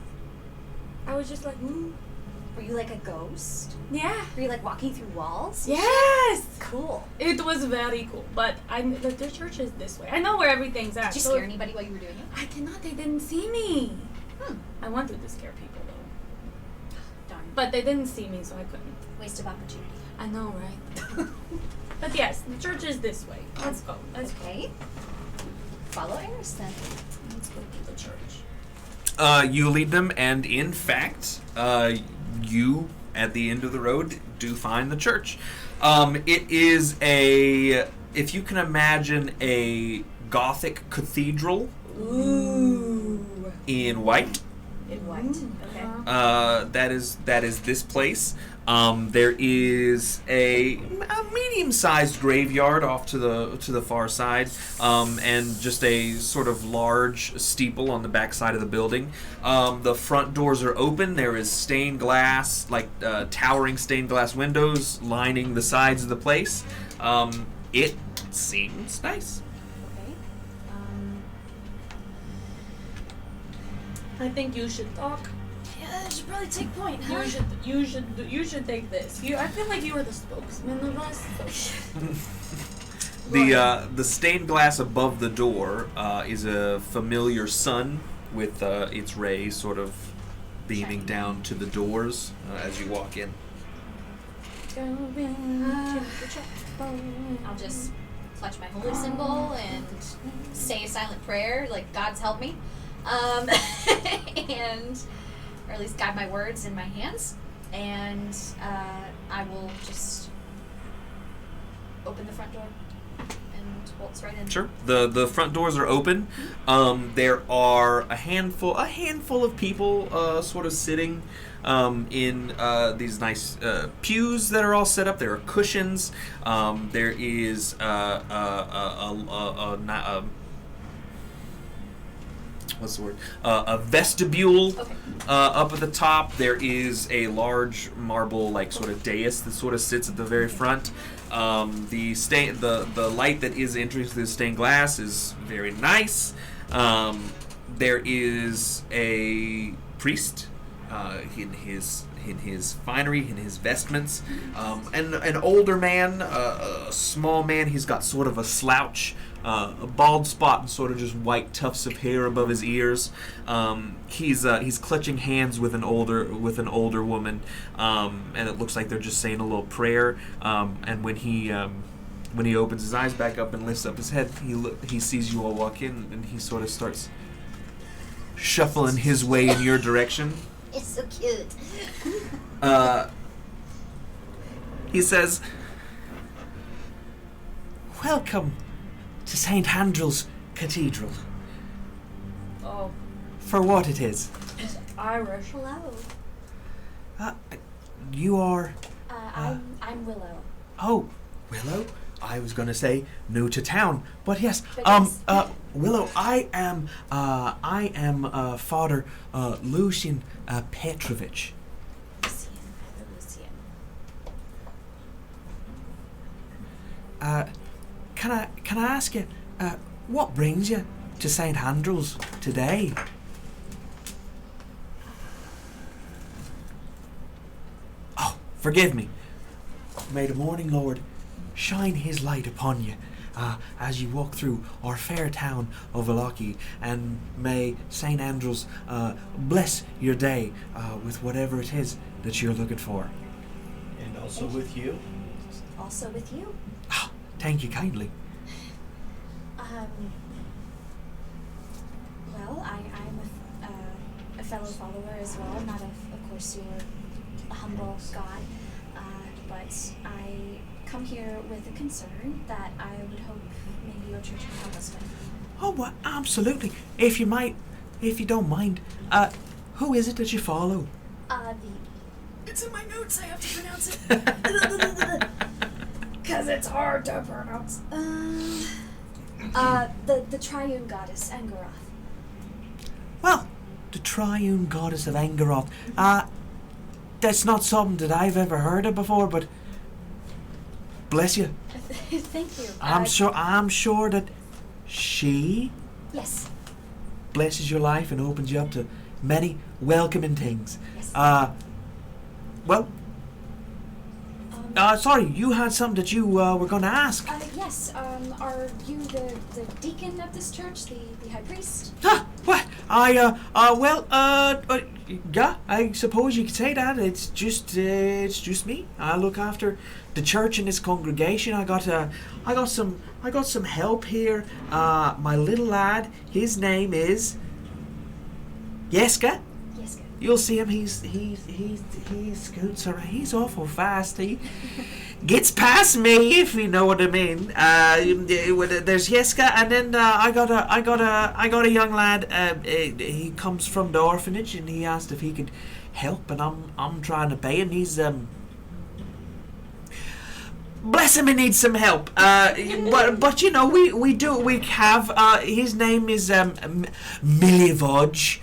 I was just like, Were you like a ghost? yeah. Were you like walking through walls? Yes! Cool. It was very cool, but the church is this way. I know where everything's at. Did you so scare anybody while you were doing it? I cannot. They didn't see me. Hmm. I wanted to scare people though, Darn. but they didn't see me, so I couldn't. Waste of opportunity. I know, right? But yes, the church is this way. Let's go. Let's go. Okay. Follow Eris then. Let's go to the church. You lead them, and in fact, you, at the end of the road, do find the church. It is if you can imagine a Gothic cathedral Ooh. in white. In white. Okay. That is this place. There is a medium-sized graveyard off to the far side, and just a sort of large steeple on the back side of the building. The front doors are open. There is stained glass, towering stained glass windows lining the sides of the place. It seems nice. Okay. I think you should talk. Yeah, I should probably take point, huh? You should take this. I feel like you are the spokesman of us. The stained glass above the door is a familiar sun with its rays sort of beaming down to the doors as you walk in. I'll just clutch my holy symbol and say a silent prayer, like God's help me, and or at least guide my words in my hands, and I will just open the front door and waltz right in. Sure. The front doors are open. There are a handful of people sort of sitting in these nice pews that are all set up. There are cushions. There is what's the word? A vestibule up at the top. There is a large marble, like, sort of dais that sort of sits at the very front. The light that is entering through the stained glass is very nice. There is a priest in his finery, in his vestments, and an older man, a small man. He's got sort of a slouch, a bald spot, and sort of just white tufts of hair above his ears. He's clutching hands with an older woman, and it looks like they're just saying a little prayer. And when he opens his eyes back up and lifts up his head, he sees you all walk in, and he sort of starts shuffling his way in your direction. It's so cute. He says, "Welcome to St. Andrew's Cathedral. Oh, For what it is. it's Irish. Hello. You are... I'm Willow. Oh, Willow? I was going to say new to town, but yes. But yes. Willow, I am Father Lucian Petrovich. Lucian. Can I ask you, what brings you to St. Andrew's today? Oh, forgive me. May the morning Lord shine his light upon you as you walk through our fair town of Vallaki, and may St. Andrew's bless your day with whatever it is that you're looking for. And also with you. Also with you. Ah, thank you kindly. Well, I'm a fellow follower as well. Not of course, you're a humble god, but I come here with a concern that I would hope maybe your church can help us with. Oh, well, absolutely. If you don't mind, who is it that you follow? It's in my notes. I have to pronounce it. Cause it's hard to pronounce. The triune goddess Angaroth. Well, the triune goddess of Angaroth. That's not something that I've ever heard of before, but bless you. Thank you. I'm sure that she Yes. blesses your life and opens you up to many welcoming things. Yes. Sorry, you had something that you were going to ask. Yes. Are you the deacon of this church, the high priest? What? Yeah, I suppose you could say that. It's just me. I look after the church and its congregation. I got some help here. My little lad, his name is Yeska. Yes. You'll see him. He scoots around. He's awful fast. He gets past me, if you know what I mean. There's Yeska, and then I got a young lad. He comes from the orphanage, and he asked if he could help, and I'm trying to pay him. He's bless him, he needs some help. But you know, we have his name is Milivoj.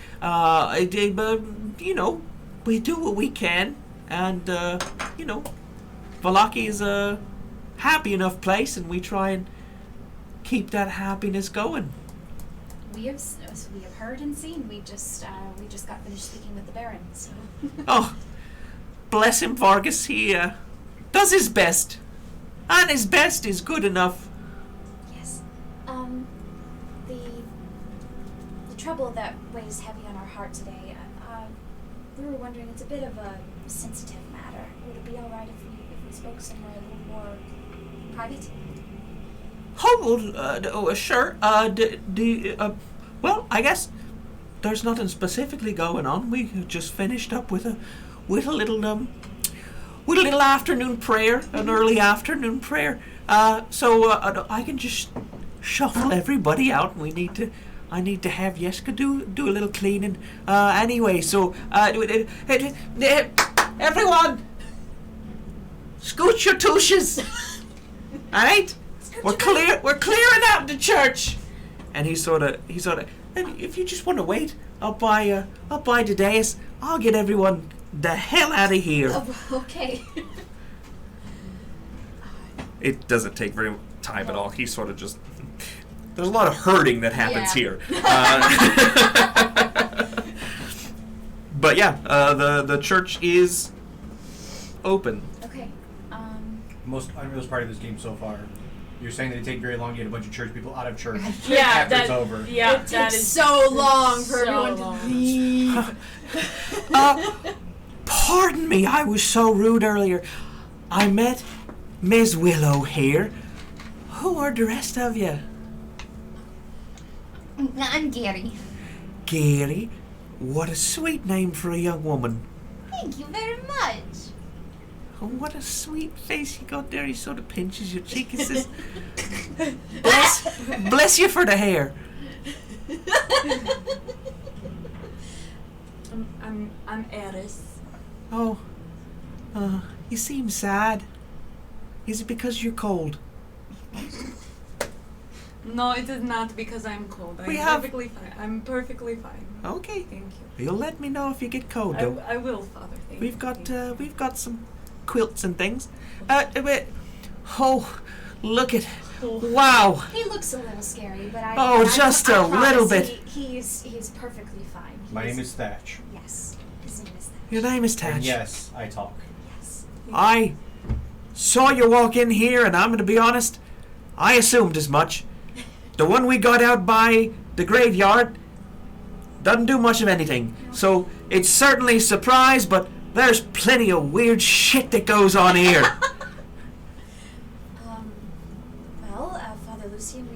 You know, we do what we can, and you know, Vallaki is a happy enough place, and we try and keep that happiness going. We have heard and seen. We just got finished speaking with the Baron. So. Oh, bless him, Vargas. He does his best, and his best is good enough. Yes. The trouble that weighs heavy on our heart today. We were wondering. It's a bit of a sensitive matter. Would it be all right if we spoke spoke somewhere a little more private? Sure. Well, I guess there's nothing specifically going on. We just finished up with a little afternoon prayer, an early afternoon prayer. So I can just shuffle everybody out, and I need to have Yeska do a little cleaning. Anyway, so everyone, scoot your tushes. All right, we're clearing out the church. And he sort of. And if you just want to wait, I'll buy the dais. I'll get everyone the hell out of here. Oh, okay. It doesn't take very time at all. He sort of just. There's a lot of herding that happens here. But yeah, the church is open. Okay. Most unrealistic part of this game so far. You're saying that it take very long to get a bunch of church people out of church Yeah, after that, it's over. Yeah, It that takes is so long for so everyone long. to leave. Pardon me, I was so rude earlier. I met Ms. Willow here. Who are the rest of you? I'm Gary. Gary? What a sweet name for a young woman. Thank you very much. Oh, what a sweet face you got there. He sort of pinches your cheek and says, bless you for the hair. I'm Eris. Oh, you seem sad. Is it because you're cold? No, it is not because I'm cold. I'm We have- perfectly fine. I'm perfectly fine. Okay. Thank you. You'll let me know if you get cold, though. I will, Father. Thank We've you. got Thank we've got some quilts and things. Wait. Oh, look at. Wow. He looks a little scary, but I. Oh, I just I a little promise bit. He's perfectly fine. My name is Thatch. Yes. His name is Thatch. Your name is And Tatch. yes, I talk. Yes. I saw you walk in here, and I'm going to be honest, I assumed as much. The one we got out by the graveyard doesn't do much of anything. So it's certainly a surprise, but there's plenty of weird shit that goes on here. Well, Father Lucian,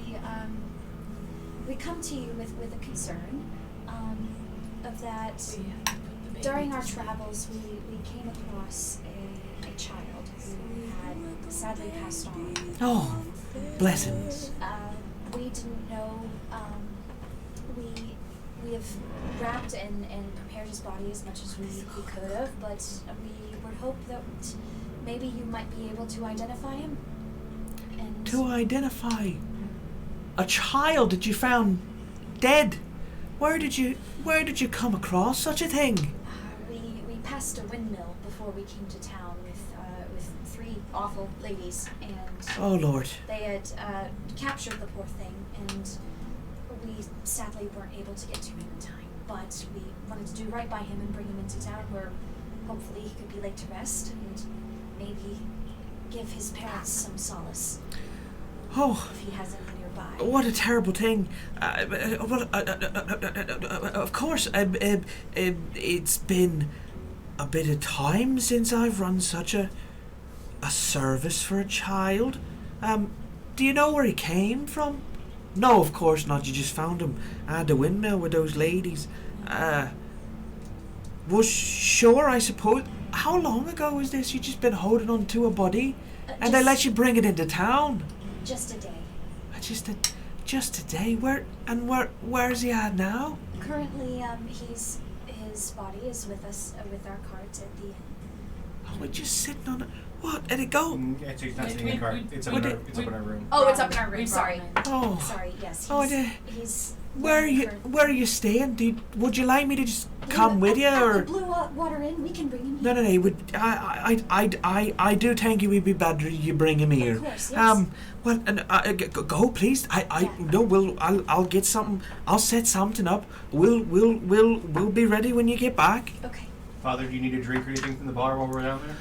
we come to you with a concern of that. During our travels, we came across a child who had sadly passed on. Oh, blessings. We didn't know. We have wrapped and prepared his body as much as we could have, but we would hope that maybe you might be able to identify him. And To identify a child that you found dead. Where did you come across such a thing? we passed a windmill before we came to town with three awful ladies, and Oh Lord. they had captured the poor thing, and we sadly weren't able to get to him in time. But we wanted to do right by him and bring him into town, where hopefully he could be laid to rest and maybe give his parents some solace Oh, if he has any nearby. what a terrible thing. Of course, it's been a bit of time since I've run such a service for a child. Do you know where he came from? No, of course not. You just found him at the windmill with those ladies. Well, sure, I suppose. How long ago was this? You just been holding on to a body, and they let you bring it into town. Just a day. Just a day. Where's he at now? Currently, his body is with us with our cart at the inn. Oh, we're just sitting on it. What? Did it go? It's not sitting in a cart. It's up in our room. Oh, it's up in our room. We Sorry. brought Oh. Sorry, yes. Oh, He's Where are you staying? Would you like me to just come with you, at or? the Blue Water Inn? We can bring him No, here. I do think it would be better you bring him here. Of course, yes. Well, go please. I'll get something. I'll set something up. We'll be ready when you get back. Okay. Father, do you need a drink or anything from the bar while we're down there?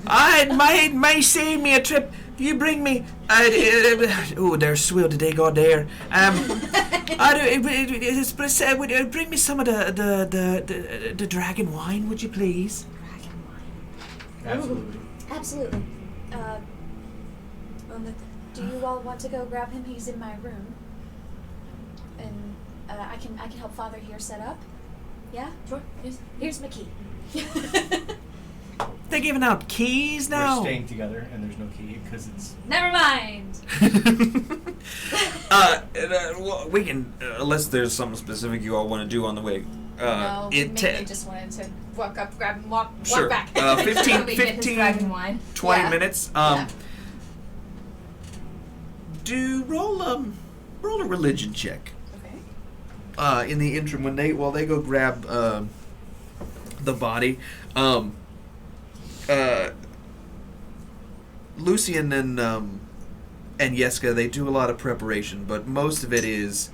I may save me a trip. You bring me. Oh, there's swill the day got there. Bring me some of the dragon wine, would you please? Absolutely. Absolutely. Do you all want to go grab him? He's in my room. And I can help Father here set up. Yeah? Sure. Yes. Here's my key. They're giving out keys now. We're staying together, and there's no key because it's. Never mind. Well, we can, unless there's something specific you all want to do on the way. No, it mainly just wanted to walk up, grab him, walk Sure. back. 15 We get his dragon wine. 20 Yeah. minutes. Yeah. Do roll a religion check. Okay. In the interim, while they go grab the body, Lucian and Yeska, they do a lot of preparation, but most of it is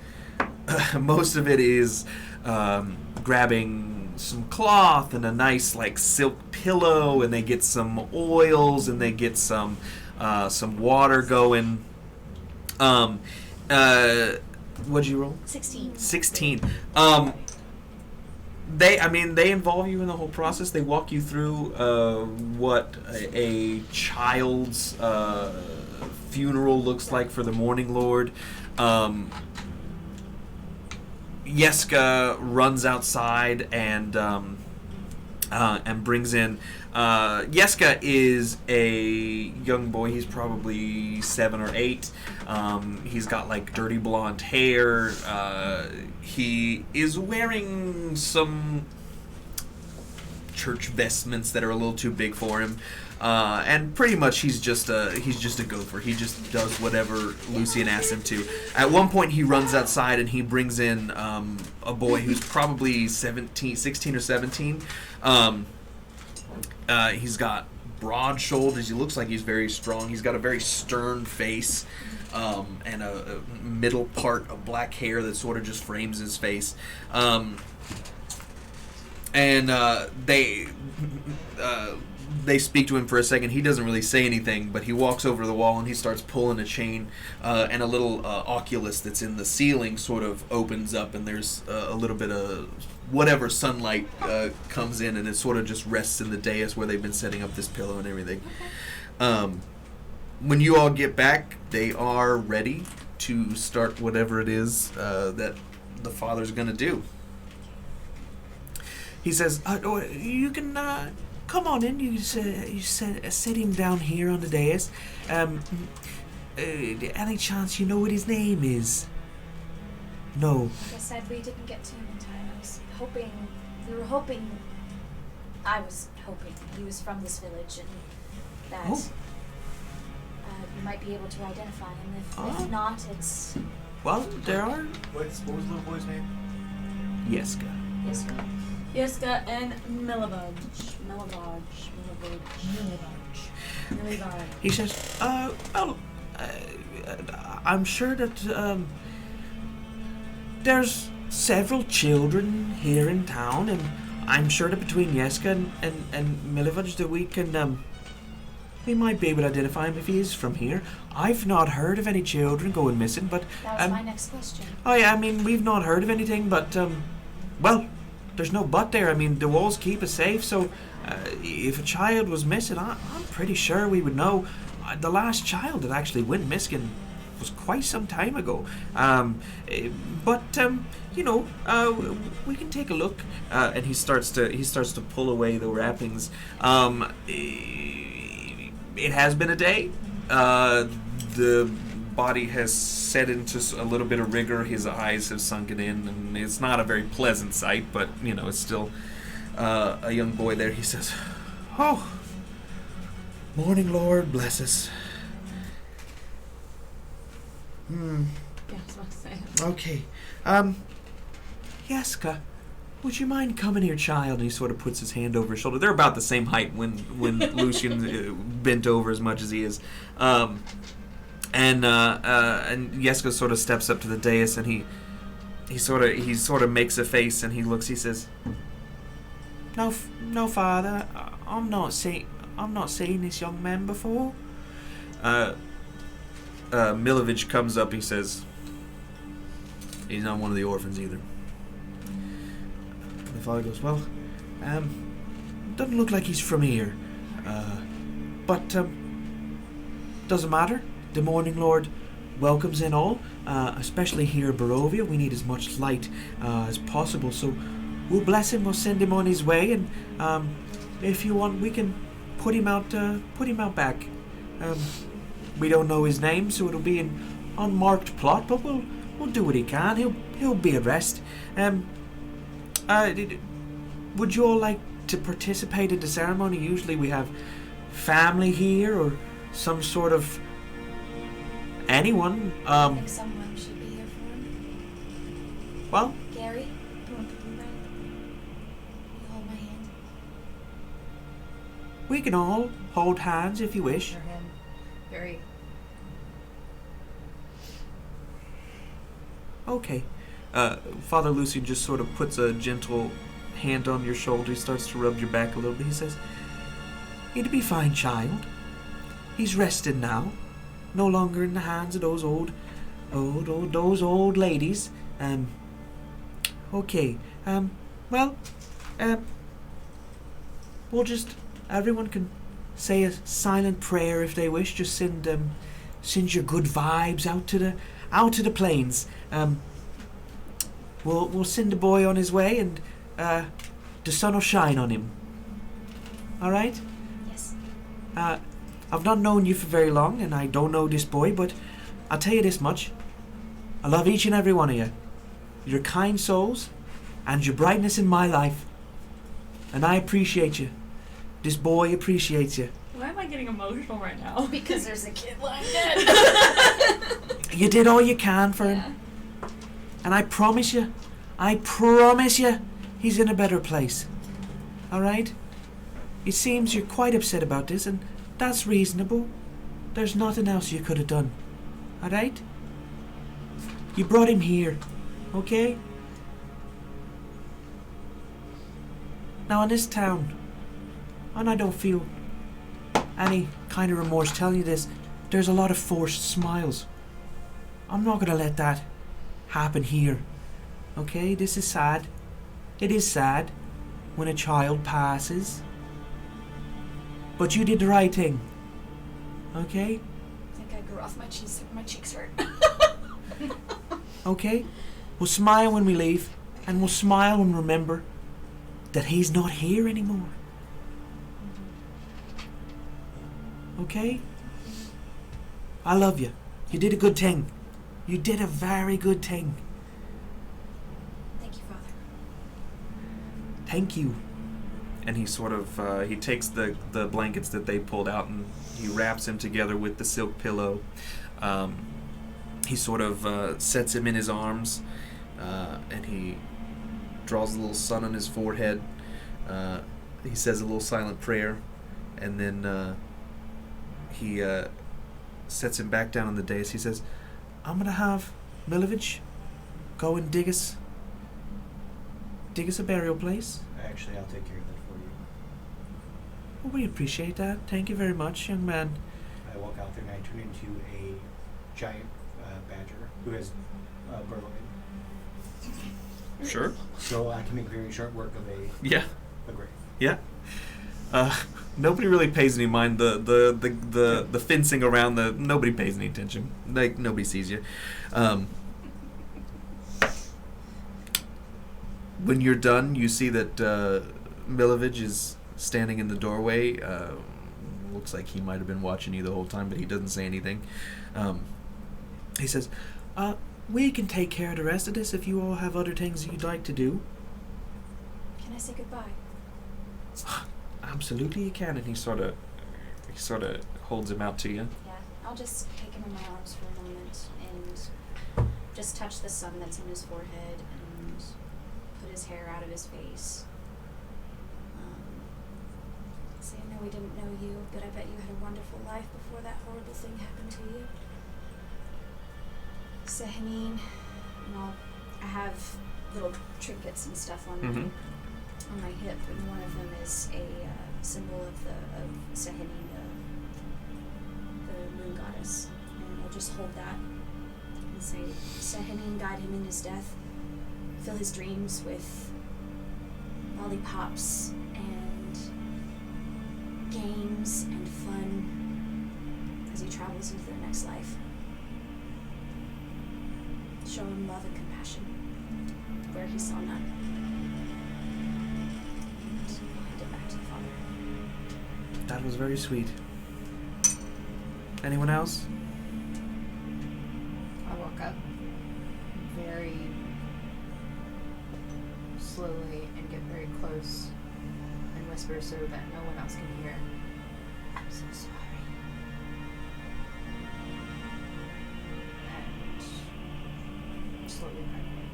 grabbing some cloth and a nice like silk pillow, and they get some oils and they get some water going. What'd you roll? 16. 16. They involve you in the whole process. They walk you through what a child's funeral looks like for the Morning Lord. Yeska runs outside and brings in. Yeska is a young boy. He's probably 7 or 8. He's got like dirty blonde hair. He is wearing some church vestments that are a little too big for him. And pretty much he's just a gopher. He just does whatever Lucian asks him to. At one point he runs outside and he brings in a boy who's probably 16 or 17. He's got broad shoulders. He looks like he's very strong. He's got a very stern face, and a middle part of black hair that sort of just frames his face. They speak to him for a second. He doesn't really say anything, but he walks over to the wall and he starts pulling a chain, and a little oculus that's in the ceiling sort of opens up, and there's a little bit of whatever sunlight comes in, and it sort of just rests in the dais where they've been setting up this pillow and everything. When you all get back, they are ready to start whatever it is that the father's going to do. He says, you can come on in. You set him down here on the dais. Any chance you know what his name is? No. Like I said, we didn't get to him in time. I was hoping he was from this village, and that you might be able to identify him. If not, it's... Well, there are... What was the little boy's name? Yeska. Yeska and Milivage. He says, I'm sure that there's several children here in town, and I'm sure that between Yeska and Milivage that we might be able to identify him if he is from here. I've not heard of any children going missing, but... That was my next question. Oh yeah, we've not heard of anything, but, well, there's no but there. The walls keep us safe, so if a child was missing, I'm pretty sure we would know. The last child that actually went missing was quite some time ago. But we can take a look. And he starts to pull away the wrappings. It has been a day. The body has set into a little bit of rigor. His eyes have sunken in, and it's not a very pleasant sight, but it's still a young boy there. He says, "Oh, morning, Lord, bless us." Yeah, that's what I'm saying. Okay. Yeska, would you mind coming here, child? And he sort of puts his hand over his shoulder. They're about the same height when Lucian bent over as much as he is. And Yeska sort of steps up to the dais, and he sort of makes a face, and he looks. He says, "No, Father, I'm not seen this young man before." Milovich comes up. He says, "He's not one of the orphans either." The father goes, "Well, doesn't look like he's from here, But doesn't matter. The Morning Lord welcomes in all, especially here in Barovia. We need as much light as possible, so we'll bless him. We'll send him on his way, and if you want, we can put him out back. We don't know his name, so it'll be an unmarked plot, but we'll do what he can. He'll be at rest. Would you all like to participate in the ceremony? Usually we have family here or some sort of anyone. I think someone should be here for him. Well, Gary, you want to do that? You hold my hand. we can all hold hands if you wish. Or him. Very. Okay. Father Lucian just sort of puts a gentle hand on your shoulder. He starts to rub your back a little bit. He says, "It'll be fine, child. He's rested now. No longer in the hands of those old ladies. Okay. Well, we'll just, everyone can say a silent prayer if they wish. Just send your good vibes out to the plains. We'll send the boy on his way, and the sun will shine on him. All right? Yes. I've not known you for very long, and I don't know this boy, but I'll tell you this much. I love each and every one of you. You're kind souls, and your brightness in my life. And I appreciate you. This boy appreciates you. Why am I getting emotional right now? Because there's a kid lying dead. You did all you can for him. And I promise you, he's in a better place. All right? It seems you're quite upset about this, and that's reasonable. There's nothing else you could have done. All right? You brought him here, okay? Now in this town, and I don't feel any kind of remorse telling you this, there's a lot of forced smiles. I'm not going to let that happen here, okay? This is sad. It is sad when a child passes. But you did the right thing, okay? I think I grew off my cheeks. My cheeks hurt. Okay? We'll smile when we leave, and we'll smile when we remember that he's not here anymore. Okay? I love you. You did a good thing. You did a very good thing. Thank you, Father. Thank you. And he sort of he takes the blankets that they pulled out and he wraps him together with the silk pillow. He sort of sets him in his arms, and he draws a little sun on his forehead. He says a little silent prayer, and then he sets him back down on the dais. He says, "I'm gonna have Milovich go and dig us a burial place." Actually, I'll take care of that for you. Well, we appreciate that. Thank you very much, young man. I walk out there and I turn into a giant badger who has burrowing. Sure. So I can make very short work of Yeah. a grave. Yeah. Nobody really pays any mind. The fencing around nobody pays any attention. Like nobody sees you. When you're done, you see that Milovich is standing in the doorway. Looks like he might have been watching you the whole time, but he doesn't say anything. He says, "We can take care of the rest of this if you all have other things you'd like to do." Can I say goodbye? Absolutely, you can. And he sort of holds him out to you. Yeah. I'll just take him in my arms for a moment and just touch the sun that's on his forehead and put his hair out of his face. Say, I know we didn't know you, but I bet you had a wonderful life before that horrible thing happened to you. Sehanine, and I have little trinkets and stuff on my hip, and one of them is a symbol of Sehanine, the moon goddess. And I'll just hold that and say, Sehanine, guide him in his death. Fill his dreams with lollipops and games and fun. fun as he travels into the next life. Show him love and compassion where he saw none. And hand it back to the Father. That was very sweet. Anyone else? I walk up very slowly and get very close and whisper so that no one else can hear. I'm so sorry. And slowly back away.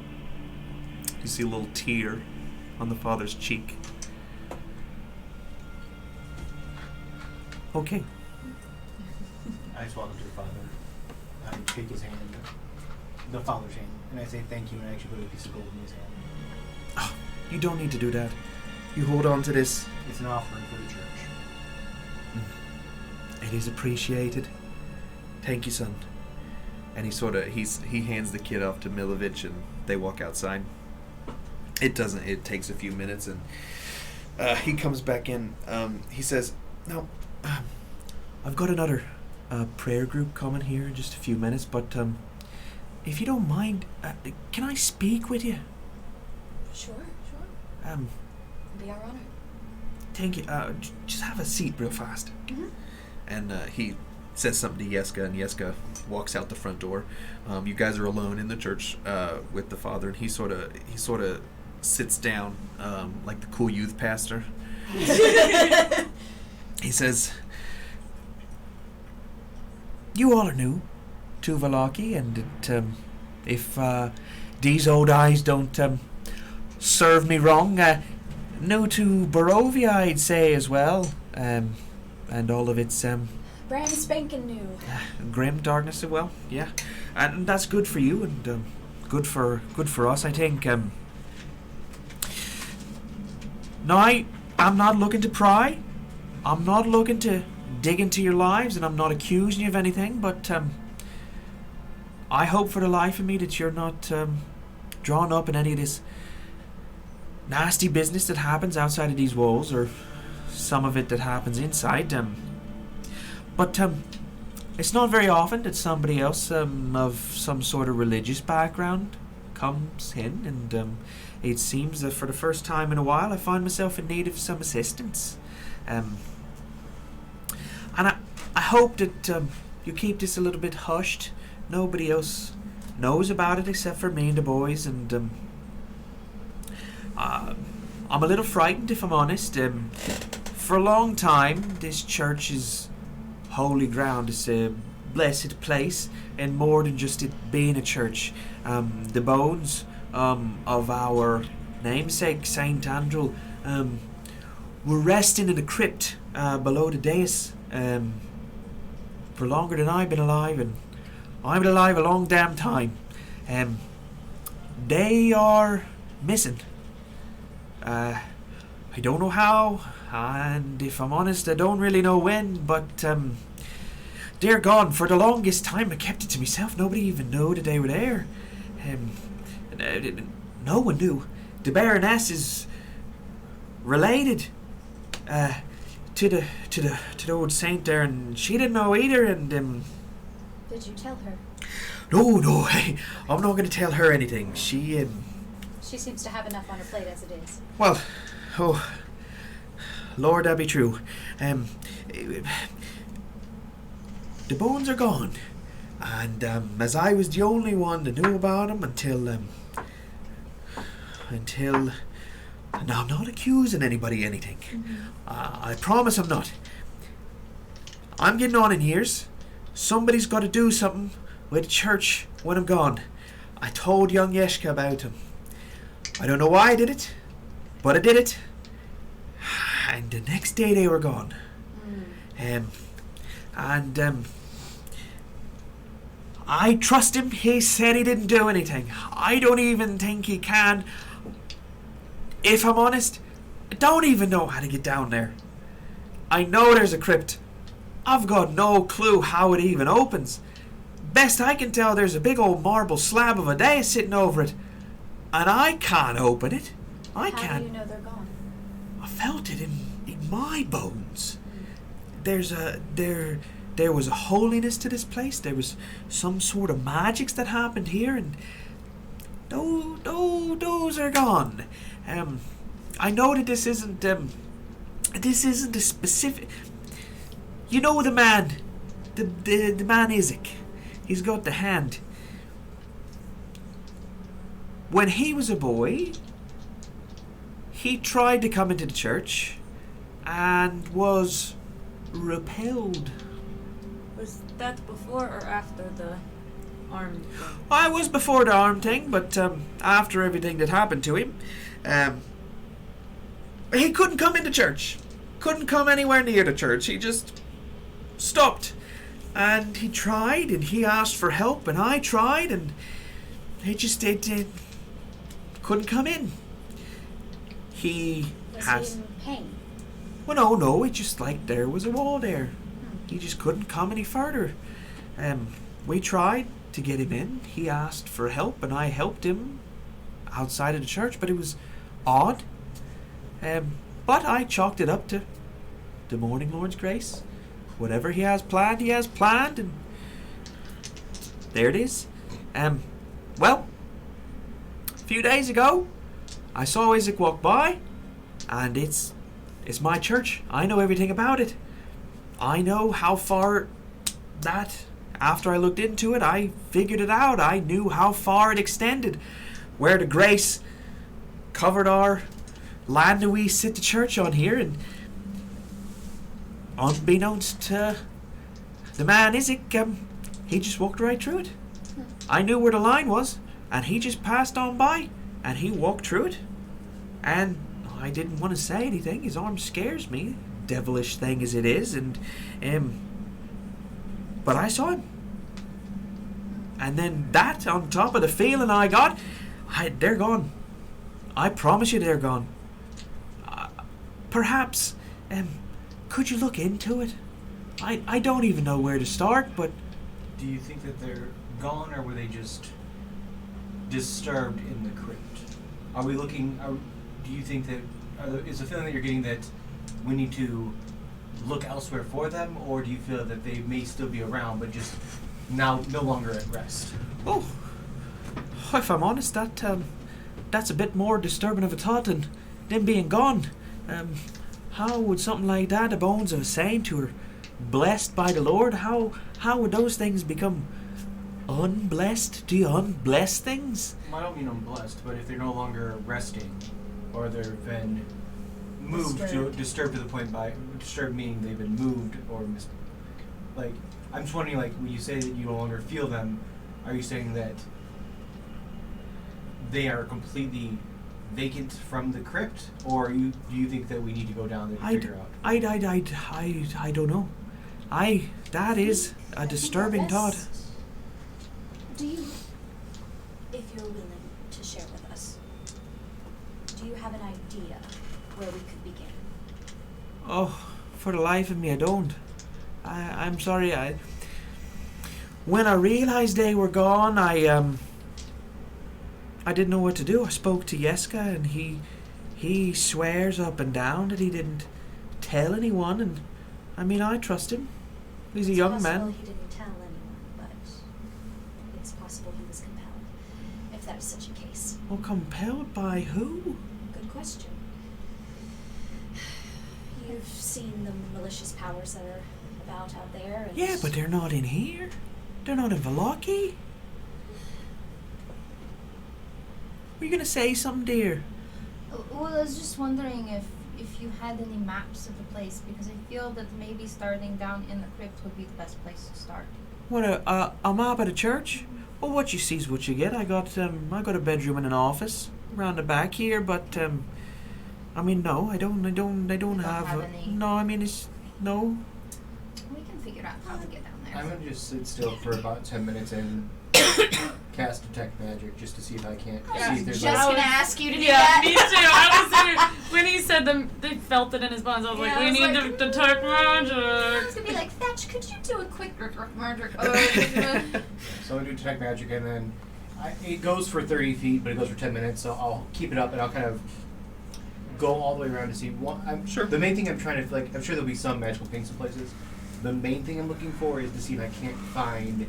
You see a little tear on the father's cheek. Okay. I just walk up to the father. I shake his hand, the father's hand, and I say thank you, and I actually put a piece of gold in his hand. Oh, you don't need to do that. You hold on to this. It's an offering for the church. It is appreciated. Thank you, son. And he hands the kid off to Milovich, and they walk outside. It takes a few minutes, and he comes back in. He says, "No, I've got another prayer group coming here in just a few minutes, but if you don't mind, can I speak with you?" Sure. Um, It'll be our honor. Thank you. Just have a seat real fast. Mm-hmm. And he says something to Yeska, and Yeska walks out the front door. You guys are alone in the church with the father, and he sort of sits down like the cool youth pastor. He says, "You all are new to Vallaki, and if these old eyes don't serve me wrong, new to Barovia, I'd say as well, and all of its Brand spanking new. grim darkness as well. Yeah, and that's good for you, and good for us, I think. No, I'm not looking to pry. I'm not looking to dig into your lives, and I'm not accusing you of anything, but I hope for the life of me that you're not drawn up in any of this nasty business that happens outside of these walls, or some of it that happens inside. But it's not very often that somebody else of some sort of religious background comes in, and it seems that for the first time in a while I find myself in need of some assistance. And I hope that you keep this a little bit hushed. Nobody else knows about it except for me and the boys, and I'm a little frightened, if I'm honest. For a long time, this church is holy ground. It's a blessed place, and more than just it being a church. The bones of our namesake, Saint Andrew, were resting in a crypt below the dais for longer than I've been alive, and I've been alive a long damn time. They are missing. I don't know how, and if I'm honest, I don't really know when, but they're gone. For the longest time I kept it to myself. Nobody even knew that they were there. No one knew. The Baroness is related to the old saint there, and she didn't know either, and Did you tell her? No, hey, I'm not going to tell her anything. She She seems to have enough on her plate as it is. Well, oh, Lord, that be true. The bones are gone, and as I was the only one that knew about them until. Now, I'm not accusing anybody of anything. I promise I'm not. I'm getting on in years. Somebody's got to do something with the church when I'm gone. I told young Yeshka about him. I don't know why I did it, but I did it. And the next day they were gone. I trust him. He said he didn't do anything. I don't even think he can. If I'm honest, I don't even know how to get down there. I know there's a crypt. I've got no clue how it even opens. Best I can tell, there's a big old marble slab of a dais sitting over it. And I can't open it. I can't. How do you know they're gone? I felt it in my bones. there was a holiness to this place. There was some sort of magics that happened here, and those are gone. I know that this isn't a specific. You know the man, the man Isaac. He's got the hand. When he was a boy, he tried to come into the church and was repelled. Was that before or after the arm thing? I was before the arm thing, but after everything that happened to him, he couldn't come into church. Couldn't come anywhere near the church. He just stopped. And he tried, and he asked for help, and I tried, and he just couldn't come in. He Was has... he in pain? Well, no, it just like there was a wall there. He just couldn't come any further. We tried to get him in. He asked for help, and I helped him outside of the church, but it was odd. But I chalked it up to the morning Lord's grace. Whatever he has planned, and there it is. Well, a few days ago, I saw Isaac walk by, and it's my church. I know everything about it. I know how far that, after I looked into it, I figured it out. I knew how far it extended, where the grace covered our land that we sit the church on here, and unbeknownst to the man Isaac, he just walked right through it. I knew where the line was, and he just passed on by, and he walked through it. And I didn't want to say anything. His arm scares me, devilish thing as it is, and but I saw him. And then that, on top of the feeling I got, they're gone. I promise you, they're gone. Perhaps, could you look into it? I don't even know where to start, but... Do you think that they're gone, or were they just disturbed in the crypt? Are we looking... do you think that... is the feeling that you're getting that we need to look elsewhere for them, or do you feel that they may still be around, but just now no longer at rest? Oh, if I'm honest, that's a bit more disturbing of a thought than them being gone. How would something like that, the bones of a saint who are blessed by the Lord, how would those things become unblessed? Do you unbless things? I don't mean unblessed, but if they're no longer resting, or they've been moved, disturbed to the point by, disturbed meaning they've been moved, or like, I'm just wondering, like, when you say that you no longer feel them, are you saying that they are completely vacant from the crypt, or do you think that we need to go down there to figure out? I don't know. That is a disturbing thought. Do you, if you're willing to share with us, do you have an idea where we could begin? Oh, for the life of me, I don't. I'm sorry. When I realized they were gone, I didn't know what to do. I spoke to Yeska, and he swears up and down that he didn't tell anyone, and I mean, I trust him. He's a young man. He didn't tell anyone, but it's possible he was compelled, if that is such a case. Well, compelled by who? Good question. You've seen the malicious powers that are about out there. And Yeah, but they're not in here. They're not in Vallaki. Were you gonna say something, dear? Well, I was just wondering if you had any maps of the place, because I feel that maybe starting down in the crypt would be the best place to start. What, a map at a church? Well, what you see is what you get. I got a bedroom and an office around the back here, but I mean, no, I don't have any? no. I mean, it's no. We can figure out how to get down there. I'm gonna just sit still for about 10 minutes and cast detect magic just to see if I can't see if there's Just like, gonna ask you to do Yeah, that. me too. I was there, when he said them, they felt it in his bones. I was Yeah, like, I we was need like, to detect I was magic. gonna be like, Fetch, could you do a quick murder? so I'm gonna do detect magic, and then it goes for 30 feet, but it goes for 10 minutes, so I'll keep it up and I'll kind of go all the way around to see one. Sure. The main thing I'm trying to I'm sure there'll be some magical things in places. The main thing I'm looking for is to see if I can't find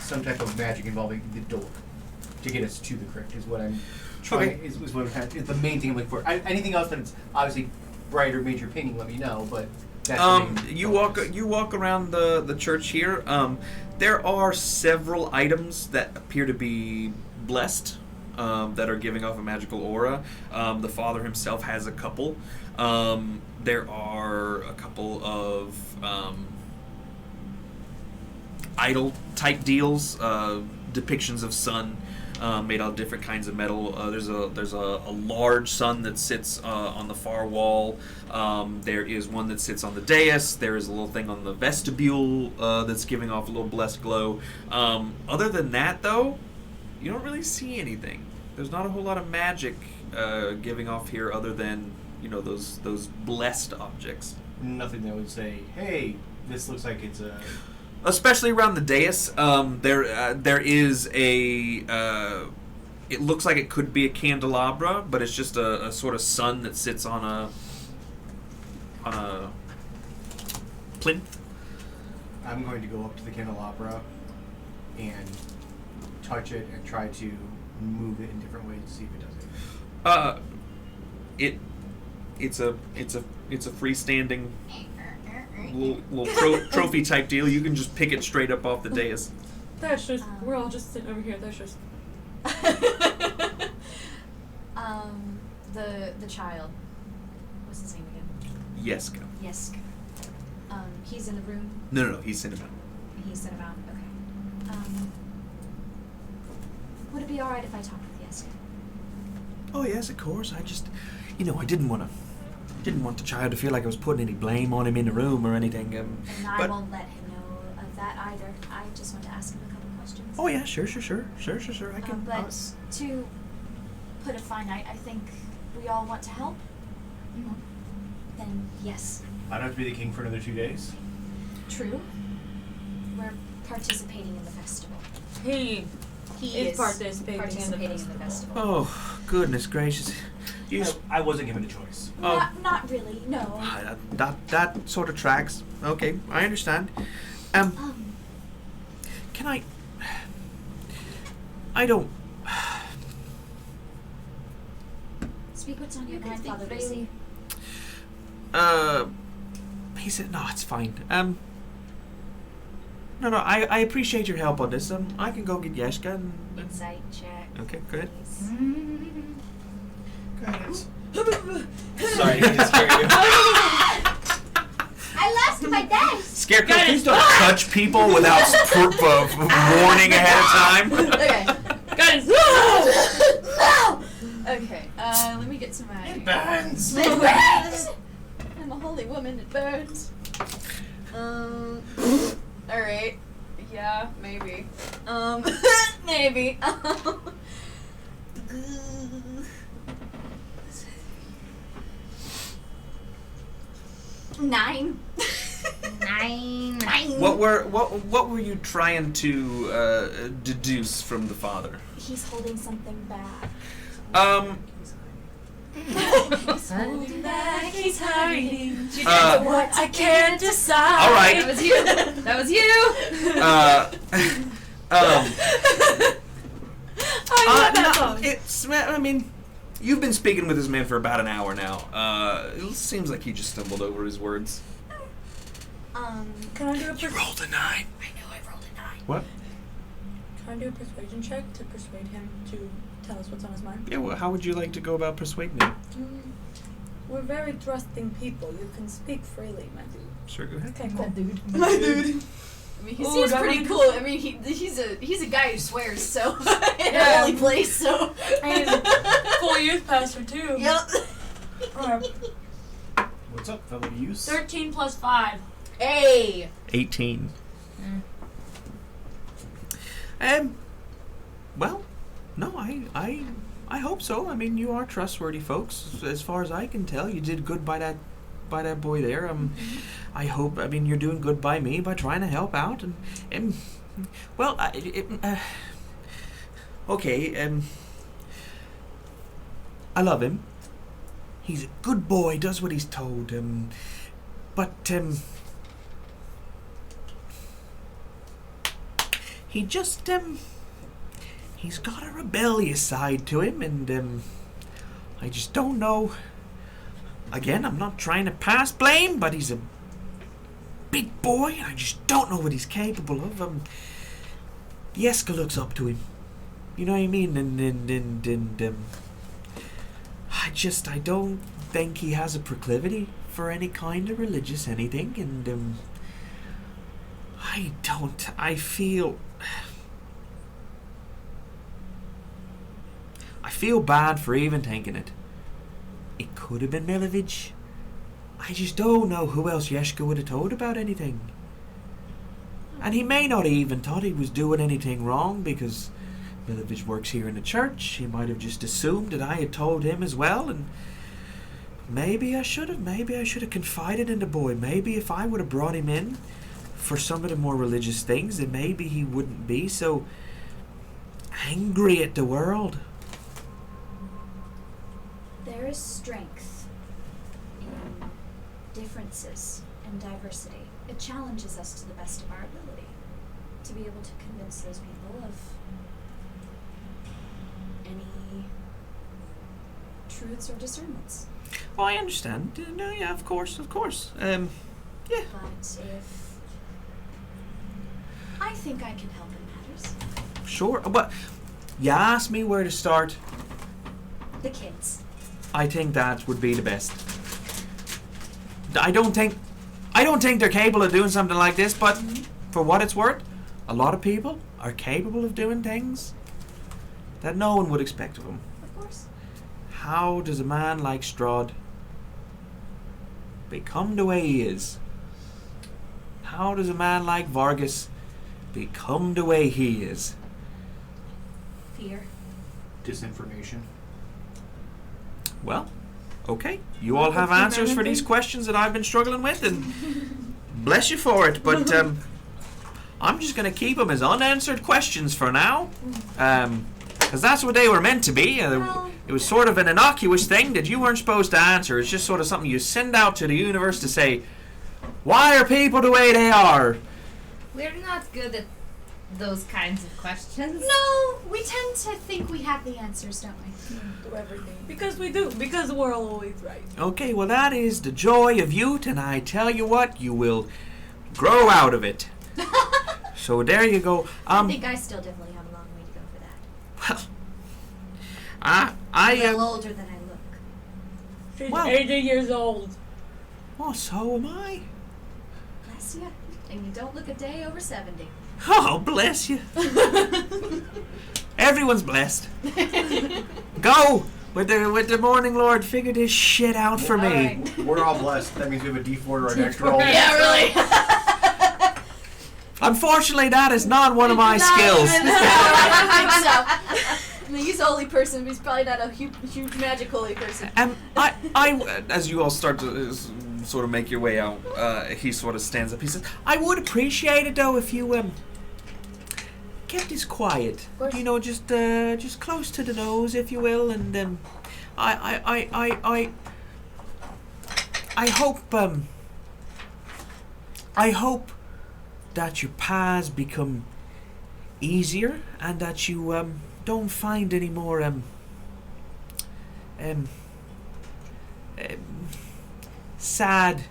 some type of magic involving the door to get us to the crypt. Is what I'm trying. Okay. Is what I'm trying. Is the main thing I'm looking for. Anything else that's obviously bright or major painting, let me know. But that's the main focus. You walk around the church here. There are several items that appear to be blessed, that are giving off a magical aura. The father himself has a couple. There are a couple of idol type deals, depictions of sun. Made out of different kinds of metal. There's a large sun that sits on the far wall. There is one that sits on the dais. There is a little thing on the vestibule that's giving off a little blessed glow. Other than that, though, you don't really see anything. There's not a whole lot of magic giving off here, other than those blessed objects. Nothing that would say, "Hey, this looks like it's a." Especially around the dais, there is a. It looks like it could be a candelabra, but it's just a sort of sun that sits on a plinth. I'm going to go up to the candelabra and touch it and try to move it in different ways to see if it does anything. It's a freestanding little trophy type deal. You can just pick it straight up off the dais. That's just, we're all just sitting over here. That's just. The child. What's his name again? Yeska. Yesk. He's in the room. No, he's cinema. He's in about. Okay. Would it be all right if I talked with Yesk? Oh yes, of course. I just, I didn't want the child to feel like I was putting any blame on him in the room or anything. And I won't let him know of that either. I just want to ask him a couple questions. Oh yeah, sure. I can. But to put a finite, I think we all want to help. Mm-hmm. Then yes. I don't have to be the king for another 2 days. True. We're participating in the festival. He is participating in the festival. Oh goodness gracious! I wasn't given a choice. Not really. No. That sort of tracks. Okay, I understand. Can I don't. Speak what's on your mind, Father Bailey. He said, no, it's fine. No, I appreciate your help on this. I can go get Yeshka and. Insight check. Okay, good. Guys. Sorry, I just scared you. I lost my dice. Scarecrow, please don't touch people without warning ahead of time. Okay. Guys! Okay. Let me get to my. It burns. It burns. I'm a holy woman. It burns. All right. Yeah, maybe. Maybe. 9. 9. What were you trying to deduce from the father? He's holding something back. He's holding back, he's hiding. What I can't decide. All right. That was you. That was you. I love that song. I mean, you've been speaking with this man for about an hour now. It seems like he just stumbled over his words. Can I do a You rolled a 9. I know I rolled a 9. What? Can I do a persuasion check to persuade him to tell us what's on his mind? Yeah, well, how would you like to go about persuading him? We're very trusting people. You can speak freely, my dude. Sure, go ahead. Okay, cool. My dude. I mean, he Ooh, seems that pretty one- cool. I mean, he's a guy who swears, so in Yeah. a holy place. So. And he's a full youth pastor too. Yep. Alright. What's up, fellow youths? 13 plus 5. Hey. 18. Well, no, I hope so. I mean, you are trustworthy folks. As far as I can tell, you did good by that boy there. I hope. I mean, you're doing good by me by trying to help out. And well, okay. I love him. He's a good boy, does what he's told. But he just he's got a rebellious side to him, and I just don't know. Again, I'm not trying to pass blame, but he's a big boy, and I just don't know what he's capable of. Yeska looks up to him. You know what I mean? And I don't think he has a proclivity for any kind of religious anything, and I feel bad for even thinking it. It could have been Milovich. I just don't know who else Yeshka would have told about anything. And he may not even thought he was doing anything wrong, because Milovich works here in the church. He might have just assumed that I had told him as well, and maybe I should have confided in the boy. Maybe if I would have brought him in for some of the more religious things, then maybe he wouldn't be so angry at the world. There is strength in differences and diversity. It challenges us to the best of our ability to be able to convince those people of any truths or discernments. Oh, I understand. No, yeah, of course. Yeah. But if I think I can help in matters. Sure. But you asked me where to start. The kids. I think that would be the best. I don't think they're capable of doing something like this, but for what it's worth, a lot of people are capable of doing things that no one would expect of them. Of course. How does a man like Strahd become the way he is? How does a man like Vargas become the way he is? Fear. Disinformation. Well, okay. You all have answers for these questions that I've been struggling with, and bless you for it. But I'm just going to keep them as unanswered questions for now, because that's what they were meant to be. It was sort of an innocuous thing that you weren't supposed to answer. It's just sort of something you send out to the universe to say, why are people the way they are? We're not good at those kinds of questions. No, we tend to think we have the answers, don't we? To everything. Because we do. Because we're always right. Okay, well, that is the joy of youth, and I tell you what, you will grow out of it. So there you go. I think I still definitely have a long way to go for that. Well, I'm I a little am. older than I look. She's Well- 80 years old. Oh, so am I. Bless you. And you don't look a day over 70. Oh, bless you. Everyone's blessed. Go with the morning lord. Figure this shit out for me. Alright. We're all blessed. That means we have a D4 or an extra roll. Yeah, really. Unfortunately, that is not one of my skills. I don't think so. He's the holy person, but he's probably not a huge magic holy person. I, as you all start to sort of make your way out, he sort of stands up. He says, "I would appreciate it though if you kept this quiet. You know, just close to the nose, if you will. And I hope that your paths become easier and that you don't find any more sad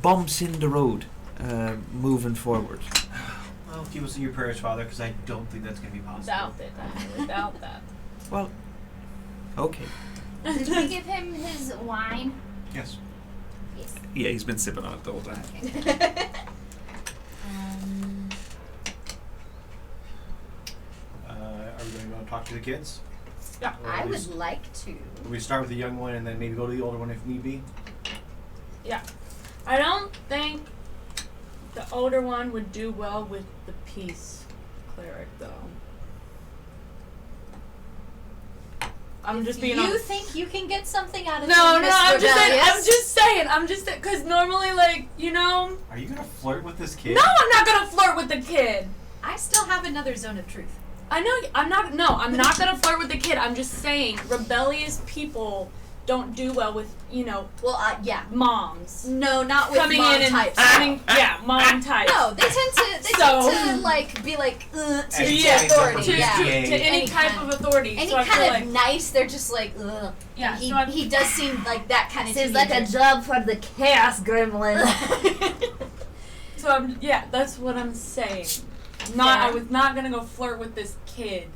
bumps in the road moving forward." Well, keep us in your prayers, Father, because I don't think that's going to be possible. Doubt it. I really doubt that. Well, okay. Did we give him his wine? Yes. Yes. Yeah, he's been sipping on it the whole time. Are we going to go talk to the kids? Yeah. Or I at least- would like to. We start with the young one and then maybe go to the older one if need be. Yeah. I don't think the older one would do well with the peace cleric, though. I'm just being You honest. think you can get something out of No, him, no, Miss I'm just saying. Rebellious? I'm just because normally, like, you know. Are you going to flirt with this kid? No, I'm not gonna flirt with the kid. I still have another zone of truth. I know I'm not. No, I'm not gonna flirt with the kid. I'm just saying, rebellious people don't do well with, Well, yeah. moms. No, not with Coming mom in and types. mom types. No, they tend to like be like to Yeah, authority. To, Yeah. to any type of authority. Any so I feel kind like, of nice, they're just like, ugh. Yeah, And he, so I- he does seem like that kind of Seems like a job for the chaos gremlin. So that's what I'm saying. I was not gonna go flirt with this kid.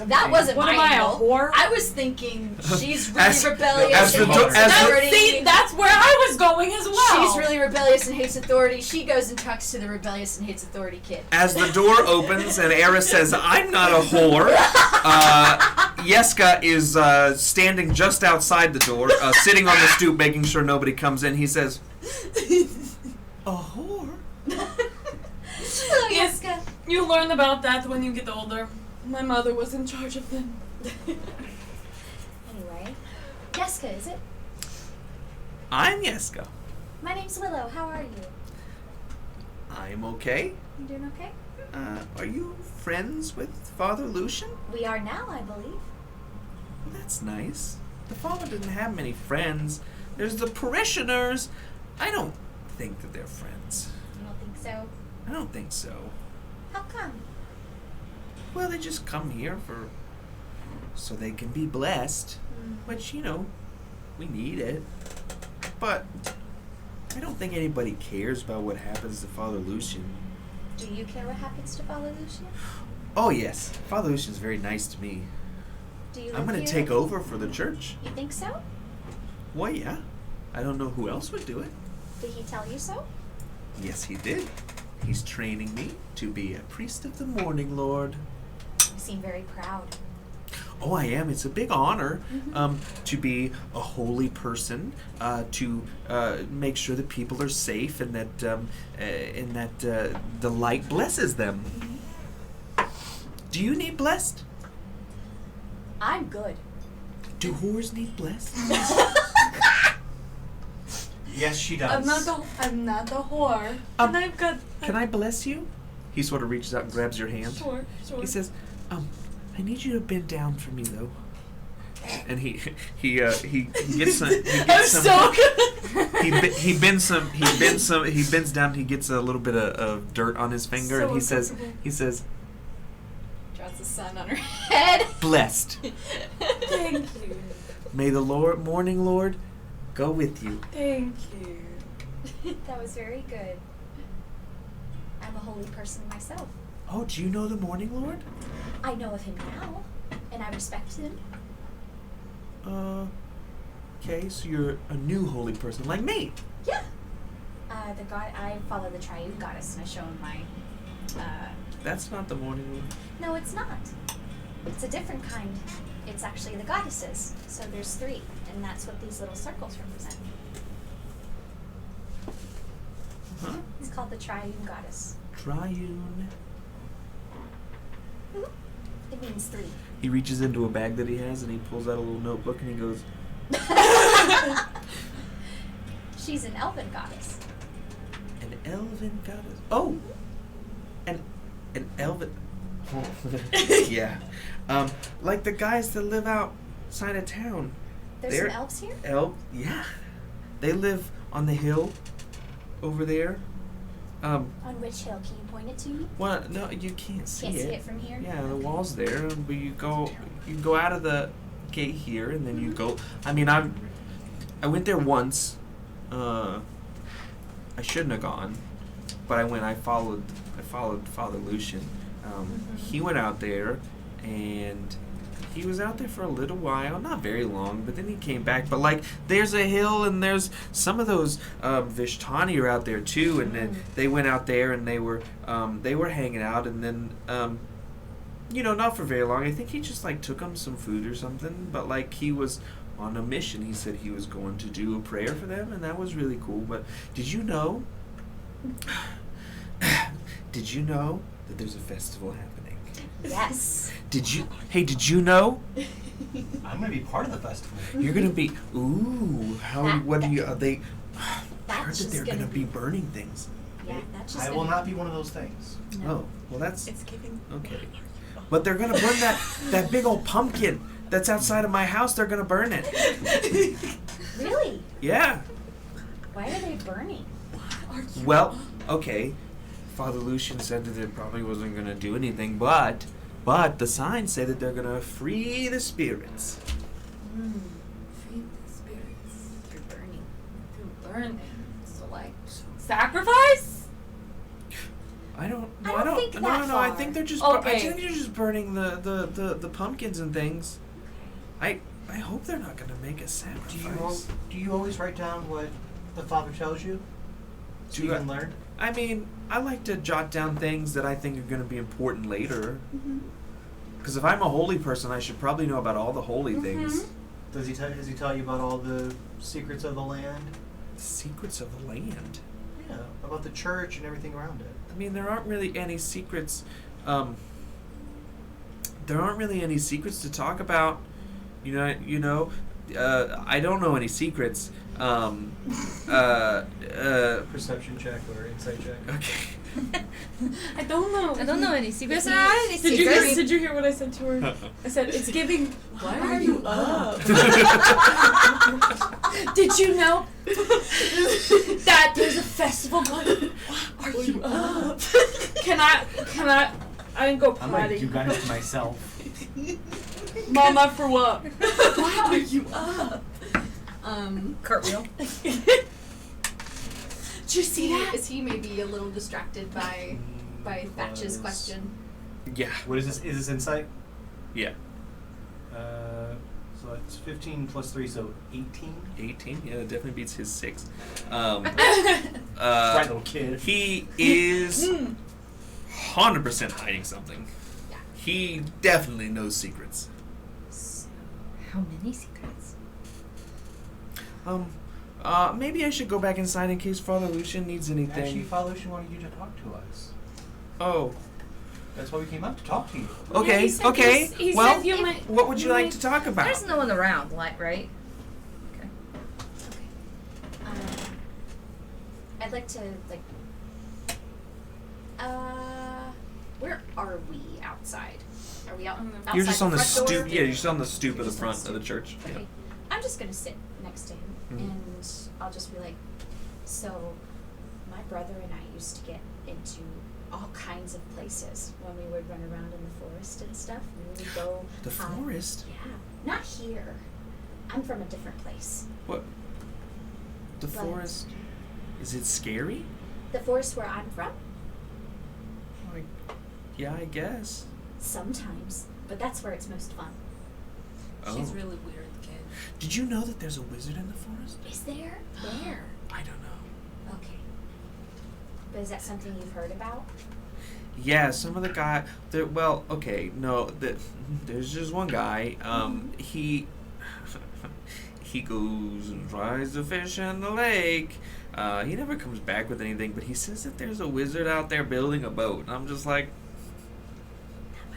That wasn't What my am I, a angle. whore? I was thinking she's really As- rebellious as and the hates do- as the- authority. See, that's where I was going as well. She's really rebellious and hates authority. She goes and talks to the rebellious and hates authority kid. As the door opens and Eris says, "I'm not a whore," Yeska is standing just outside the door, sitting on the stoop, making sure nobody comes in. He says, "A whore?" Oh, Yes. Yeska. You learn about that when you get older. My mother was in charge of them. Anyway, Yeska, is it? "I'm Yeska. My name's Willow. How are you? I'm okay. You doing okay? Are you friends with Father Lucian?" We are now, I believe. Well, that's nice. The father didn't have many friends. There's the parishioners. I don't think that they're friends. You don't think so? I don't think so. How come? Well, they just come here so they can be blessed, which, we need it. But I don't think anybody cares about what happens to Father Lucian. Do you care what happens to Father Lucian? Oh, yes. Father Lucian's very nice to me. Do you I'm live going to here? take over for the church. You think so? Well, yeah. I don't know who else would do it. Did he tell you so? Yes, he did. He's training me to be a priest of the morning, Lord. You seem very proud. Oh, I am. It's a big honor to be a holy person, to make sure that people are safe and that the light blesses them. Do you need blessed? I'm good. Do whores need blessed? Yes, she does. I'm not the whore. Um, And I've got. Can I bless you? He sort of reaches out and grabs your hand. Sure. He says, I need you to bend down for me, though. And he gets some. I'm so good. He bends down. He gets a little bit of dirt on his finger, So and he says, uncomfortable. Draws the sun on her head. "Blessed. Thank you. May the morning Lord, go with you." Thank you. That was very good. I'm a holy person myself. Oh, do you know the morning Lord? I know of him now, and I respect him. Okay, so you're a new holy person, like me. Yeah. The god, I follow the triune goddess, and I show him my. That's not the morning Lord. No, it's not. It's a different kind. It's actually the goddesses. So there's 3, and that's what these little circles represent. Huh? It's called the triune goddess. Triune. It means 3. He reaches into a bag that he has and he pulls out a little notebook and he goes, She's an elven goddess. "An elven goddess." Oh, an elven. Yeah, like the guys that live outside of town. There's They're some elves here? Yeah, they live on the hill over there. On which hill? Can you point it to me? Well, no, you can't see Can't it. see it from here? Yeah, the Okay. wall's there, but you can go out of the gate here, and then you go. I mean, I went there once. I shouldn't have gone, but I went. I followed Father Lucian. He went out there, and he was out there for a little while, not very long, but then he came back. But like, there's a hill, and there's some of those Vishtani are out there too, and then they went out there and they were hanging out, and then not for very long. I think he just like took them some food or something, but like he was on a mission. He said he was going to do a prayer for them, and that was really cool. But did you know? Did you know that there's a festival happening? Yes. Did you know? I'm going to be part of the festival. You're gonna be. Ooh, what are you? They. I That's heard that just they're gonna gonna be burning things. Yeah, that's just I will not be one of those things. No. Oh, well that's It's giving. okay. But they're gonna burn that big old pumpkin that's outside of my house, they're gonna burn it. Really? Yeah. Why are they burning? Well, okay. Father Lucian said that it probably wasn't gonna do anything, but the signs say that they're gonna free the spirits. Feed the spirits They're burning. through burning. So like sacrifice? I don't think no, that no, I far. think they're just Okay. I think they're just burning the pumpkins and things. I hope they're not gonna make a sacrifice. Do you always write down what the Father tells you? So you Do I- can learn? I mean, I like to jot down things that I think are going to be important later. Because if I'm a holy person, I should probably know about all the holy things. Does he tell you about all the secrets of the land? Secrets of the land. Yeah, about the church and everything around it. I mean, there aren't really any secrets. There aren't really any secrets to talk about. I don't know any secrets. Perception check or insight check. Okay. I don't know. I don't know any secrets. Did Did you hear what I said to her? I said it's giving. Why are you up? Did you know that there's a festival going? Why are you up? Can I? I didn't go I might potty. do guys to myself. Mama, for what? Why are you up? Cartwheel. Did you see that? Is he maybe a little distracted by Thatch's question? Yeah. What is this? Is this insight? Yeah. So it's 15 plus 3, so 18. 18. Yeah, that definitely beats his 6. Right, little kid. He is 100% hiding something. Yeah. He definitely knows secrets. How many secrets? Maybe I should go back inside in case Father Lucian needs anything. Actually, Father Lucian wanted you to talk to us. Oh. That's why we came up to talk to you. Okay, he said okay. he Well, said you might. what would you like to talk about? There's no one around, like, right? Okay. I'd like to where are we outside? Are we out? Outside You're just on the front door? stoop. Yeah, you're just on the stoop You're of the just on front of the church. Okay. I'm just gonna sit next to him Mhm. and I'll just be like, so my brother and I used to get into all kinds of places when we would run around in the forest and stuff. We would go The forest? Yeah. Not here. I'm from a different place. What? The But- forest? Is it scary? The forest where I'm from? Like, yeah, I guess. Sometimes. But that's where it's most fun. She's Oh. really weird, kid. Did you know that there's a wizard in the forest? Is there? Where? I don't know. Okay. But is that something you've heard about? Yeah, some of the guy. Well, okay, no. There's just one guy. He he goes and tries to fish in the lake. He never comes back with anything, but he says that there's a wizard out there building a boat. And I'm just like,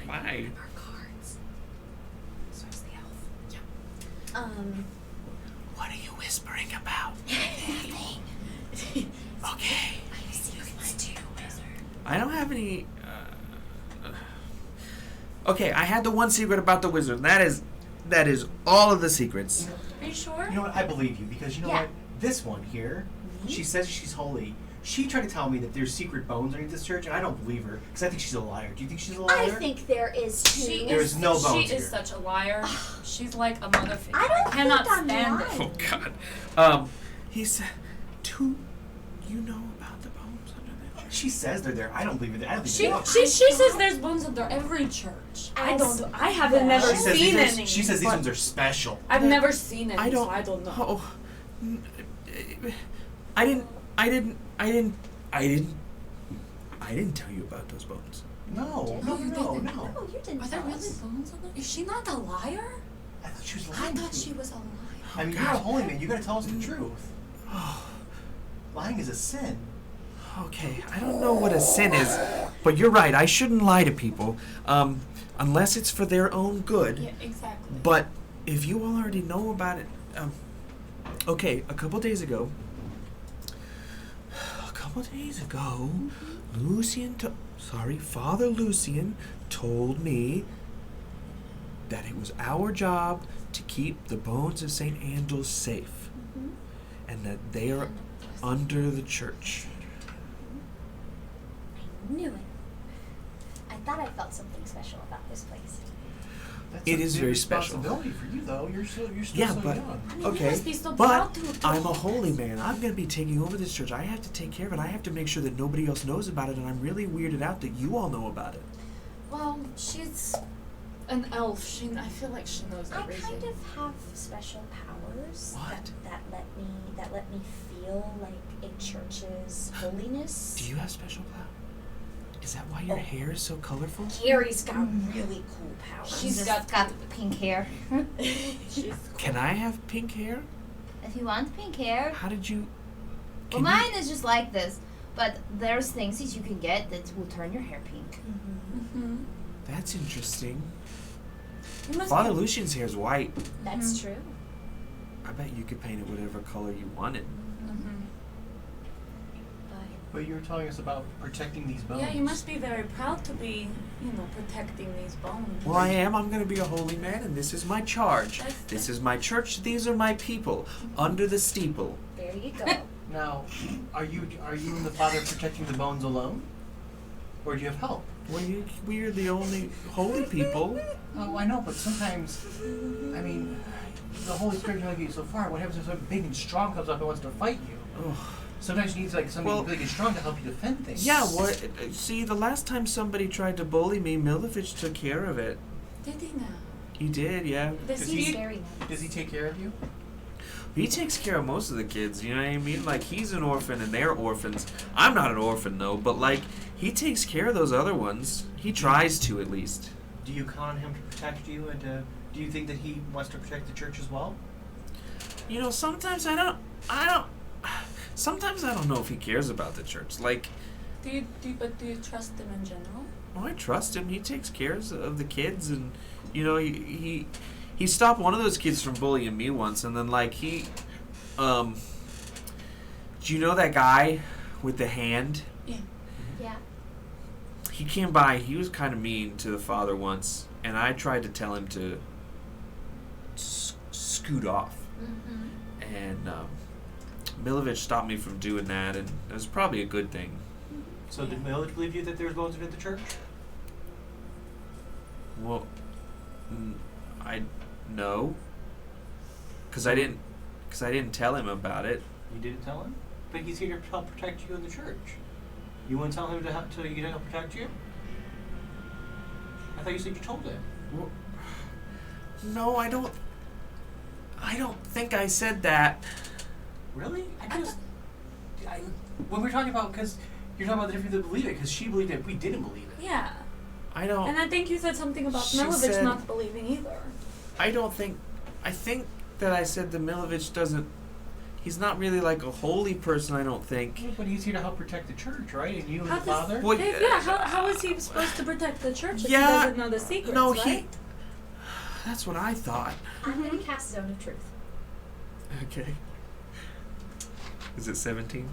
why? Our cards. So is the elf. What are you whispering about? Okay. I see secrets too, wizard. I don't have any. Okay, I had the one secret about the wizard. That is all of the secrets. Are you sure? You know what? I believe you because you know Yeah. what? This one here, she says she's holy. She tried to tell me that there's secret bones underneath this church, and I don't believe her because I think she's a liar. Do you think she's a liar? I think there is too. She There is is no bones She here. is such a liar. She's like a motherfucker. I don't cannot think I'm stand lying. it. Oh God. He said, "Do you know about the bones under the church?" She says they're there. I don't believe it. I don't think She they are. says there's bones under every church. I don't know. I haven't never She says seen these any. ones, she says these but ones are special. I've never seen any, I don't. so I don't know. Oh, I didn't tell you about those bones. No, no. No, you didn't Are there tell really us. bones under? Is she not a liar? I thought she was I lying. thought to she you. was a liar. I mean, you're a holy man. You gotta tell us the truth. Lying is a sin. Okay, I don't know what a sin is, but you're right. I shouldn't lie to people, unless it's for their own good. Yeah, exactly. But if you all already know about it, okay, a couple days ago, Father Lucian told me that it was our job to keep the bones of St. Andal safe, and that they are under the church. I knew it. I thought I felt something special about this place. That's It a is big very special. responsibility for you, though. You're still Yeah, so but young. I mean, okay, you must be so but proud to I'm a hold holy this. man. I'm going to be taking over this church. I have to take care of it. I have to make sure that nobody else knows about it, and I'm really weirded out that you all know about it. Well, she's an elf. I feel like she knows I everything. kind of have special powers What? that let me feel like a church's holiness. Do you have special power? Is that why your hair is so colorful? Gary's got really cool powers. She's got pink hair. She's Can I have pink hair? If you want pink hair. How did you... Well, can you- mine is just like this. But there's things that you can get that will turn your hair pink. Mm-hmm. That's interesting. You must Father be- Lucian's hair is white. That's true. I bet you could paint it whatever color you wanted. Mhm. But you were telling us about protecting these bones. Yeah, you must be very proud to be, protecting these bones. Well, I am. I'm going to be a holy man, and this is my charge. That's- This is my church. These are my people under the steeple. There you go. Now, are you and the father protecting the bones alone, or do you have help? Well, we're the only holy people. Oh, I know, but sometimes, I mean, the Holy Spirit can only get you so far. What happens if something big and strong comes up and wants to fight you? Oh. Sometimes you need like somebody Well, big and strong to help you defend things. Yeah, what? See, the last time somebody tried to bully me, Milovich took care of it. Did he now? He did, yeah. Does He's he? very nice. Does he take care of you? He takes care of most of the kids, you know what I mean? Like, he's an orphan and they're orphans. I'm not an orphan, though, but, like, he takes care of those other ones. He tries to, at least. Do you count on him to protect you, and do you think that he wants to protect the church as well? You know, sometimes sometimes I don't know if he cares about the church. Like, Do you trust him in general? well, I trust him. He takes care of the kids, and, you know, he stopped one of those kids from bullying me once, and then, like, do you know that guy with the hand? Yeah. He came by. He was kind of mean to the father once, and I tried to tell him to scoot off. Mm-hmm. And Milovich stopped me from doing that, and it was probably a good thing. So did Milovich believe you that there's bones within the church? Well, I no, because I didn't tell him about it. You didn't tell him? But he's here to help protect you in the church. You wouldn't tell him to help protect you? I thought you said you told him. Well, no, I don't think I said that. Really? When we're talking about, because you're talking about the difference that believe it, because she believed it, we didn't believe it. Yeah. I don't. And I think you said something about She Milovich said- not believing either. I don't think. I think that I said that Milovich doesn't. He's not really like a holy person. I don't think. Yeah, but he's here to help protect the church, right? And you and How the does- father? Well, Hey, yeah, how is he supposed to protect the church if Yeah, he doesn't know the secrets, no, right? That's what I thought. I'm gonna cast Zone of Truth. Okay. Is it 17?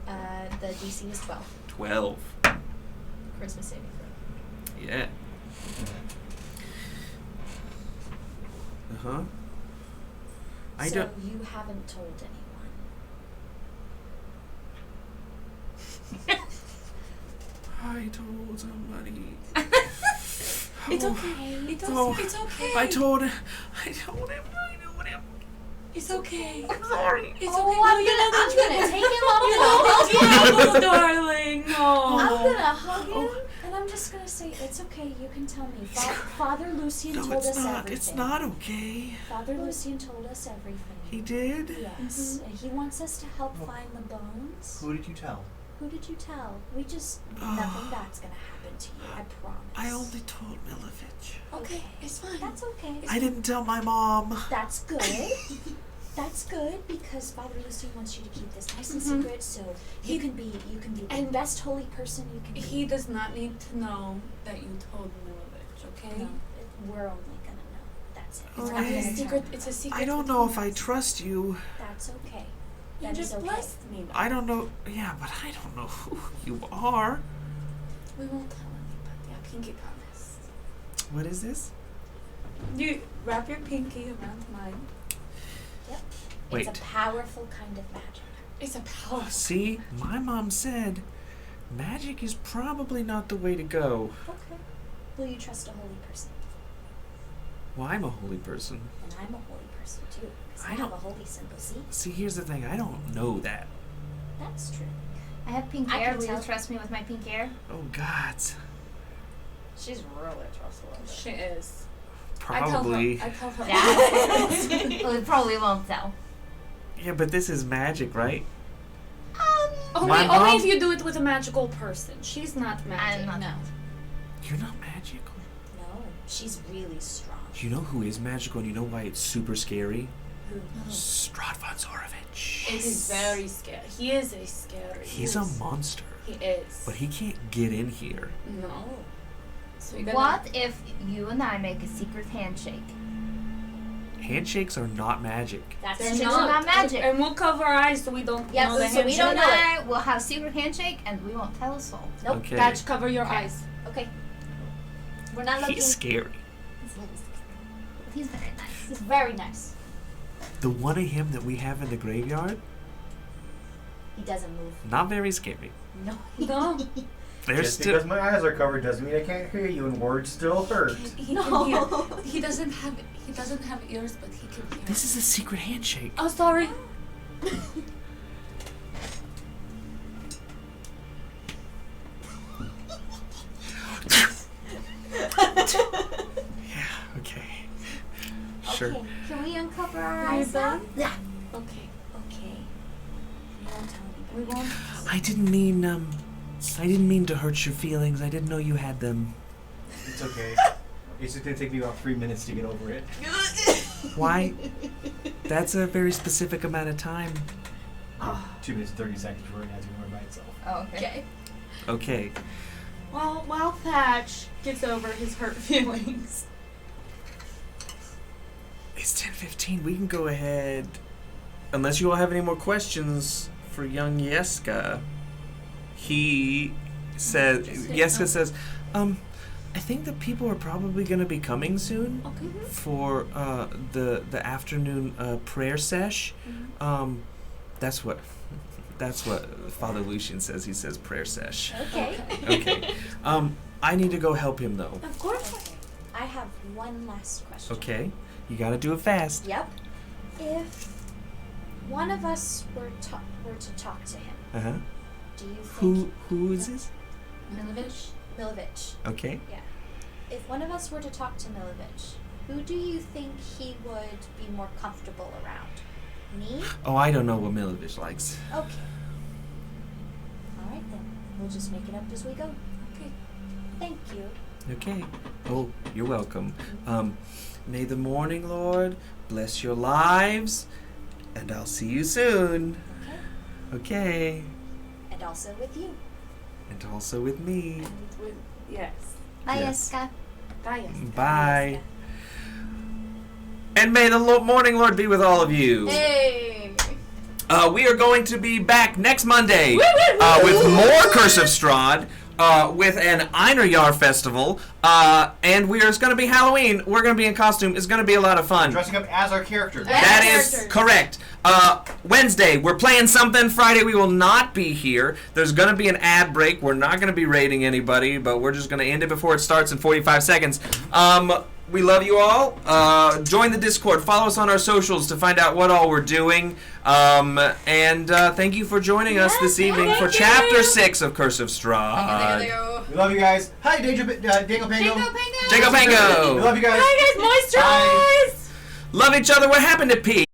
The DC is 12. 12. Charisma saving throw. Yeah. Uh huh. I So don't. you haven't told anyone. I told somebody. It's Oh, okay. It's Oh, okay. It's okay. I told him. It's okay. I'm sorry. It's Oh, okay. I'm No, gonna take him up you and know the darling. Oh. I'm gonna hug him. Oh. And I'm just gonna say, it's okay, you can tell me. Father Lucian No, told it's us not. everything. It's not okay. Father Lucian told us everything. He did? Yes. And he wants us to help find the bones. Who did you tell? Who did you tell? We just, nothing bad's gonna happen to you, I promise. I only told Milovich. Okay, it's fine. That's okay. I didn't tell my mom. That's good. That's good because Father Lucian wants you to keep this nice and secret, so you can be the and best holy person you can be. He does not need to know that you told Milovich, okay? No, we're only gonna know. That's it. Oh, We're It's not a gonna tell secret. you. It's a secret. I don't know if I between us. trust you. That's okay. You That just is okay. blessed me. I don't know. Yeah, but I don't know who you are. We won't tell anybody. I pinky promise. What is this? You wrap your pinky around mine. Yep. Wait. It's a powerful kind of magic. It's a power. See, my mom said magic is probably not the way to go. Okay. Will you trust a holy person? Well, I'm a holy person. And I'm a holy person too. Because I I have don't- a holy symbol, see? See, here's the thing. I don't know that. That's true. I have pink I hair. can Will you tell. trust me with my pink hair? Oh, God. She's really trustworthy. She is. Probably. I tell her. Yeah. Well, we probably won't tell. Yeah, but this is magic, right? Only, My only mom- if you do it with a magical person. She's not magic. I'm not. No. You're not magical. No, she's really strong. You know who is magical, and you know why it's super scary? Who? Strahd von Zorovich. It is very scary. He is a scary. He's a monster, He is. but he can't get in here. No. So you're gonna. What if you and I make a secret handshake? Handshakes are not magic. That's They're Handshakes true. are not magic. And we'll cover our eyes so we don't Yes, know the so we You don't handshake. and know I will have secret handshake, and we won't tell a soul. Nope. Okay. Patch, cover your Okay. eyes. Okay. We're not looking. He's scary. He's a little scary. But he's very nice. He's very nice. The one of him that we have in the graveyard, He doesn't move. not very scary. No. No. There's Just still. because my eyes are covered doesn't mean I can't hear you, and words still hurt. He No. can hear. He doesn't have ears, but he can hear. This is a secret handshake. Oh, sorry. Yeah. Okay. Sure. Okay. Can we uncover our Are you eyes now? done? Yeah. Okay. Okay. We won't tell We anybody. won't. I didn't mean to hurt your feelings. I didn't know you had them. It's okay. It's just gonna take me about 3 minutes to get over it. Why? That's a very specific amount of time. 2 minutes and 30 seconds before it has to go by itself. Oh, okay. Okay. While Patch gets over his hurt feelings. It's 10:15. We can go ahead. Unless you all have any more questions for young Yeska. He says, Yeska says, I think that people are probably going to be coming soon Okay. for the afternoon prayer sesh. That's what Father Lucian says. He says prayer sesh. Okay. Okay. I need to go help him though. Of course. Okay. I have one last question. Okay. You got to do it fast. Yep. If one of us were to talk to him, Uh huh. do you think Who is this? Milovich? Okay. Yeah. If one of us were to talk to Milovich, who do you think he would be more comfortable around? Me? Oh, I don't know what Milovich likes. Okay. All right then. We'll just make it up as we go. Okay. Thank you. Okay. Oh, you're welcome. May the morning, Lord, bless your lives, and I'll see you soon. Okay. Okay. And also with you. And also with me. Yes. Bye, Yes. Yeska. Bye. Bye. And may the morning, Lord, be with all of you. Hey. We are going to be back next Monday with more Curse of Strahd, with an Einarjar festival, and it's going to be Halloween. We're going to be in costume. It's going to be a lot of fun. Dressing up as our characters. That is correct. Wednesday, we're playing something. Friday, we will not be here. There's going to be an ad break. We're not going to be raiding anybody, but we're just going to end it before it starts in 45 seconds. We love you all. Join the Discord. Follow us on our socials to find out what all we're doing. And thank you for joining us this evening for Chapter 6 of Curse of Strahd. We love you guys. Hi, Dangle Pango. Jacob Pango. We love you guys. Bye, guys. Moisturize. Love each other. What happened to Pete?